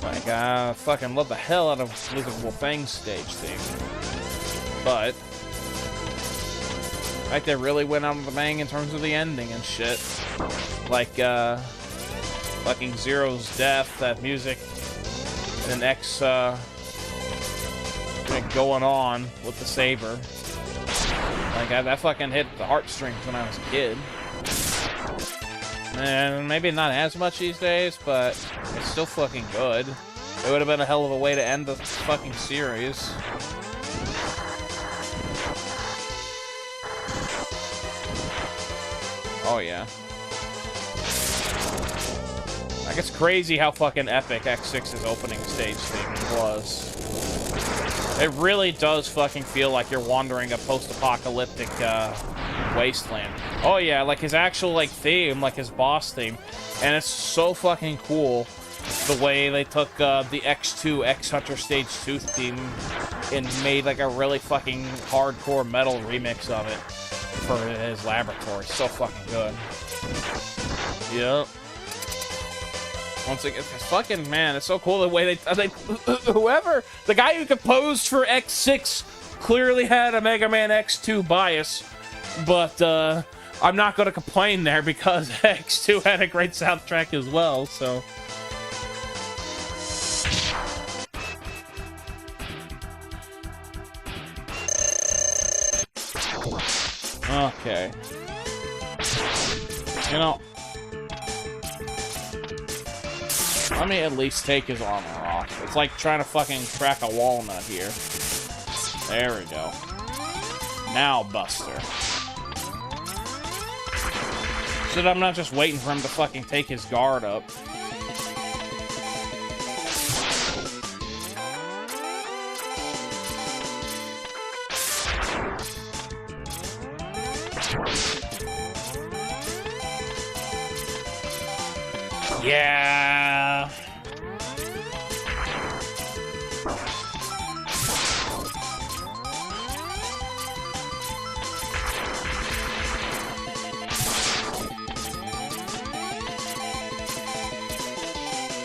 Like, I fucking love the hell out of Blizzardable Things stage theme. But like, they really went out of the bang in terms of the ending and shit. Like, fucking Zero's death, that music, and then X, going on with the saber. Like, that fucking hit the heartstrings when I was a kid. And maybe not as much these days, but it's still fucking good. It would have been a hell of a way to end the fucking series. Oh, yeah. Like, it's crazy how fucking epic X6's opening stage theme was. It really does fucking feel like you're wandering a post-apocalyptic, wasteland. Oh yeah, like his actual, like, theme, like his boss theme. And it's so fucking cool the way they took, the X2 X Hunter Stage 2 theme and made, like, a really fucking hardcore metal remix of it for his laboratory. So fucking good. Yep. Once again, it's fucking, man, it's so cool the way they whoever, the guy who composed for X6 clearly had a Mega Man X2 bias, but I'm not going to complain there because X2 had a great soundtrack as well, so. Okay. You know, let me at least take his armor off. It's like trying to fucking crack a walnut here. There we go. Now, Buster. So that I'm not just waiting for him to fucking take his guard up. Yeah.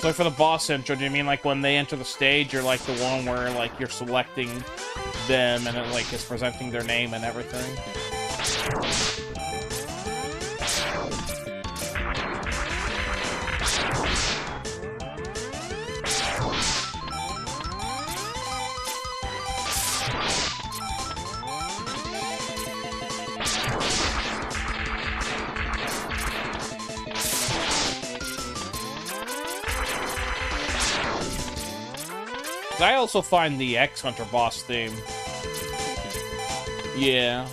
So for the boss intro, do you mean like when they enter the stage, you're like the one where like you're selecting them and it like is presenting their name and everything? I also find the X-Hunter boss theme. Yeah.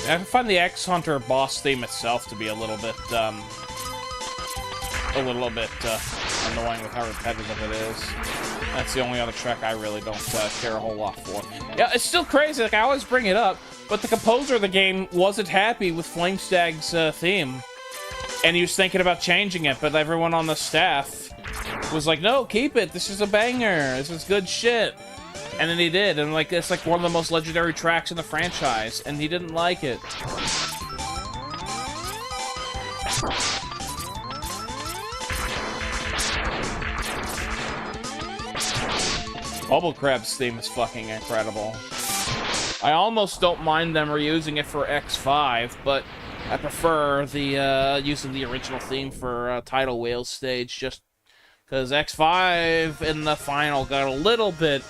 I find the X-Hunter boss theme itself to be a little bit annoying with how repetitive it is. That's the only other track I really don't care a whole lot for. Yeah, it's still crazy. Like, I always bring it up, but the composer of the game wasn't happy with Flamestag's theme. And he was thinking about changing it, but everyone on the staff was like, no, keep it. This is a banger. This is good shit. And then he did, and like it's like one of the most legendary tracks in the franchise, and he didn't like it. Bubble Crab's theme is fucking incredible. I almost don't mind them reusing it for X5, but I prefer the use of the original theme for Tidal Whale stage, just because X5 in the final got a little bit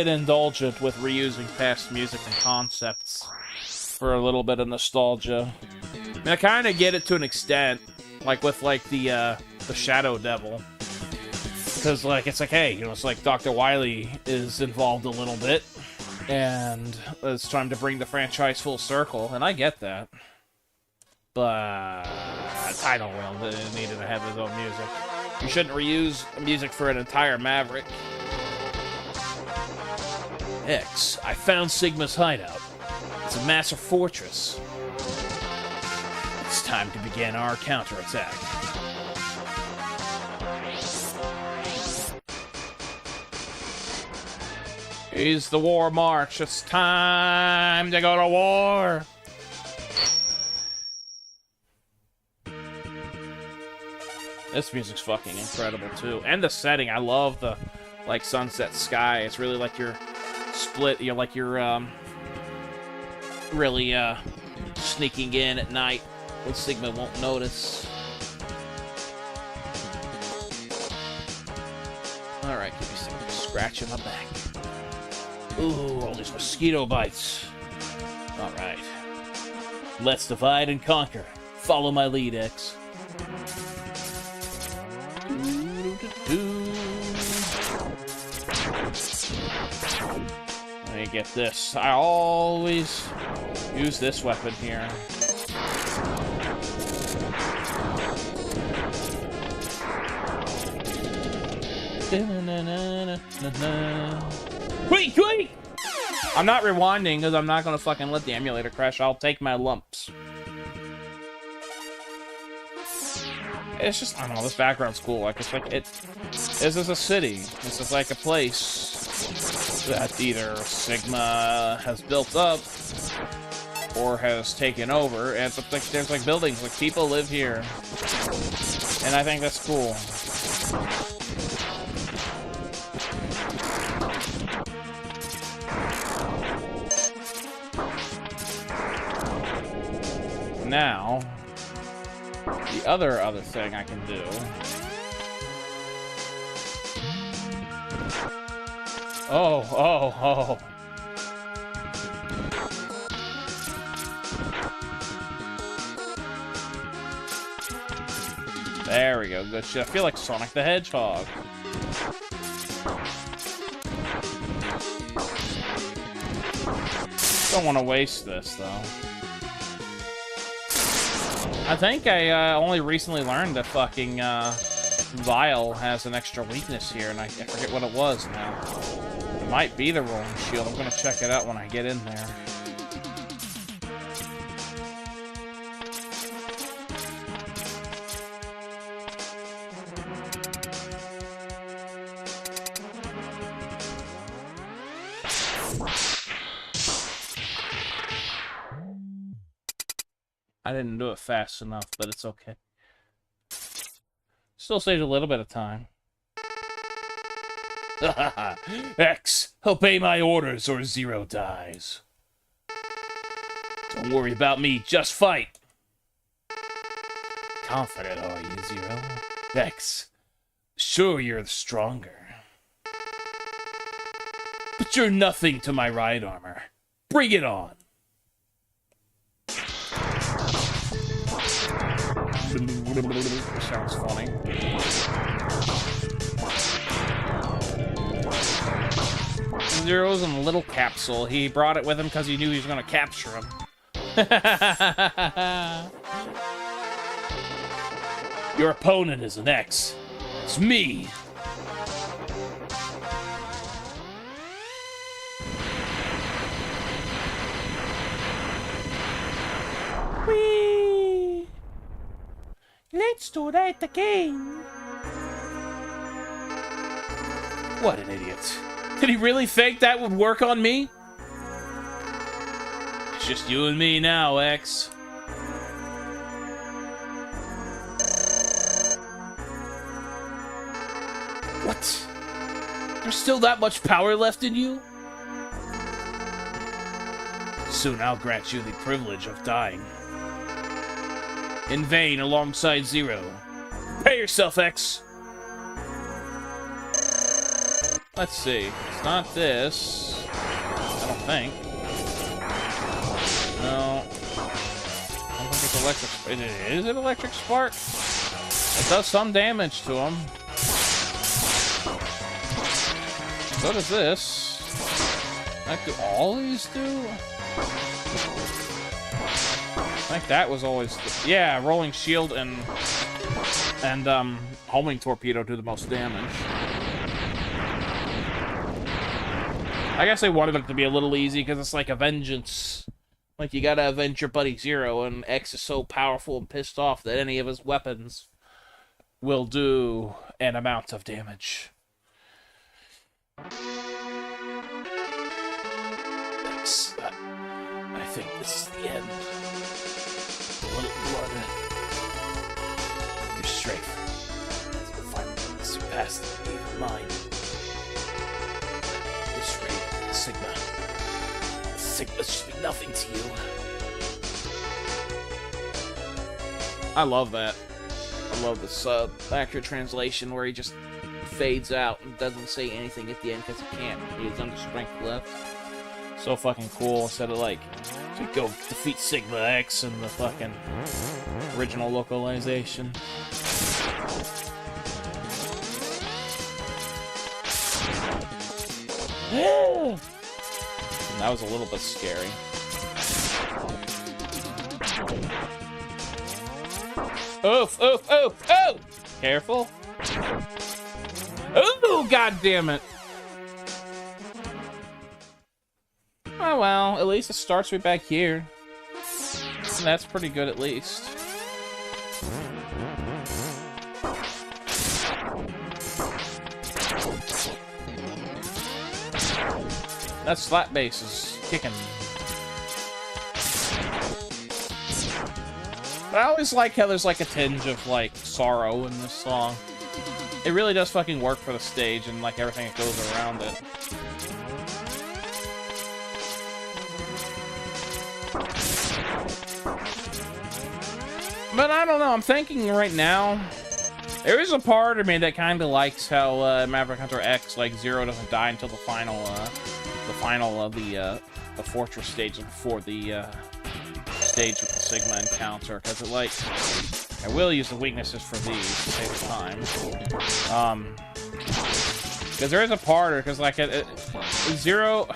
indulgent with reusing past music and concepts for a little bit of nostalgia. I mean, I kind of get it to an extent, like with like the Shadow Devil, because like it's like, hey, you know, it's like Dr. Wily is involved a little bit, and it's time to bring the franchise full circle, and I get that. But Tidal Whale needed to have his own music. You shouldn't reuse music for an entire Maverick. X, I found Sigma's hideout. It's a massive fortress. It's time to begin our counterattack. It's the war march. It's time to go to war. This music's fucking incredible too, and the setting. I love the like sunset sky. It's really like you're split. You're like you're really sneaking in at night when Sigma won't notice. All right, give me Sigma scratching my back. Ooh, all these mosquito bites. All right, let's divide and conquer. Follow my lead, X. Let me get this. I always use this weapon here. Wait, wait! I'm not rewinding because I'm not gonna fucking let the emulator crash. I'll take my lumps. It's just, I don't know, this background's cool. Like, it's like, this is a city. This is like a place that either Sigma has built up or has taken over. And but like, there's like buildings, like people live here. And I think that's cool. Now, the other thing I can do. Oh. There we go, good shit. I feel like Sonic the Hedgehog. Don't want to waste this, though. I think I only recently learned that fucking Vile has an extra weakness here, and I forget what it was now. It might be the Rolling Shield. I'm gonna check it out when I get in there. I didn't do it fast enough, but it's okay. Still saves a little bit of time. X, obey my orders or Zero dies. Don't worry about me, just fight. Confident are you, Zero? X, sure you're stronger. But you're nothing to my ride armor. Bring it on. Sounds funny. Zero's in a little capsule. He brought it with him because he knew he was going to capture him. Your opponent is an X. It's me. Whee! Let's do that again. What an idiot. Did he really think that would work on me? It's just you and me now, X. What? There's still that much power left in you? Soon I'll grant you the privilege of dying. In vain alongside Zero. Pay yourself, X! Let's see. It's not this. I don't think. No. I don't think it's electric. Is it electric spark? It does some damage to him. So does this. Like, do all these do? I think that was always... Yeah, rolling shield and homing torpedo do the most damage. I guess they wanted it to be a little easy because it's like a vengeance. Like, you gotta avenge your buddy Zero, and X is so powerful and pissed off that any of his weapons will do an amount of damage. X, I think this is the end. A little blood. Your strength will finally surpass the mine. This rate, Sigma. Sigma should be nothing to you. I love that. I love this accurate translation where he just fades out and doesn't say anything at the end because he can't. He has under strength left. So fucking cool. Instead of like, to go defeat Sigma X in the fucking original localization. That was a little bit scary. Oof, oof, oof, oof! Careful. Ooh, god damn it. Oh well, at least it starts right back here. And that's pretty good at least. That slap bass is kicking. But I always like how there's like a tinge of like sorrow in this song. It really does fucking work for the stage and like everything that goes around it. But I don't know, I'm thinking right now, there is a part of me that kind of likes how Maverick Hunter X, like, Zero doesn't die until the final of the fortress stage before the stage with the Sigma encounter, because it, like, I will use the weaknesses for these to save time. Because there is a part, because, like, Zero,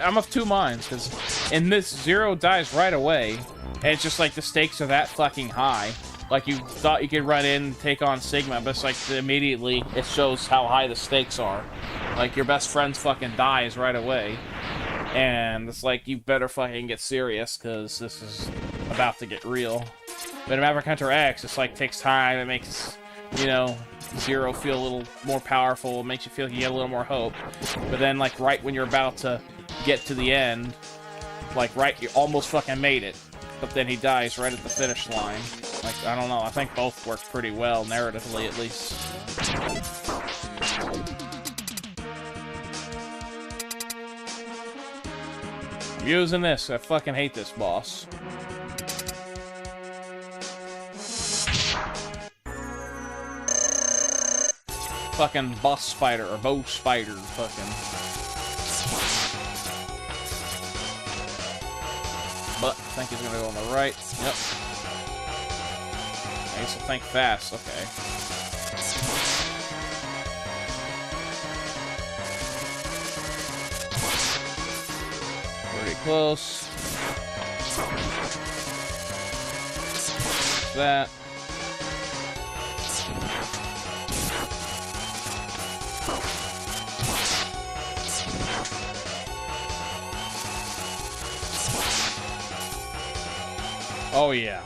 I'm of two minds, because in this, Zero dies right away, and it's just like the stakes are that fucking high. Like, you thought you could run in and take on Sigma, but it's like immediately it shows how high the stakes are. Like, your best friend fucking dies right away. And it's like, you better fucking get serious, because this is about to get real. But in Maverick Hunter X, it's like, takes time, it makes, you know, Zero feel a little more powerful, it makes you feel like you get a little more hope. But then, like, right when you're about to get to the end, like, right, you almost fucking made it. but then he dies right at the finish line. Like, I don't know, I think both work pretty well, narratively at least. I'm using this, I fucking hate this boss. Fucking boss spider, or bow spider, fucking. But I think he's gonna go on the right. Yep. I guess I'll think fast. Okay. Pretty close. That. Oh, yeah.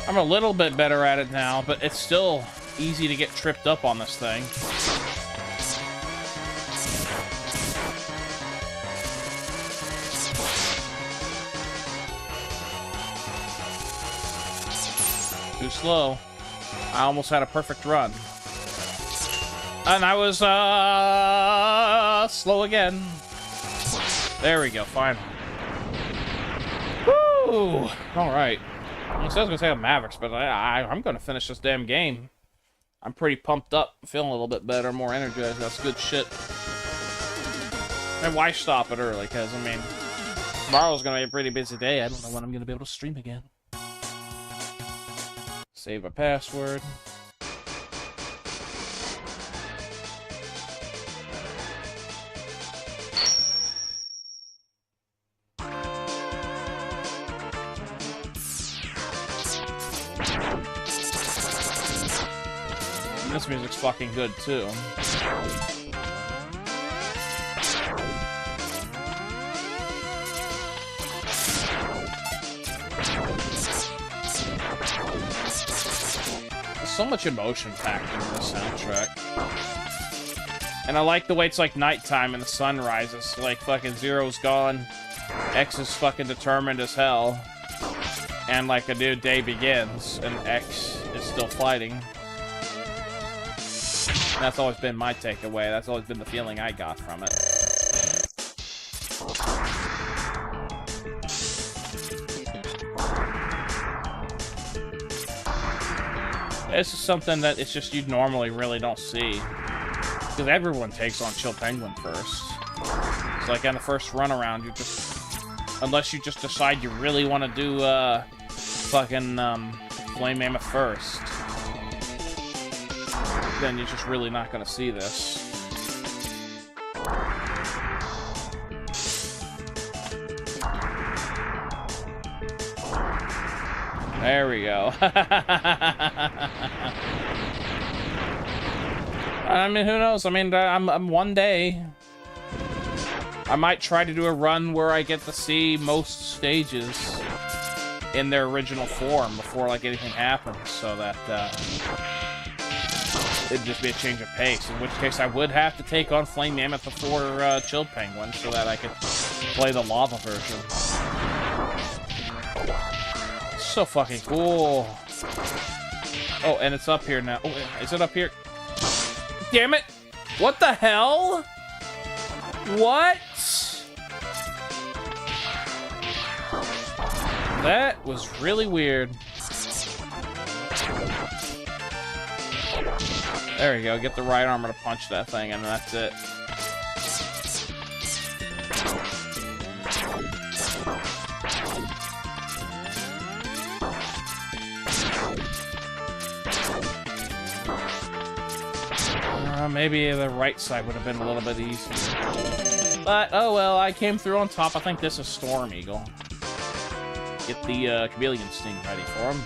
I'm a little bit better at it now, but it's still easy to get tripped up on this thing. Too slow. I almost had a perfect run. And I was, slow again. There we go, finally. Woo! Alright. I was gonna say Mavericks, but I'm gonna finish this damn game. I'm pretty pumped up, feeling a little bit better, more energized. That's good shit. And why stop it early? Because, I mean, tomorrow's gonna be a pretty busy day. I don't know when I'm gonna be able to stream again. Save a password. This music's fucking good, too. There's so much emotion packed into the soundtrack. And I like the way it's like nighttime and the sun rises. Like, fucking Zero's gone. X is fucking determined as hell. And, like, a new day begins, and X is still fighting. That's always been my takeaway. That's always been the feeling I got from it. This is something that it's just you normally really don't see. Because everyone takes on Chill Penguin first. It's like on the first run around, you just... Unless you just decide you really want to do, fucking, Flame Mammoth first. Then you're just really not going to see this. There we go. I mean, who knows? I mean, I'm one day. I might try to do a run where I get to see most stages in their original form before, like, anything happens, so that, it'd just be a change of pace, in which case I would have to take on Flame Mammoth before Chilled Penguin so that I could play the lava version. So fucking cool. Oh, and it's up here now. Oh, is it up here? Damn it! What the hell? What? That was really weird. There we go, get the right armor to punch that thing, and that's it. Maybe the right side would have been a little bit easier. But, oh well, I came through on top. I think this is Storm Eagle. Get the Chameleon Sting ready for him.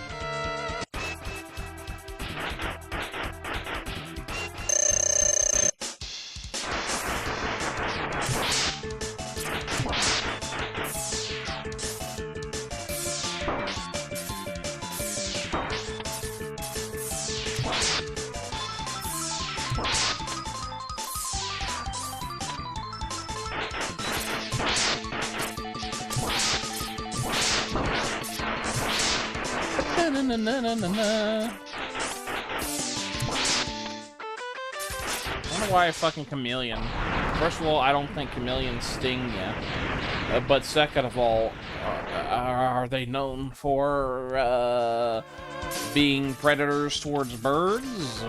I wonder why a fucking chameleon. First of all, I don't think chameleons sting you. But second of all, are they known for being predators towards birds?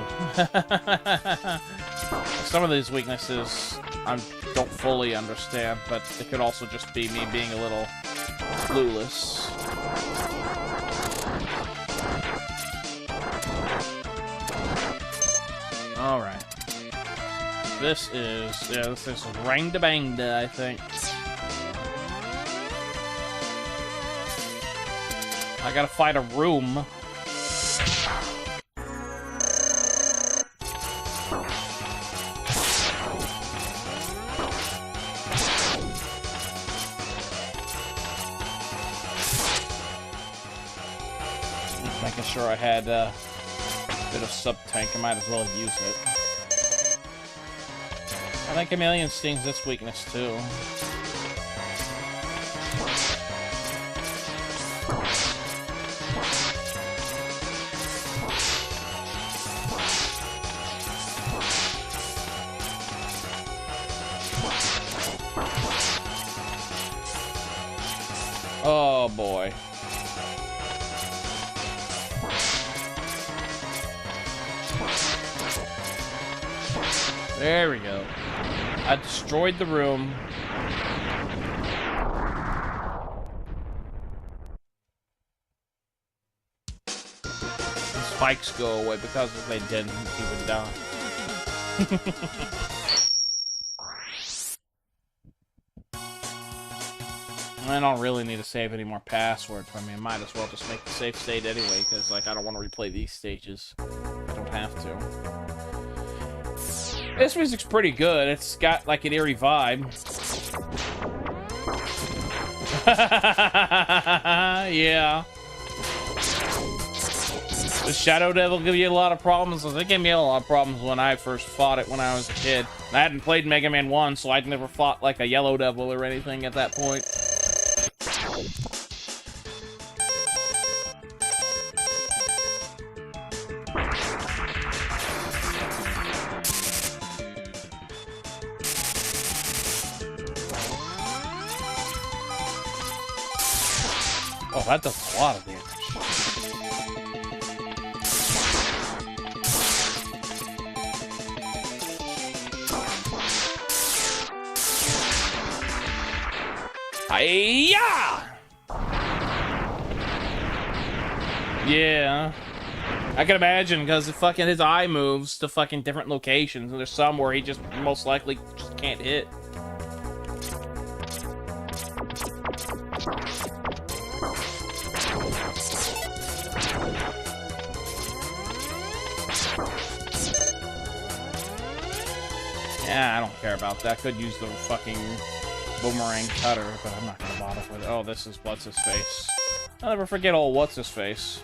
Some of these weaknesses I don't fully understand, but it could also just be me being a little clueless. Alright. This is Rangda Bangda, I think. I gotta find a room. Making sure I had a bit of sub-tank. I might as well use it. I think Chameleon stings this weakness too. Oh boy. There we go. I destroyed the room. The spikes go away because if they didn't, he would die. I don't really need to save any more passwords. I mean, I might as well just make the safe state anyway, because like I don't want to replay these stages. I don't have to. This music's pretty good. It's got like an eerie vibe. Yeah. The Shadow Devil give you a lot of problems. It gave me a lot of problems when I first fought it when I was a kid. I hadn't played Mega Man 1, so I'd never fought like a Yellow Devil or anything at that point. Oh, that does a lot of damage. Hi-ya! Yeah. I can imagine, because fucking his eye moves to fucking different locations, and there's some where he just most likely just can't hit. Yeah, I don't care about that. Could use the fucking boomerang cutter, but I'm not gonna bother with it. Oh, this is what's-his-face. I'll never forget old what's-his-face.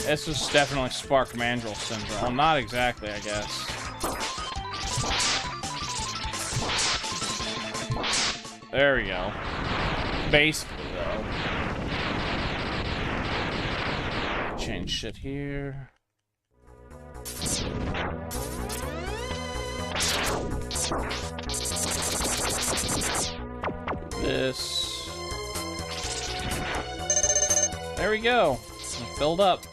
This is definitely Spark Mandrill syndrome. Well, not exactly, I guess. There we go. Basically, though. Change shit here. This. There we go. It filled up.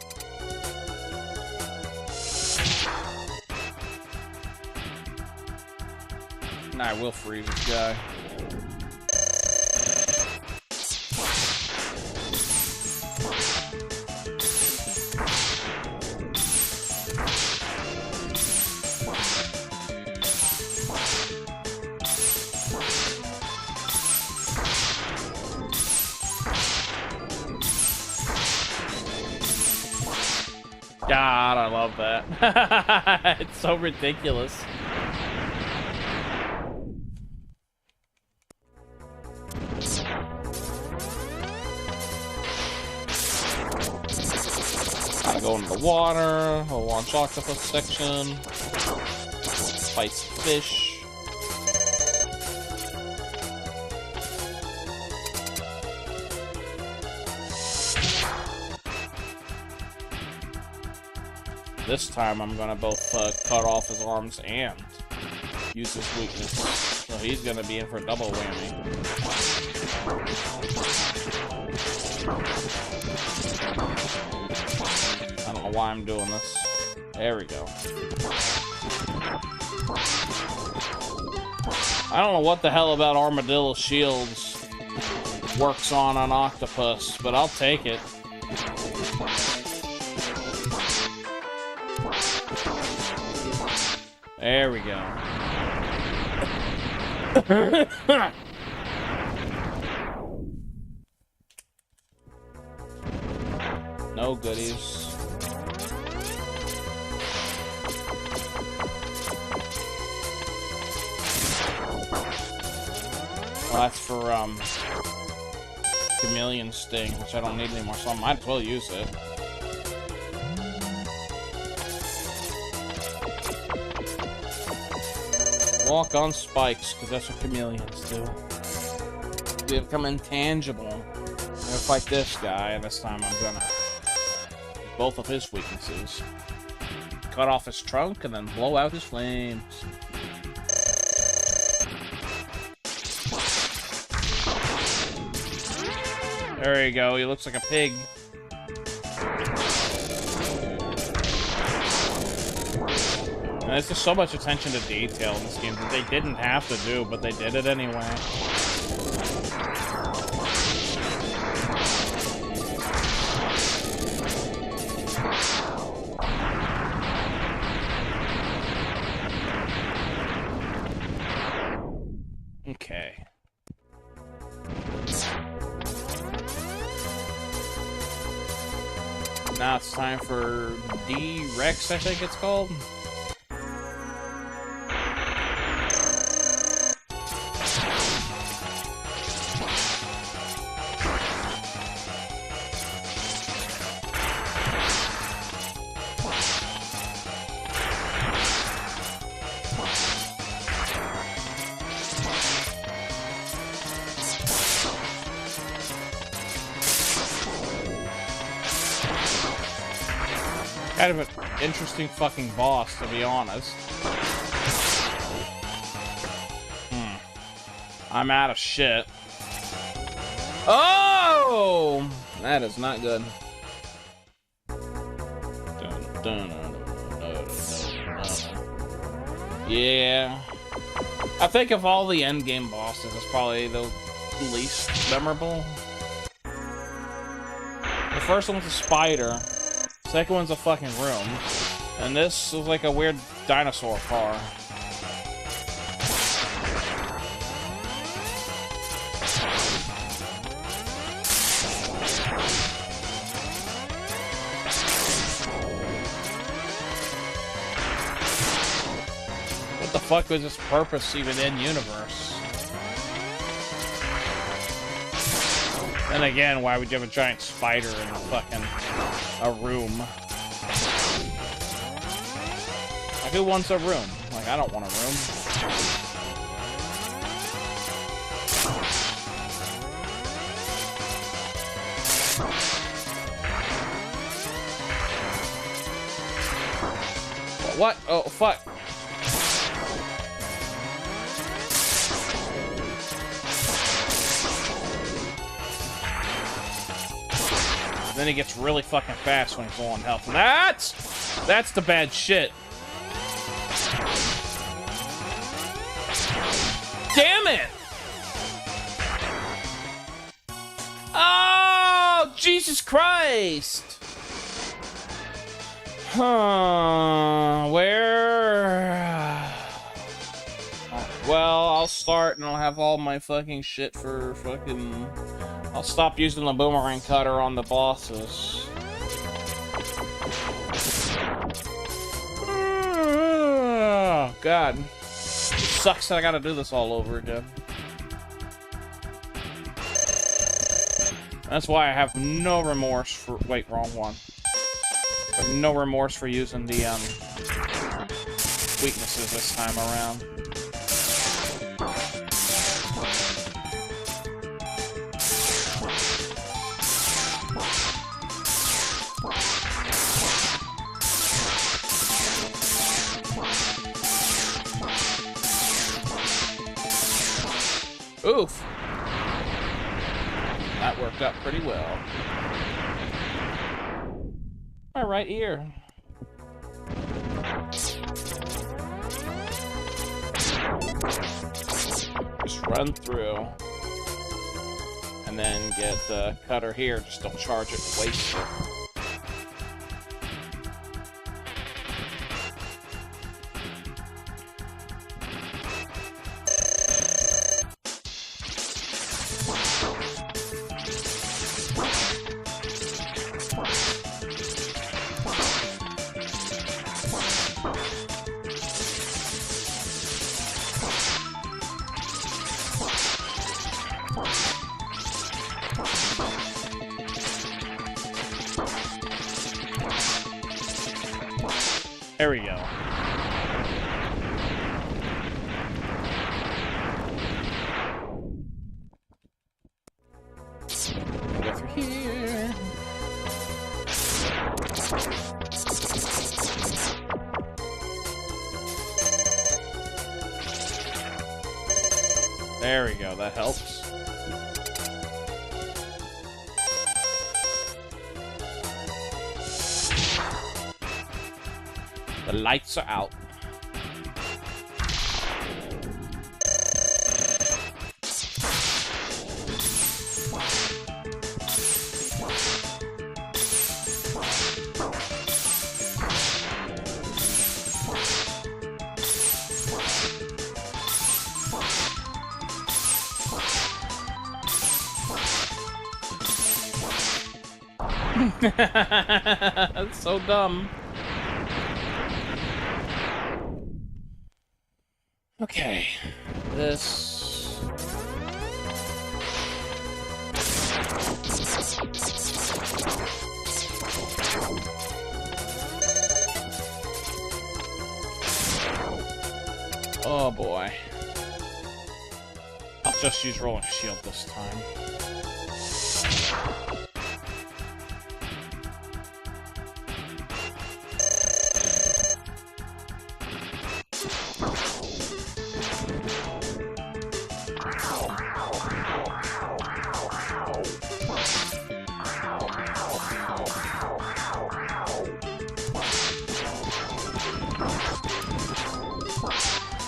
Nah, I will freeze this guy. God, I love that. It's so ridiculous. Go into the water, a launch octopus section, spicy fish. This time I'm gonna both cut off his arms and use his weakness. So he's gonna be in for a double whammy. I don't know why I'm doing this. There we go. I don't know what the hell about armadillo shields works on an octopus, but I'll take it. There we go. No goodies. Well, that's for chameleon sting, which I don't need anymore, so I might as well use it. Walk on spikes, because that's what chameleons do. They become intangible. I'm gonna fight this guy, and this time I'm gonna both of his weaknesses. Cut off his trunk, and then blow out his flames. There you go, he looks like a pig. And there's just so much attention to detail in this game that they didn't have to do, but they did it anyway. Okay. Now it's time for D-Rex, I think it's called. Kind of an interesting fucking boss, to be honest. I'm out of shit. Oh! That is not good. Yeah. I think of all the endgame bosses, it's probably the least memorable. The first one's a spider. Second one's a fucking room. And this is like a weird dinosaur car. What the fuck was its purpose even in universe? Then again, why would you have a giant spider in a fucking room? Like, who wants a room? Like, I don't want a room. What? Oh, fuck. Then he gets really fucking fast when he's low on health. And that's the bad shit. Damn it! Oh, Jesus Christ! Where? Well, I'll start and I'll have all my fucking shit for fucking... I'll stop using the boomerang cutter on the bosses. Oh, God. Sucks that I gotta do this all over again. That's why I have no remorse for... Wait, wrong one. But no remorse for using the weaknesses this time around. Oof! That worked out pretty well. My right ear. Just run through. And then get the cutter here. Just don't charge it and waste it. There we go. Go through here. There we go, that helps. The lights are out. That's so dumb. Okay, this... Oh boy. I'll just use Rolling Shield this time.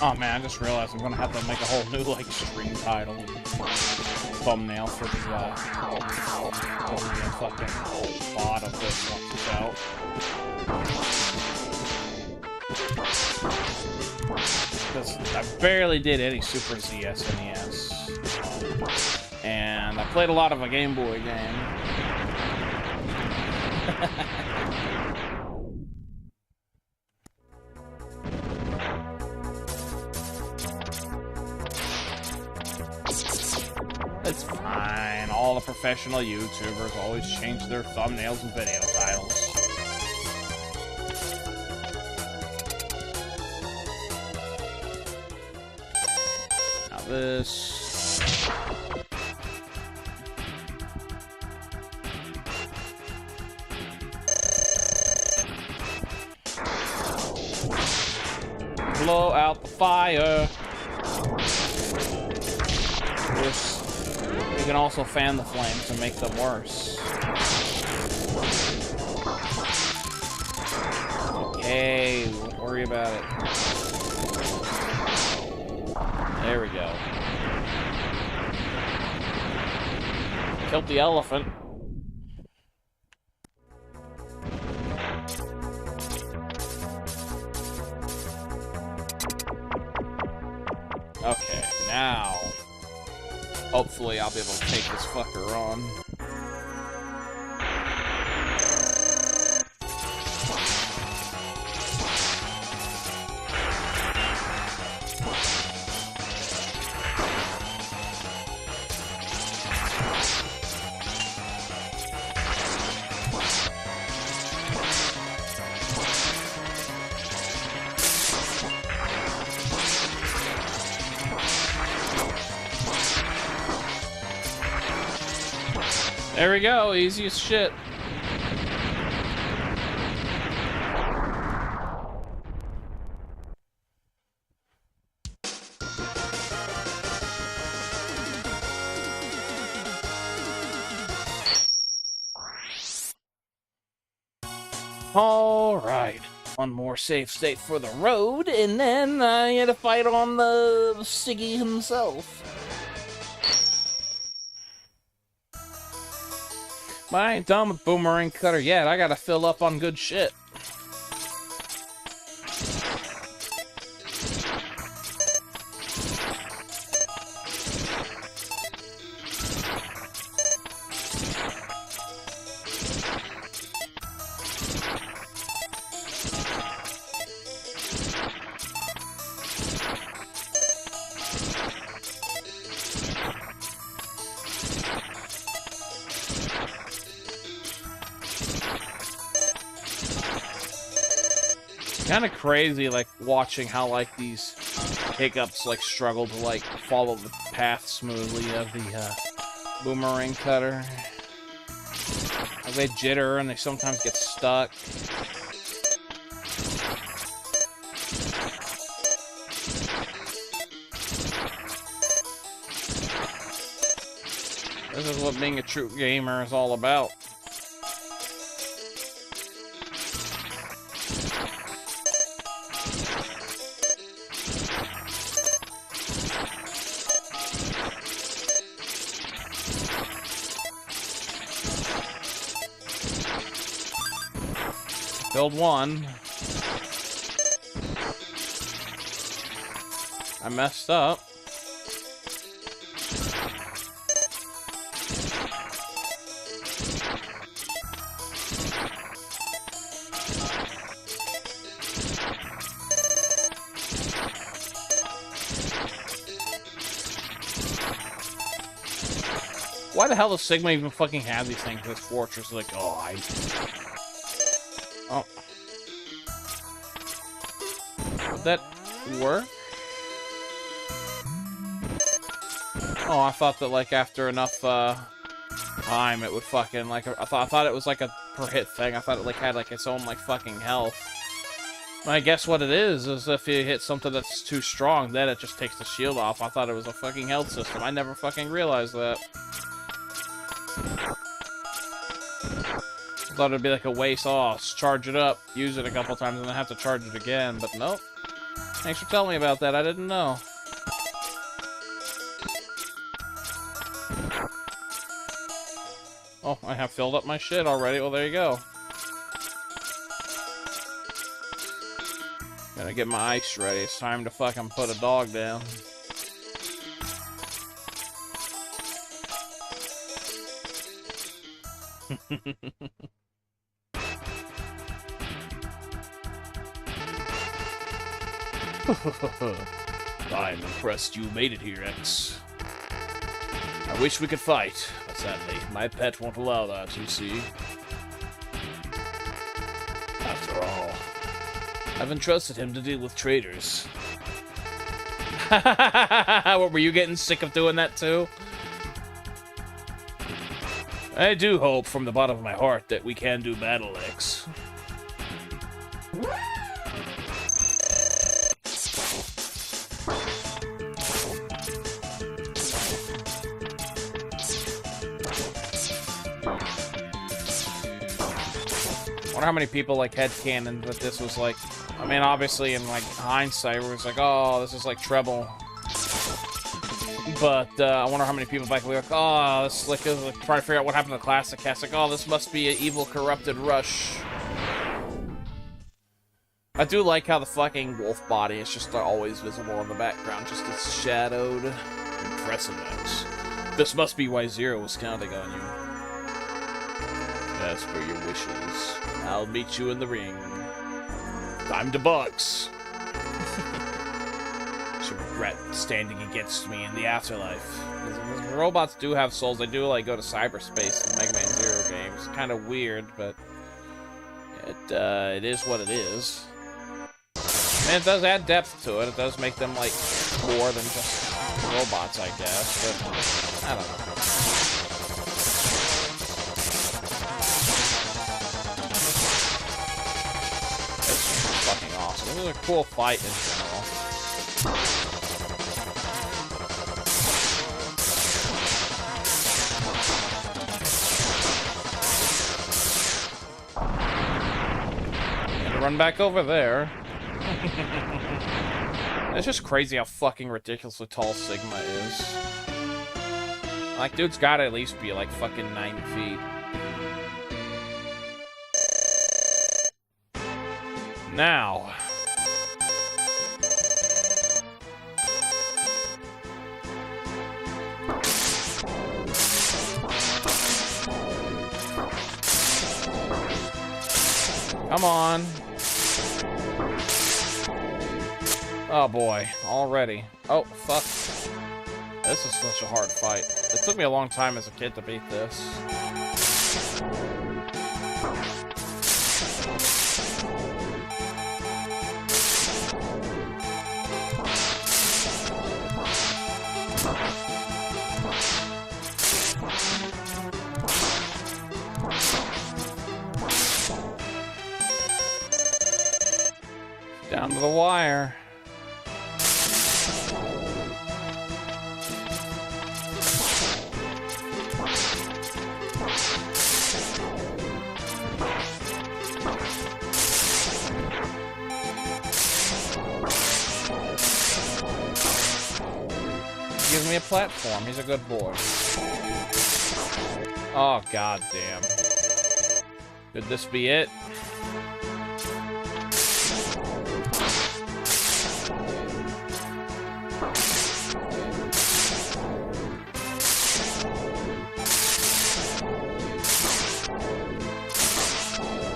Oh man, I just realized I'm gonna have to make a whole new like stream title thumbnail for the fucking bot of this once it's out. Because I barely did any Super ZSNES. And I played a lot of a Game Boy game. It's fine. All the professional YouTubers always change their thumbnails and video titles. Now this... Blow out the fire. This... You can also fan the flames and make them worse. Okay, don't worry about it. There we go. Killed the elephant. Okay, now... Hopefully I'll be able to take this fucker on. There we go, easy as shit. Alright, one more safe state for the road, and then I had to fight on the Siggy himself. But I ain't done with Boomerang Cutter yet. I gotta fill up on good shit. Kind of crazy, like, watching how, like, these hiccups, like, struggle to, like, follow the path smoothly of the, Boomerang Cutter. Like, they jitter and they sometimes get stuck. This is what being a true gamer is all about. Killed one. I messed up. Why the hell does Sigma even fucking have these things? This fortress, like, oh, oh. Would that work? Oh, I thought that, like, after enough, time, it would fucking, like, I thought it was, like, a per hit thing. I thought it, like, had, like, its own, like, fucking health. I guess what it is if you hit something that's too strong, then it just takes the shield off. I thought it was a fucking health system. I never fucking realized that. I thought it'd be like a waste. Oh, charge it up, use it a couple times, and then have to charge it again. But nope. Thanks for telling me about that. I didn't know. Oh, I have filled up my shit already. Well, there you go. Gotta get my ice ready. It's time to fucking put a dog down. I'm impressed you made it here, X. I wish we could fight, but sadly, my pet won't allow that, you see. After all, I've entrusted him to deal with traitors. What, were you getting sick of doing that too? I do hope from the bottom of my heart that we can do battle, X. I wonder how many people, like, headcanon that this was, like... I mean, obviously, in, like, hindsight, where it's like, oh, this is, like, treble. But, I wonder how many people back were like, oh, this is, like, trying to figure out what happened to the classic cast. Like, oh, this must be an evil, corrupted Rush. I do like how the fucking wolf body is just always visible in the background, just it's shadowed. Impressive, X. This must be why Zero was counting on you. As for your wishes, I'll meet you in the ring. Time to box. Should regret standing against me in the afterlife. Because robots do have souls. They do, like, go to cyberspace in Mega Man Zero games. Kind of weird, but it is what it is. And it does add depth to it. It does make them, like, more than just robots, I guess. But I don't know. cool fight in general. And run back over there. It's just crazy how fucking ridiculously tall Sigma is. Like, dude's gotta at least be like fucking 9 feet. Now. Come on. Oh boy, already. Oh, fuck. This is such a hard fight. It took me a long time as a kid to beat this. Down to the wire. Gives me a platform. He's a good boy. Oh, god damn. Could this be it?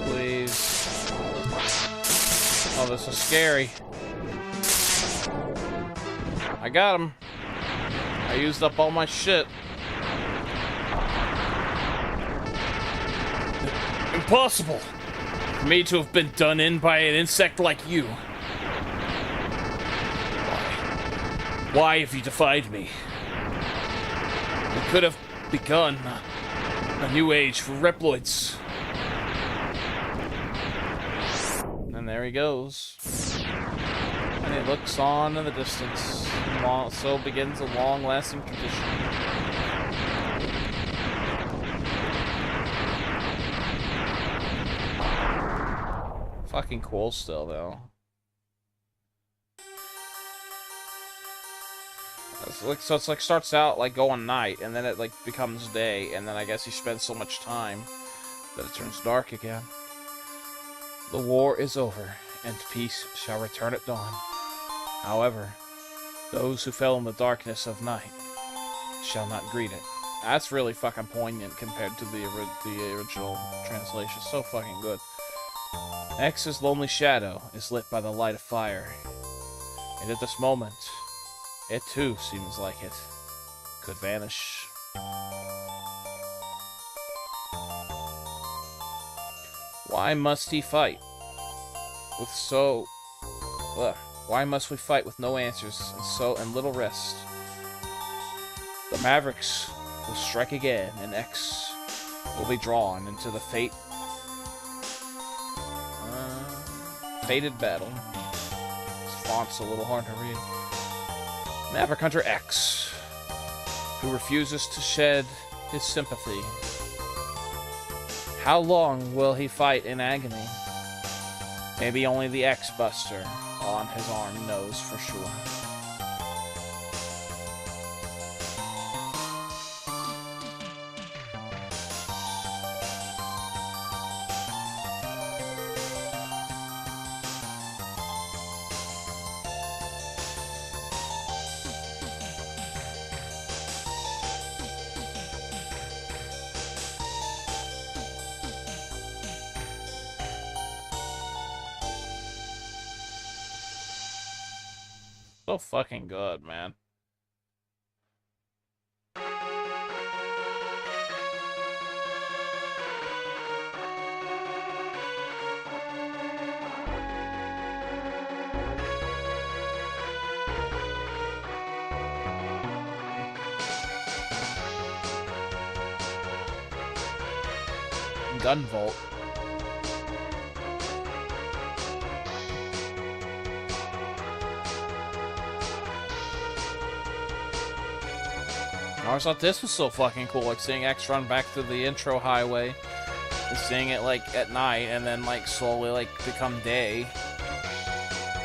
Please. Oh, this is scary. I got him. I used up all my shit. Impossible for me to have been done in by an insect like you. Why have you defied me? We could have begun a new age for Reploids. And there he goes. And he looks on in the distance. So begins a long-lasting tradition. Fucking cool still, though. So it's like starts out like going night, and then it like becomes day, and then I guess he spends so much time that it turns dark again. The war is over, and peace shall return at dawn. However, those who fell in the darkness of night shall not greet it. That's really fucking poignant compared to the original translation. So fucking good. X's lonely shadow is lit by the light of fire. And at this moment, it too seems like it could vanish. Why must he fight? With so... Ugh. Why must we fight with no answers and little rest? The Mavericks will strike again, and X will be drawn into the fated battle. This font's a little hard to read. Maverick Hunter X, who refuses to shed his sympathy. How long will he fight in agony? Maybe only the X-Buster on his arm knows for sure. So fucking good, man. Gunvolt. always thought this was so fucking cool, like seeing X run back to the intro highway, and seeing it like at night, and then like slowly like become day.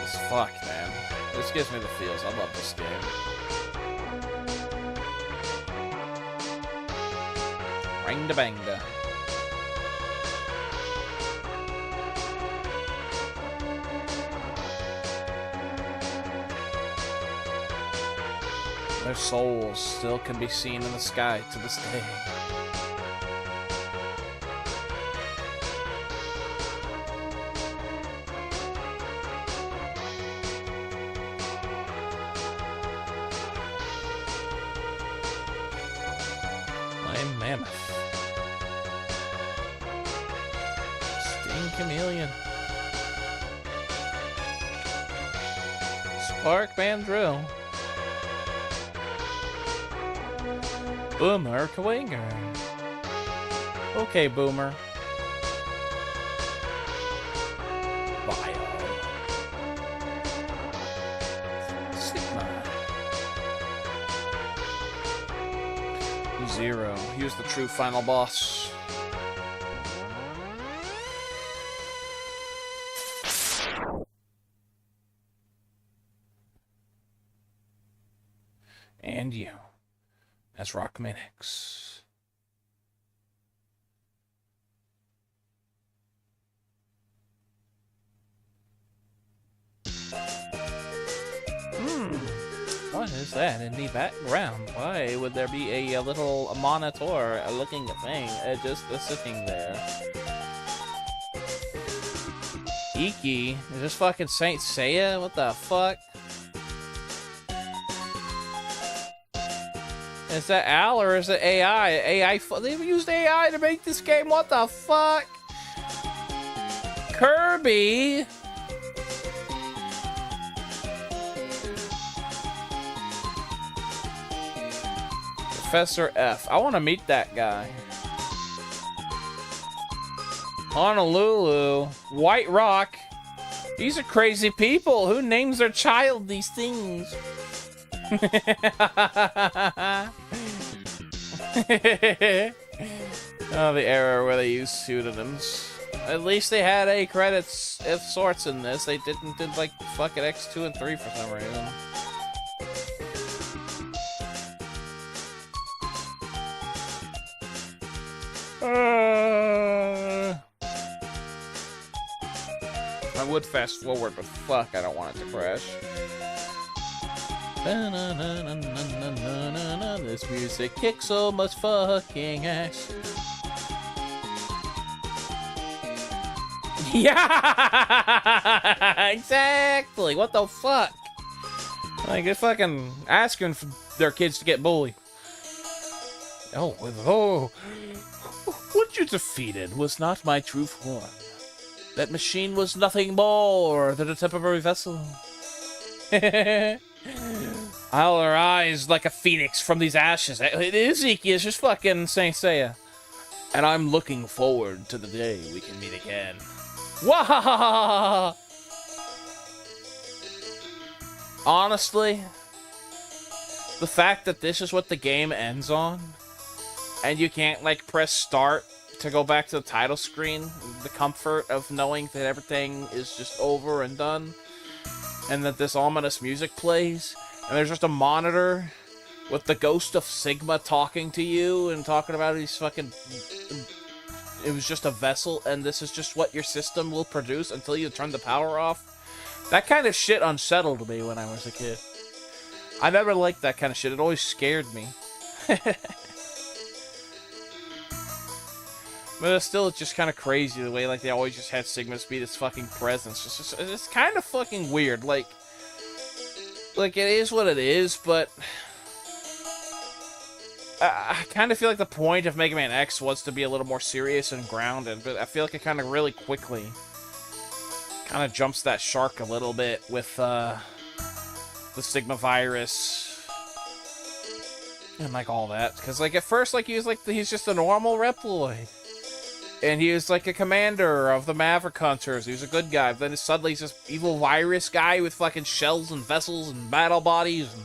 It's fucked, man. This gives me the feels. I love this game. Ring da bang da. Their souls still can be seen in the sky to this day. Lame mammoth. Sting chameleon. Spark mandrill. Boomer Kawanger. Okay, Boomer. Vile. Sigma. Zero. He was the true final boss. And you. As Rockman X. What is that in the background? Why would there be a little monitor looking thing just sitting there? Iki? Is this fucking Saint Seiya? What the fuck? Is that Al or is it AI? They used AI to make this game. What the fuck? Kirby. Professor F. I want to meet that guy. Honolulu. White Rock. These are crazy people. Who names their child these things? Oh, the era where they used pseudonyms. At least they had A credits of sorts in this. They did like fucking X2 and 3 for some reason. I would fast forward, but fuck, I don't want it to crash. This music kicks so much fucking ass. Yeah, exactly. What the fuck? Like they're fucking asking for their kids to get bullied. Oh, what you defeated was not my true form. That machine was nothing more than a temporary vessel. I'll arise like a phoenix from these ashes. Iziki is just fucking Saint Seiya. And I'm looking forward to the day we can meet again. Wahahaha! Honestly, the fact that this is what the game ends on, and you can't, like, press start to go back to the title screen, the comfort of knowing that everything is just over and done, and that this ominous music plays, and there's just a monitor with the ghost of Sigma talking to you and talking about these fucking... It was just a vessel, and this is just what your system will produce until you turn the power off. That kind of shit unsettled me when I was a kid. I never liked that kind of shit. It always scared me. But it's still just kind of crazy the way, like, they always just had Sigmas be this fucking presence. It's kind of fucking weird. Like, it is what it is, but... I kind of feel like the point of Mega Man X was to be a little more serious and grounded, but I feel like it kind of really quickly kind of jumps that shark a little bit with the Sigma virus and like all that. Because like at first, like he's just a normal Reploid, and he was like a commander of the Maverick Hunters. He was a good guy. But then suddenly he's this evil virus guy with fucking shells and vessels and battle bodies and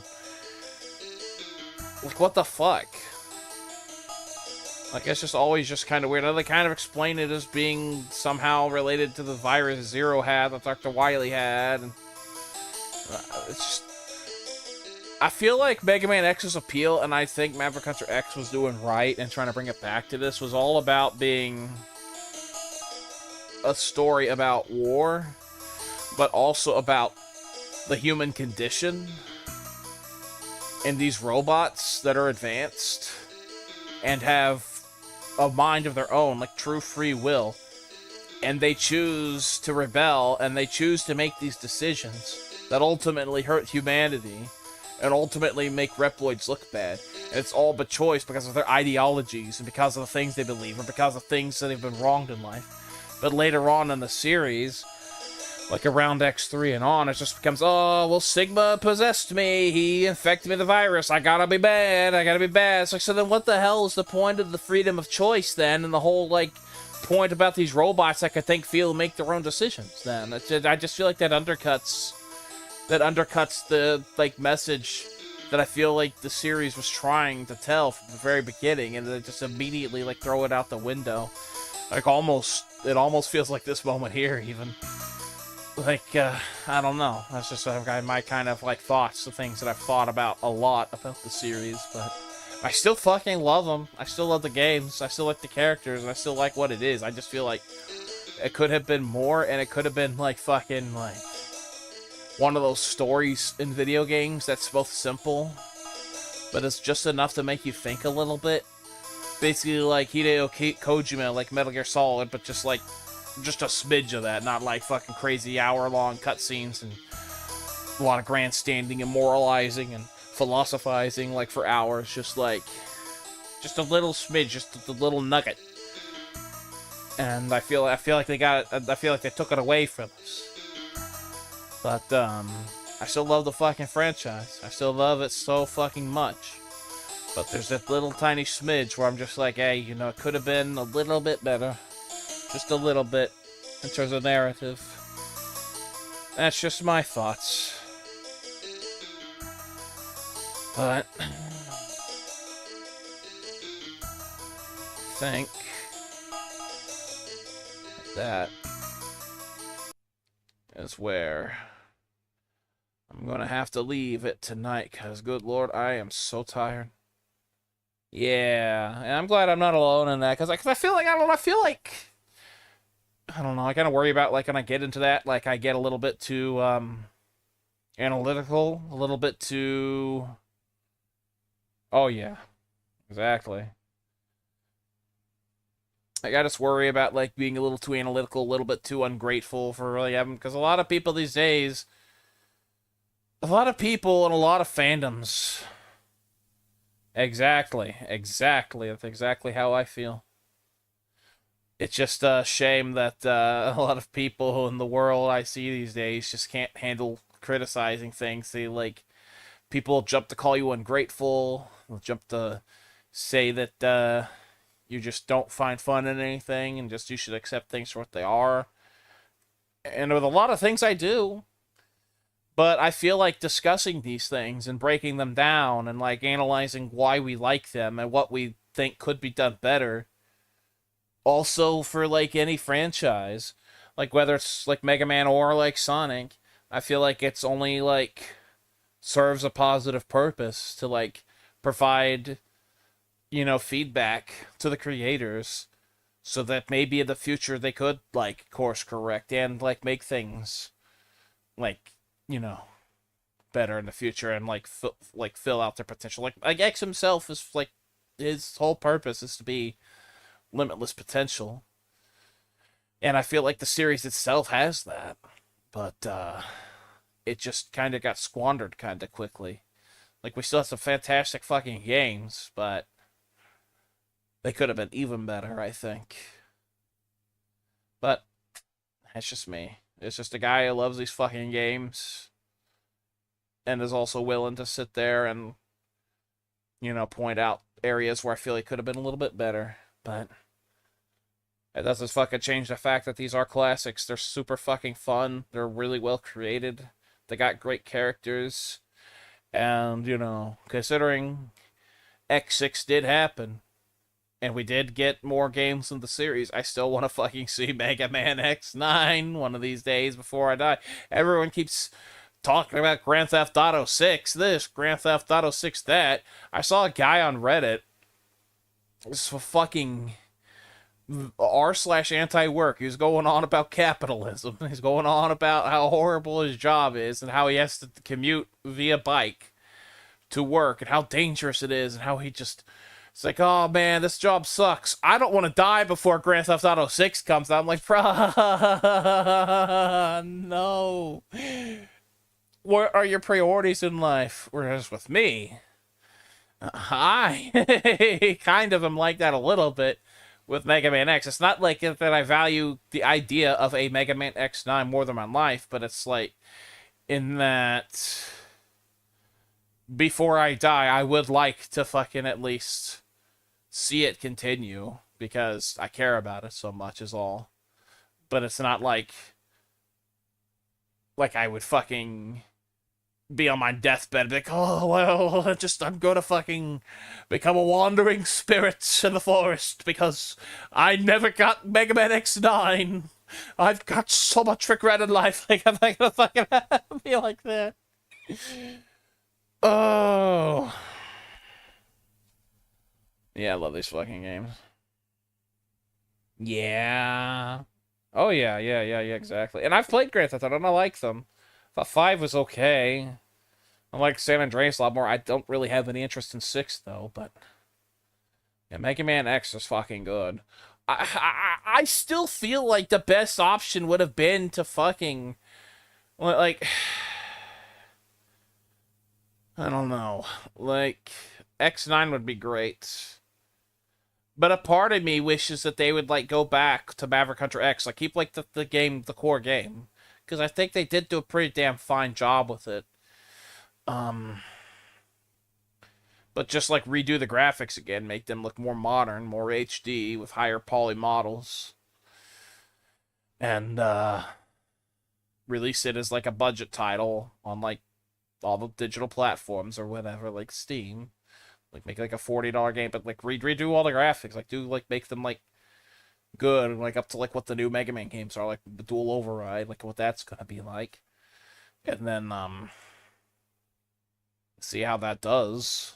Like, what the fuck? Like, it's just always just kind of weird. They kind of explain it as being somehow related to the virus Zero had, that Dr. Wily had, and it's just... I feel like Mega Man X's appeal, and I think Maverick Hunter X was doing right and trying to bring it back to this, was all about being a story about war, but also about the human condition and these robots that are advanced and have a mind of their own, like true free will, and they choose to rebel, and they choose to make these decisions that ultimately hurt humanity and ultimately make Reploids look bad. And it's all but choice because of their ideologies and because of the things they believe or because of things that have been wronged in life. But later on in the series, like around X3 and on, it just becomes, oh, well, Sigma possessed me, he infected me with the virus, I gotta be bad, I gotta be bad. It's like, so then what the hell is the point of the freedom of choice then, and the whole, like, point about these robots that could think, feel, make their own decisions then? I just feel like that undercuts the, like, message that I feel like the series was trying to tell from the very beginning, and they just immediately, like, throw it out the window. Like, it almost feels like this moment here, even. Like, I don't know. That's just my kind of, like, thoughts, the things that I've thought about a lot about the series, but I still fucking love them. I still love the games. I still like the characters, and I still like what it is. I just feel like it could have been more, and it could have been, like, fucking, like, one of those stories in video games that's both simple, but it's just enough to make you think a little bit. Basically, like Hideo Kojima, like Metal Gear Solid, but just a smidge of that, not like fucking crazy hour-long cutscenes and a lot of grandstanding and moralizing and philosophizing, like, for hours. Just a little smidge, just a little nugget. And I feel like they took it away from us. But, I still love the fucking franchise. I still love it so fucking much. But there's that little tiny smidge where I'm just like, hey, you know, it could have been a little bit better. Just a little bit, in terms of narrative. That's just my thoughts. But I think that is where I'm gonna have to leave it tonight, because, good lord, I am so tired. Yeah, and I'm glad I'm not alone in that, because I feel like, I don't know, I kind of worry about, like, when I get into that, like, I get a little bit too, analytical, a little bit too... Oh, yeah. Exactly. Like, I just worry about, like, being a little too analytical, a little bit too ungrateful for really having... Because a lot of people these days... A lot of people and a lot of fandoms... Exactly. That's exactly how I feel. It's just a shame that a lot of people in the world I see these days just can't handle criticizing things. They, like, people jump to call you ungrateful, they'll jump to say that you just don't find fun in anything, and just you should accept things for what they are. And with a lot of things I do. But I feel like discussing these things and breaking them down and, like, analyzing why we like them and what we think could be done better. Also, for, like, any franchise, like, whether it's, like, Mega Man or, like, Sonic, I feel like it's only, like, serves a positive purpose to, like, provide, you know, feedback to the creators so that maybe in the future they could, like, course correct and, like, make things, like, you know, better in the future and, like, fill out their potential. Like X himself is, like, his whole purpose is to be limitless potential. And I feel like the series itself has that. But, it just kind of got squandered kind of quickly. Like, we still have some fantastic fucking games, but they could have been even better, I think. But, that's just me. It's just a guy who loves these fucking games and is also willing to sit there and, you know, point out areas where I feel it could have been a little bit better. But it doesn't fucking change the fact that these are classics. They're super fucking fun. They're really well created. They got great characters. And, you know, considering X6 did happen. And we did get more games in the series. I still want to fucking see Mega Man X9 one of these days before I die. Everyone keeps talking about Grand Theft Auto 6 this, Grand Theft Auto 6 that. I saw a guy on Reddit. This fucking r/anti-work. He was going on about capitalism. He's going on about how horrible his job is and how he has to commute via bike to work and how dangerous it is and how he just... It's like, oh man, this job sucks. I don't want to die before Grand Theft Auto 6 comes out. I'm like, no. What are your priorities in life? Whereas with me, I kind of am like that a little bit with Mega Man X. It's not like that I value the idea of a Mega Man X9 more than my life, but it's like, in that before I die, I would like to fucking at least see it continue because I care about it so much is all. But it's not like I would fucking be on my deathbed and be like, oh well, I'm gonna fucking become a wandering spirit in the forest because I never got Mega Man X9. I've got so much regret in life. Like, I'm not gonna fucking be like that. Oh. Yeah, I love these fucking games. Yeah. Oh, yeah, exactly. And I've played Grand Theft Auto, and I like them. I thought 5 was okay. I like San Andreas a lot more. I don't really have any interest in 6, though, but... Yeah, Mega Man X is fucking good. I still feel like the best option would have been to fucking... Like... I don't know. Like, X9 would be great. But a part of me wishes that they would, like, go back to Maverick Hunter X. Like, keep, like, the core game. Because I think they did do a pretty damn fine job with it. But just, like, redo the graphics again. Make them look more modern, more HD, with higher poly models. And, release it as, like, a budget title on, like, all the digital platforms or whatever, like Steam. Like, make like a $40 game, but like redo all the graphics. Like, make them like good, like up to like what the new Mega Man games are, like the dual override, like what that's gonna be like. And then see how that does.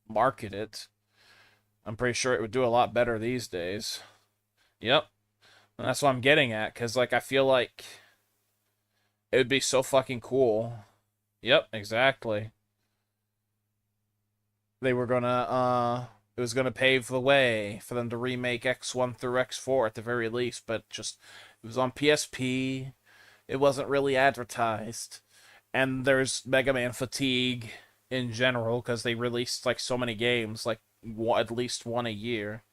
Market it. I'm pretty sure it would do a lot better these days. Yep. And that's what I'm getting at, because like I feel like it would be so fucking cool. Yep, exactly. They were gonna, it was gonna pave the way for them to remake X1 through X4 at the very least, but just, it was on PSP, it wasn't really advertised, and there's Mega Man fatigue in general, because they released, like, so many games, like, at least one a year,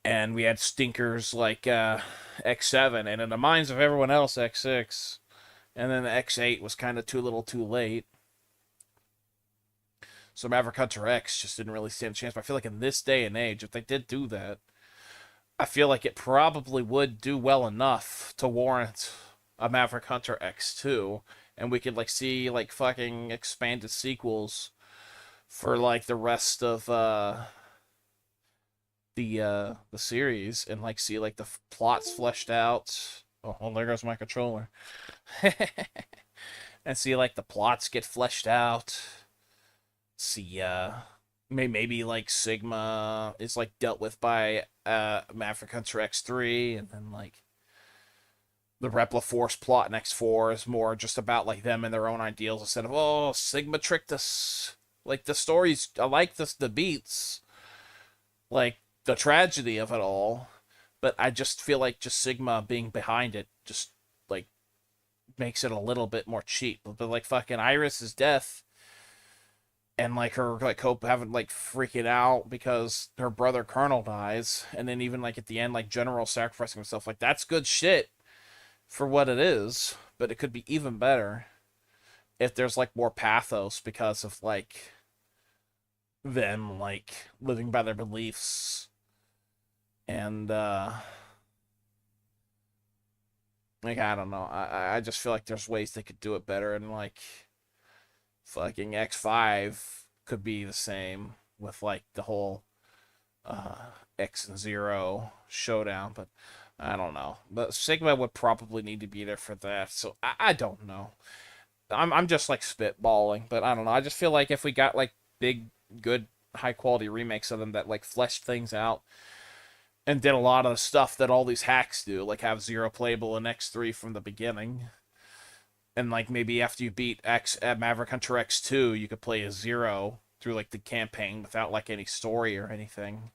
and we had stinkers like, X7, and in the minds of everyone else, X6, and then the X8 was kind of too little too late. So Maverick Hunter X just didn't really stand a chance. But I feel like in this day and age, if they did do that, I feel like it probably would do well enough to warrant a Maverick Hunter X2. And we could, like, see, like, fucking expanded sequels for, like, the rest of, the series. And, like, see, like, the plots fleshed out. Oh, well, there goes my controller. And see, like, the plots get fleshed out. See, maybe like Sigma is like dealt with by Maverick Hunter X3, and then like the Repla Force plot in X4 is more just about like them and their own ideals instead of, oh, Sigma tricked us. Like, the stories, I like the beats, like the tragedy of it all, but I just feel like just Sigma being behind it just like makes it a little bit more cheap. But like fucking Iris's death, and like her like Hope having like freaking out because her brother Colonel dies, and then even like at the end like General sacrificing himself, like that's good shit for what it is, but it could be even better if there's like more pathos because of like them like living by their beliefs. And like, I don't know, I just feel like there's ways they could do it better, and like fucking X5 could be the same. with like the whole X and Zero showdown, but I don't know. But Sigma would probably need to be there for that, so I don't know. I'm just like spitballing, but I don't know. I just feel like if we got like big, good, high quality remakes of them that like fleshed things out and did a lot of the stuff that all these hacks do, like have Zero playable in X3 from the beginning, and like maybe after you beat X at Maverick Hunter X2, you could play as Zero through like the campaign without like any story or anything.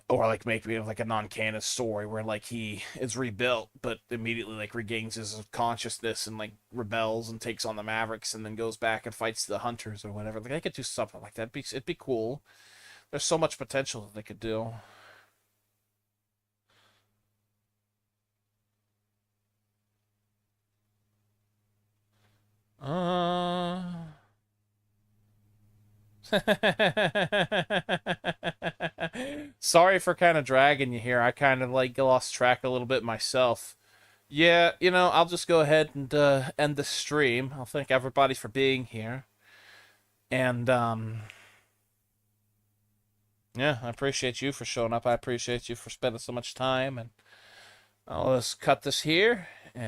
Or like maybe like a non-canon story where like he is rebuilt but immediately like regains his consciousness and like rebels and takes on the Mavericks and then goes back and fights the Hunters or whatever. Like I could do something like that. It'd be cool. There's so much potential that they could do. Uh Sorry for kind of dragging you here. I kind of like lost track a little bit myself. Yeah, I'll just go ahead and end the stream. I'll thank everybody for being here. And yeah, I appreciate you for showing up. I appreciate you for spending so much time, and I'll just cut this here.